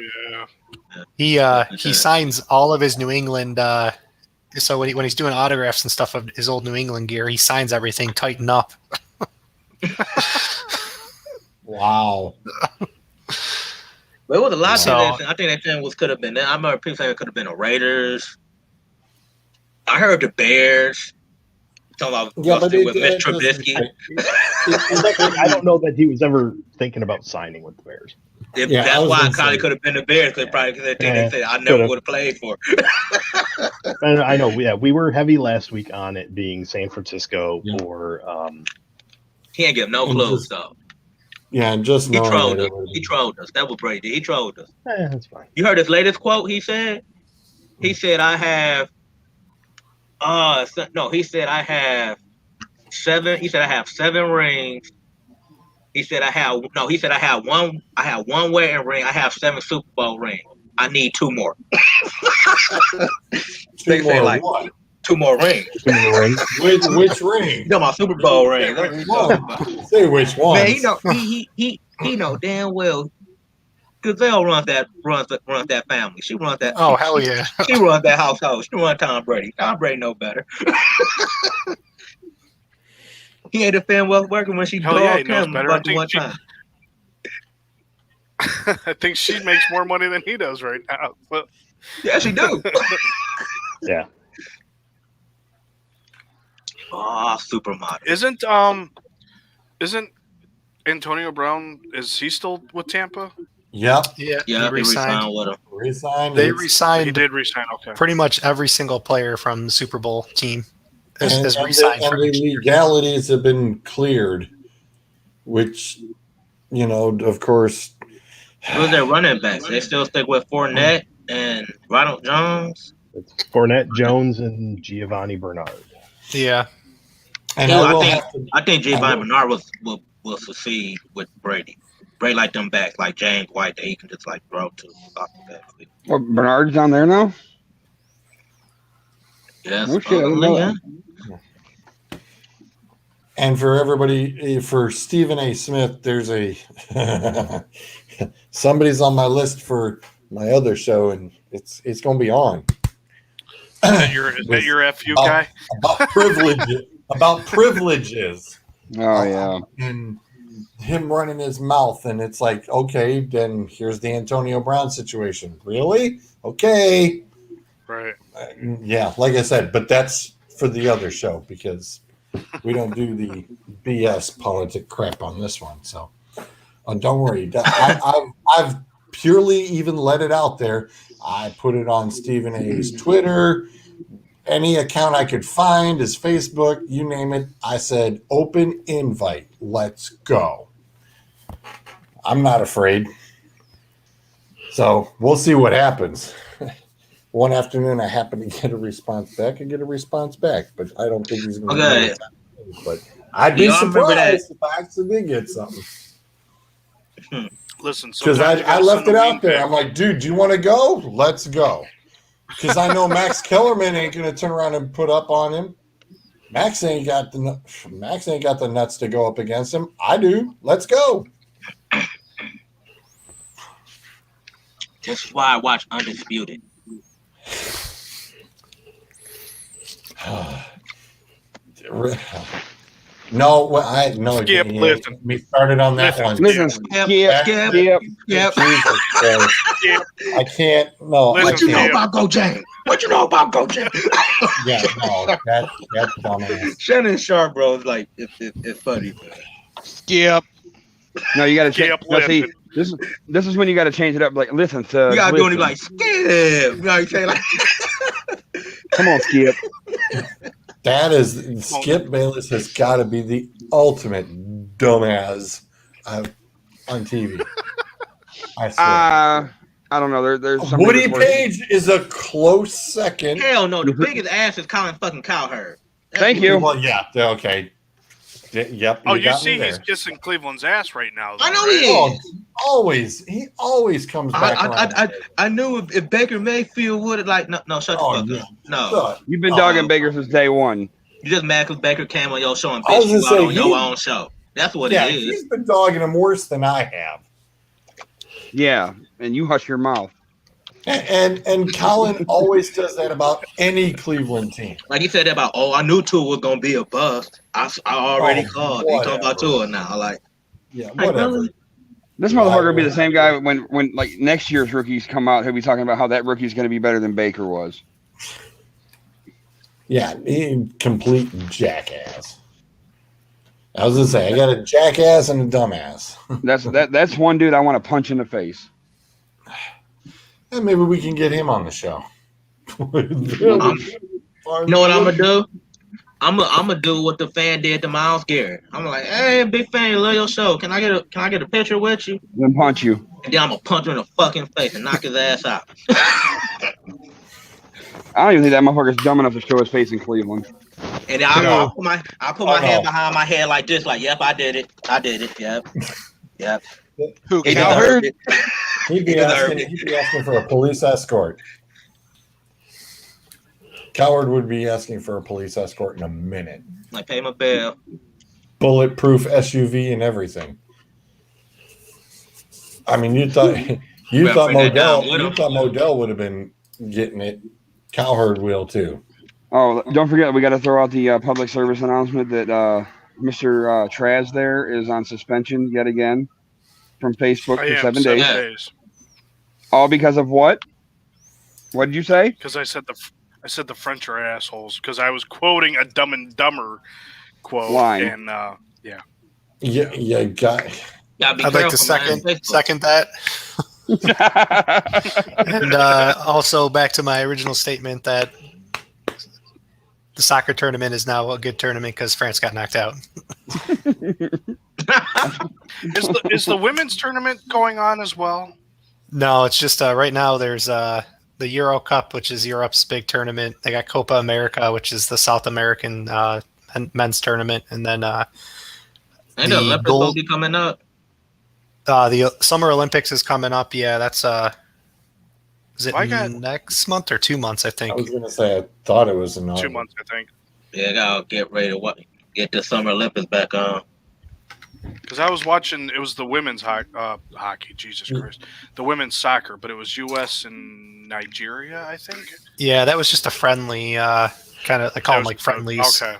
he signs all of his New England. So when he's doing autographs and stuff of his old New England gear, he signs everything tighten up. Wow. But it was a lot So- of things. I think that thing could have been. I remember people saying it could have been the Raiders. I heard the Bears. Talking about with Mitch Trubisky. I don't know that he was ever thinking about signing with the Bears. That's why it probably could have been the Bears. Because they said I never would have played for. I know. We were heavy last week on it being San Francisco or. He ain't give no clues though. Yeah, and just he knowing trolled us. He trolled us. That was Brady. He trolled us. That's fine. You heard his latest quote? He said, "I have." He said I have 7. He said I have 7 rings He said I had one. I had one wedding ring. I have 7 Super Bowl rings. I need 2 more. Two more what? 2 more rings. Which ring? No, my Super Bowl ring. Say which one? Man, he know damn well. Gazelle runs that family. She runs that. Oh, hell yeah. She runs that household. She runs Tom Brady. Tom Brady know better. He ain't defend well working when she dogged him about the one time. I think she makes more money than he does right now. So. Yeah, she do. Yeah. Oh, supermodel. Isn't Antonio Brown? Is he still with Tampa? Yep. Yeah. Yeah, they re-signed with him. They re-signed. He did re-sign. Okay. Pretty much every single player from the Super Bowl team And re-signed. the legalities have been cleared, which, of course. Who's their running backs? They still stick with Fournette and Ronald Jones? It's Fournette, Jones, and Giovanni Bernard. Yeah. And I think Giovanni Bernard will succeed with Brady. Brady like them backs like James White that he can just like throw to. Well, Bernard's down there now? Yes. No shit, I didn't know that. And for everybody, for Stephen A. Smith, there's somebody's on my list for my other show, and it's going to be on. Is that your FU guy? About privileges. Oh, yeah. And him running his mouth, and it's like, okay, then here's the Antonio Brown situation. Really? Okay. Right. Yeah, like I said, but that's for the other show because we don't do the BS politic crap on this one. So don't worry. I've purely even let it out there. I put it on Stephen A's Twitter, any account I could find, his Facebook, you name it. I said, open invite. Let's go. I'm not afraid. So we'll see what happens. One afternoon, I happen to get a response back. But I don't think he's going to get it. But I'd be surprised if I actually did get something. Listen, because I left it out there. I'm like, dude, do you want to go? Let's go. Because I know Max Kellerman ain't going to turn around and put up on him. Max ain't got the nuts to go up against him. I do. Let's go. This is why I watch Undisputed. No, Skip, listen. We started on that one. Listen, Skip. I can't. No, what you know about Go James? What you know about Go James? Yeah, no, that's dumbass. Shannon Sharp, bro, is like it's funny. Skip. No, you got to change. See, this is when you got to change it up. Like, listen, so you got to do it like Skip. You know you say like. Come on, Skip. That is Skip Bayless has got to be the ultimate dumbass on TV. I swear. I don't know. There's some Woody Page is a close second. Hell no, the biggest ass is Colin fucking Cowherd. Thank you. Well, yeah, okay. Yep. Oh, you see, he's kissing Cleveland's ass right now. Though, I know he is. He always comes back. I knew if Baker Mayfield would have like no shut the fuck up. No, you've been dogging Baker since day one. You just mad because Baker came on your show and bitched you out on your own show. That's what it is. He's been dogging him worse than I have. Yeah, and you hush your mouth. And Colin always does that about any Cleveland team. Like he said about, I knew Tua was gonna be a bust. I already called. He talking about Tua now. Like, yeah, whatever. This motherfucker will be the same guy when like next year's rookies come out. He'll be talking about how that rookie's going to be better than Baker was. Yeah, complete jackass. I was gonna say I got a jackass and a dumbass. That's one dude I want to punch in the face. And maybe we can get him on the show. You know what I'm gonna do? I'm gonna do what the fan did to Myles Garrett. I'm like, hey, big fan, love your show. Can I get a picture with you? Then punch you. And then I'm gonna punch him in the fucking face and knock his ass out. I don't even think that motherfucker's dumb enough to show his face in Cleveland. And And then I'll put my hand behind my head like this, like, yep, I did it. Yep. Who, He Cowherd? deserved it. He'd be asking for a police escort. Coward would be asking for a police escort in a minute. Like, pay my bill. Bulletproof SUV and everything. I mean, you thought Modell would have been getting it. Cowherd will too. Oh, don't forget, we got to throw out the public service announcement that Mr. Traz there is on suspension yet again from Facebook for 7 days. All because of what? What did you say? Because I said the French are assholes. Because I was quoting a Dumb and Dumber quote. Line. And Yeah, got. I'd like to second that. And also back to my original statement that the soccer tournament is now a good tournament because France got knocked out. Is the women's tournament going on as well? No, it's just right now there's the Euro Cup, which is Europe's big tournament. They got Copa America, which is the South American men's tournament. And then the Olympics will be coming up. The Summer Olympics is coming up. Yeah, that's is it next month or 2 months? I think. I was gonna say I thought it was in 2 months. I think. Yeah, I'll get ready to get the Summer Olympics back on. Because I was watching, it was the women's hockey. Jesus Christ, the women's soccer, but it was U.S. and Nigeria, I think. Yeah, that was just a friendly kind of. I call them like friendlies. Okay.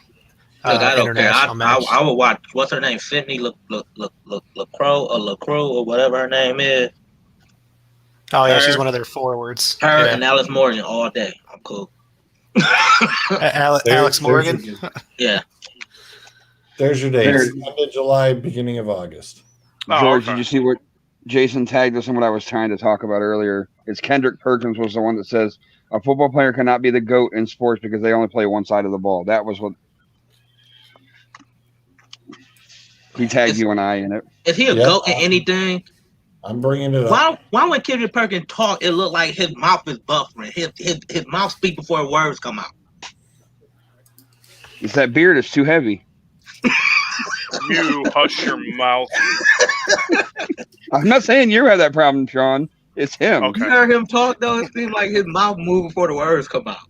I don't care. I would watch. What's her name? Sydney LaCroix or whatever her name is. Oh yeah, she's one of their forwards. Her and Alice Morgan all day. I'm cool. Alex Morgan. Yeah. There's your dates. End of July, beginning of August. George, did you see what Jason tagged us and what I was trying to talk about earlier? It's Kendrick Perkins was the one that says a football player cannot be the GOAT in sports because they only play one side of the ball. That was what he tagged you and I in it. Is he a GOAT in anything? I'm bringing it up. Why when Kendrick Perkins talk, it look like his mouth is buffering. His mouth speak before words come out. It's that beard is too heavy. You hush your mouth. I'm not saying you have that problem, Sean. It's him. Okay. You heard him talk though. It seems like his mouth move before the words come out.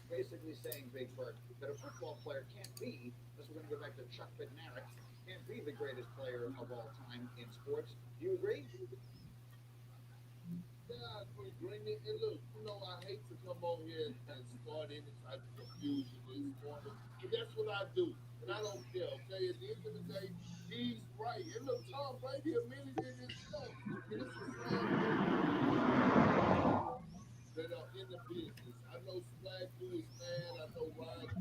Basically saying, Big Bird, that a football player can't be. This we're going to go back to Chuck Bednarik. Can't be the greatest player of all time in sports. Do you agree? Yeah, I agree. And look, I hate to come on here and start any type of confusion this morning, but that's what I do. And I don't care, okay? At the end of the day, he's right. And look, Tom Brady admitted it himself. This is that are in the business. I know Swagoo is mad. I know Ryan is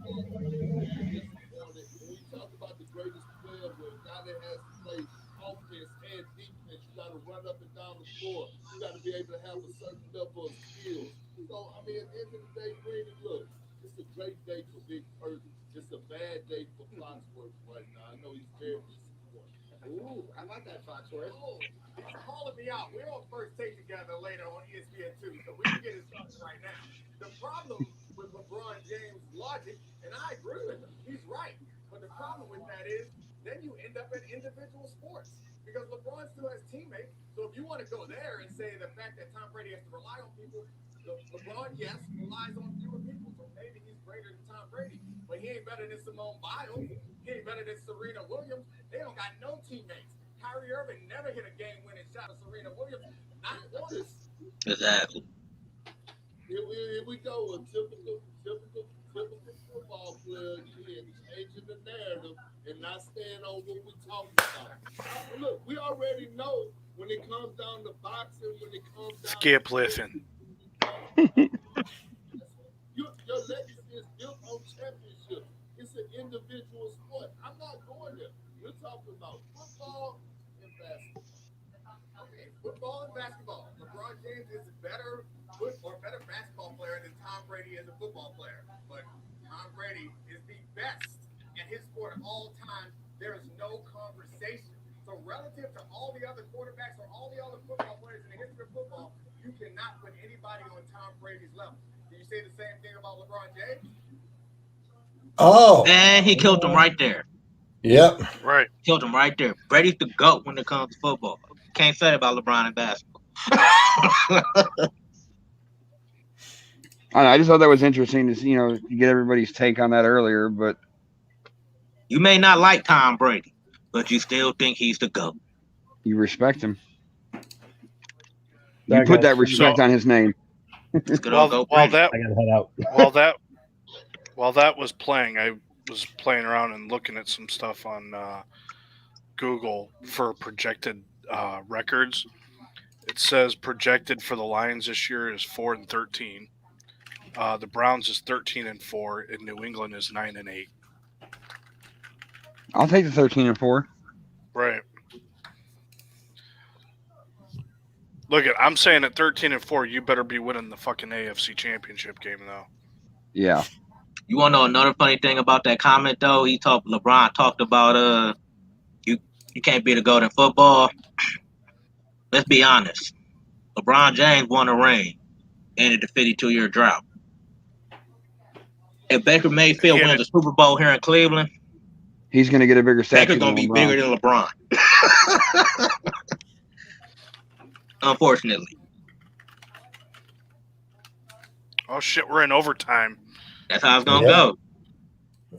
disappointed. When we talk about the greatest player, where a guy that has to play offense and defense, you got to run up and down the floor. You got to be able to have a certain level of skills. So, I mean, at the end of the day, Brady, look, it's a great day for Big Perkins. It's a bad day for Foxworth right now. I know he's very disappointed. Ooh, I like that, Foxworth. Oh, he's calling me out. We're on First Take together later on ESPN 2, so we can get it started right now. The problem with LeBron James' logic, and I agree with him, he's right. But the problem with that is, then you end up in individual sports. Because LeBron still has teammates. So if you want to go there and say the fact that Tom Brady has to rely on people, LeBron, yes, relies on fewer people. So maybe he's greater than Tom Brady. But he ain't better than Simone Biles. He ain't better than Serena Williams. They don't got no teammates. Kyrie Irving never hit a game-winning shot of Serena Williams. Not once. Exactly. Here we go. A typical football player here changing the narrative and not staying on what we're talking about. Look, we already know when it comes down to boxing, when it comes down Skip Liffin. Your legacy is built on championships. It's an individual sport. I'm not going there. We're talking about football and basketball. Okay, football and basketball. LeBron James is a better basketball player than Tom Brady is a football player. But Tom Brady is the best in his sport of all time. There is no conversation. So relative to all the other quarterbacks or all the other football players in the history of football, you cannot put anybody on Tom Brady's level. Do you say the same thing about LeBron James? Oh, And he killed him right there. yep. Right. Killed him right there. Brady's the GOAT when it comes to football. Can't say that about LeBron and basketball. I just thought that was interesting to get everybody's take on that earlier. But You may not like Tom Brady, but you still think he's the GOAT. you respect him. Sorry, You put guys. that respect on his name. Good old GOAT Brady. I gotta head out. While that was playing, I was playing around and looking at some stuff on Google for projected records. It says projected for the Lions this year is 4-13. The Browns is 13-4, and New England is 9-8. I'll take the 13-4. Right. Look I'm saying at 13-4, you better be winning the fucking AFC Championship game though. Yeah. You want to know another funny thing about that comment though? LeBron talked about you can't be the GOAT in football. Let's be honest. LeBron James won a ring, ended the 52-year drought. If Baker Mayfield wins the Super Bowl here in Cleveland, he's going to get a bigger statue. Baker's going to be bigger than LeBron. Unfortunately. Oh shit, we're in overtime. That's how it's going to go.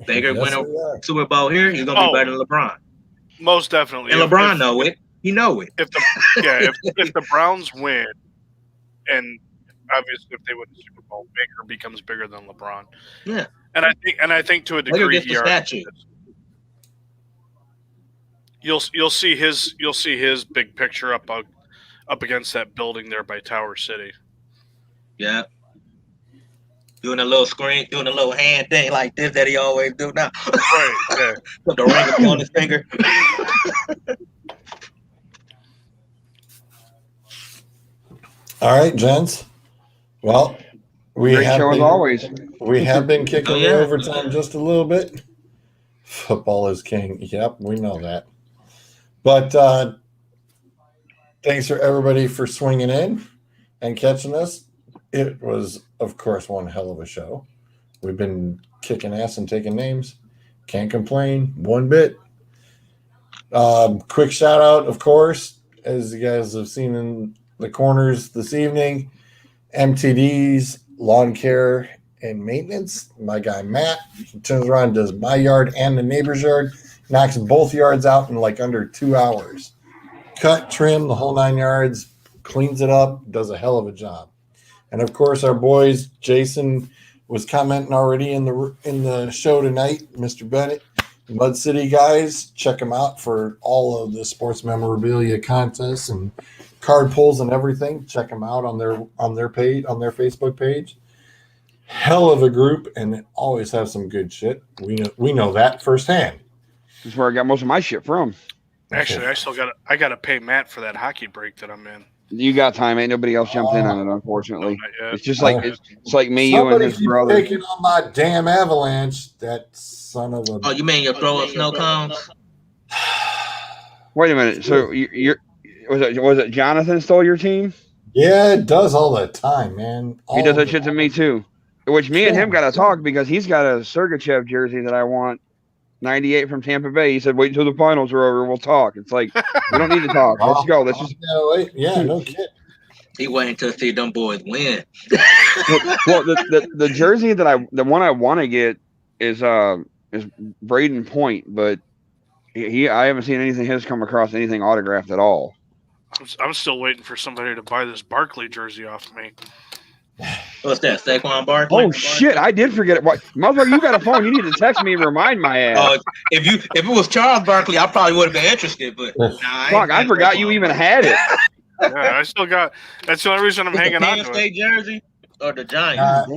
Baker win a Super Bowl here, he's going to be better than LeBron. Most definitely. And LeBron know it. He know it. If the Browns win, and obviously if they win the Super Bowl, Baker becomes bigger than LeBron. Yeah. And I think to a degree Baker gets the statue. You'll see his big picture up against that building there by Tower City. Yeah. Doing a little screen, doing a little hand thing like this that he always do now. Right. Yeah. Put the ring on his finger. All right, gents. Well, Great show as always. We have been kicking the overtime just a little bit. Football is king. Yep, we know that. But thanks for everybody for swinging in and catching us. It was, of course, one hell of a show. We've been kicking ass and taking names. Can't complain one bit. Quick shout out, of course, as you guys have seen in the corners this evening, MTD's Lawn Care and Maintenance. My guy Matt, he turns around and does my yard and the neighbor's yard, knocks both yards out in like under 2 hours. Cut, trim, the whole 9 yards, cleans it up, does a hell of a job. And of course, our boys, Jason was commenting already in the show tonight, Mr. Bennett. Mud City guys, check them out for all of the sports memorabilia contests and card pulls and everything. Check them out on their page, on their Facebook page. Hell of a group, and they always have some good shit. We know that firsthand. That's where I got most of my shit from. Actually, I gotta pay Matt for that hockey break that I'm in. You got time. Ain't nobody else jumped in on it, unfortunately. It's just like it's like me, you, and his brother. Somebody keep taking on my damn Avalanche. That son of a. Oh, you mean you're throwing snow cones? Wait a minute. So you're was it Jonathan stole your team? Yeah, it does all the time, man. He does that shit to me too. Which me and him got to talk because he's got a Sergachev jersey that I want. 98 from Tampa Bay. He said, "Wait until the finals are over. We'll talk." It's like we don't need to talk. Let's go. Let's just. Yeah, no kidding. He waiting to see them boys win. Well, the jersey that the one I want to get is Braden Point, but I haven't seen anything his come across anything autographed at all. I'm still waiting for somebody to buy this Barkley jersey off me. What's that, Saquon Barkley? Oh shit! I did forget it. What, motherfucker? You got a phone? You need to text me and remind my ass. If it was Charles Barkley, I probably would have been interested. But fuck, I forgot you even had it. Yeah, I still got. That's the only reason I'm hanging on to it. State jersey or the Giants?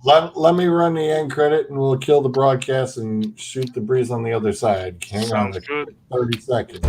Let me run the end credit, and we'll kill the broadcast and shoot the breeze on the other side. Hang on, 30 seconds.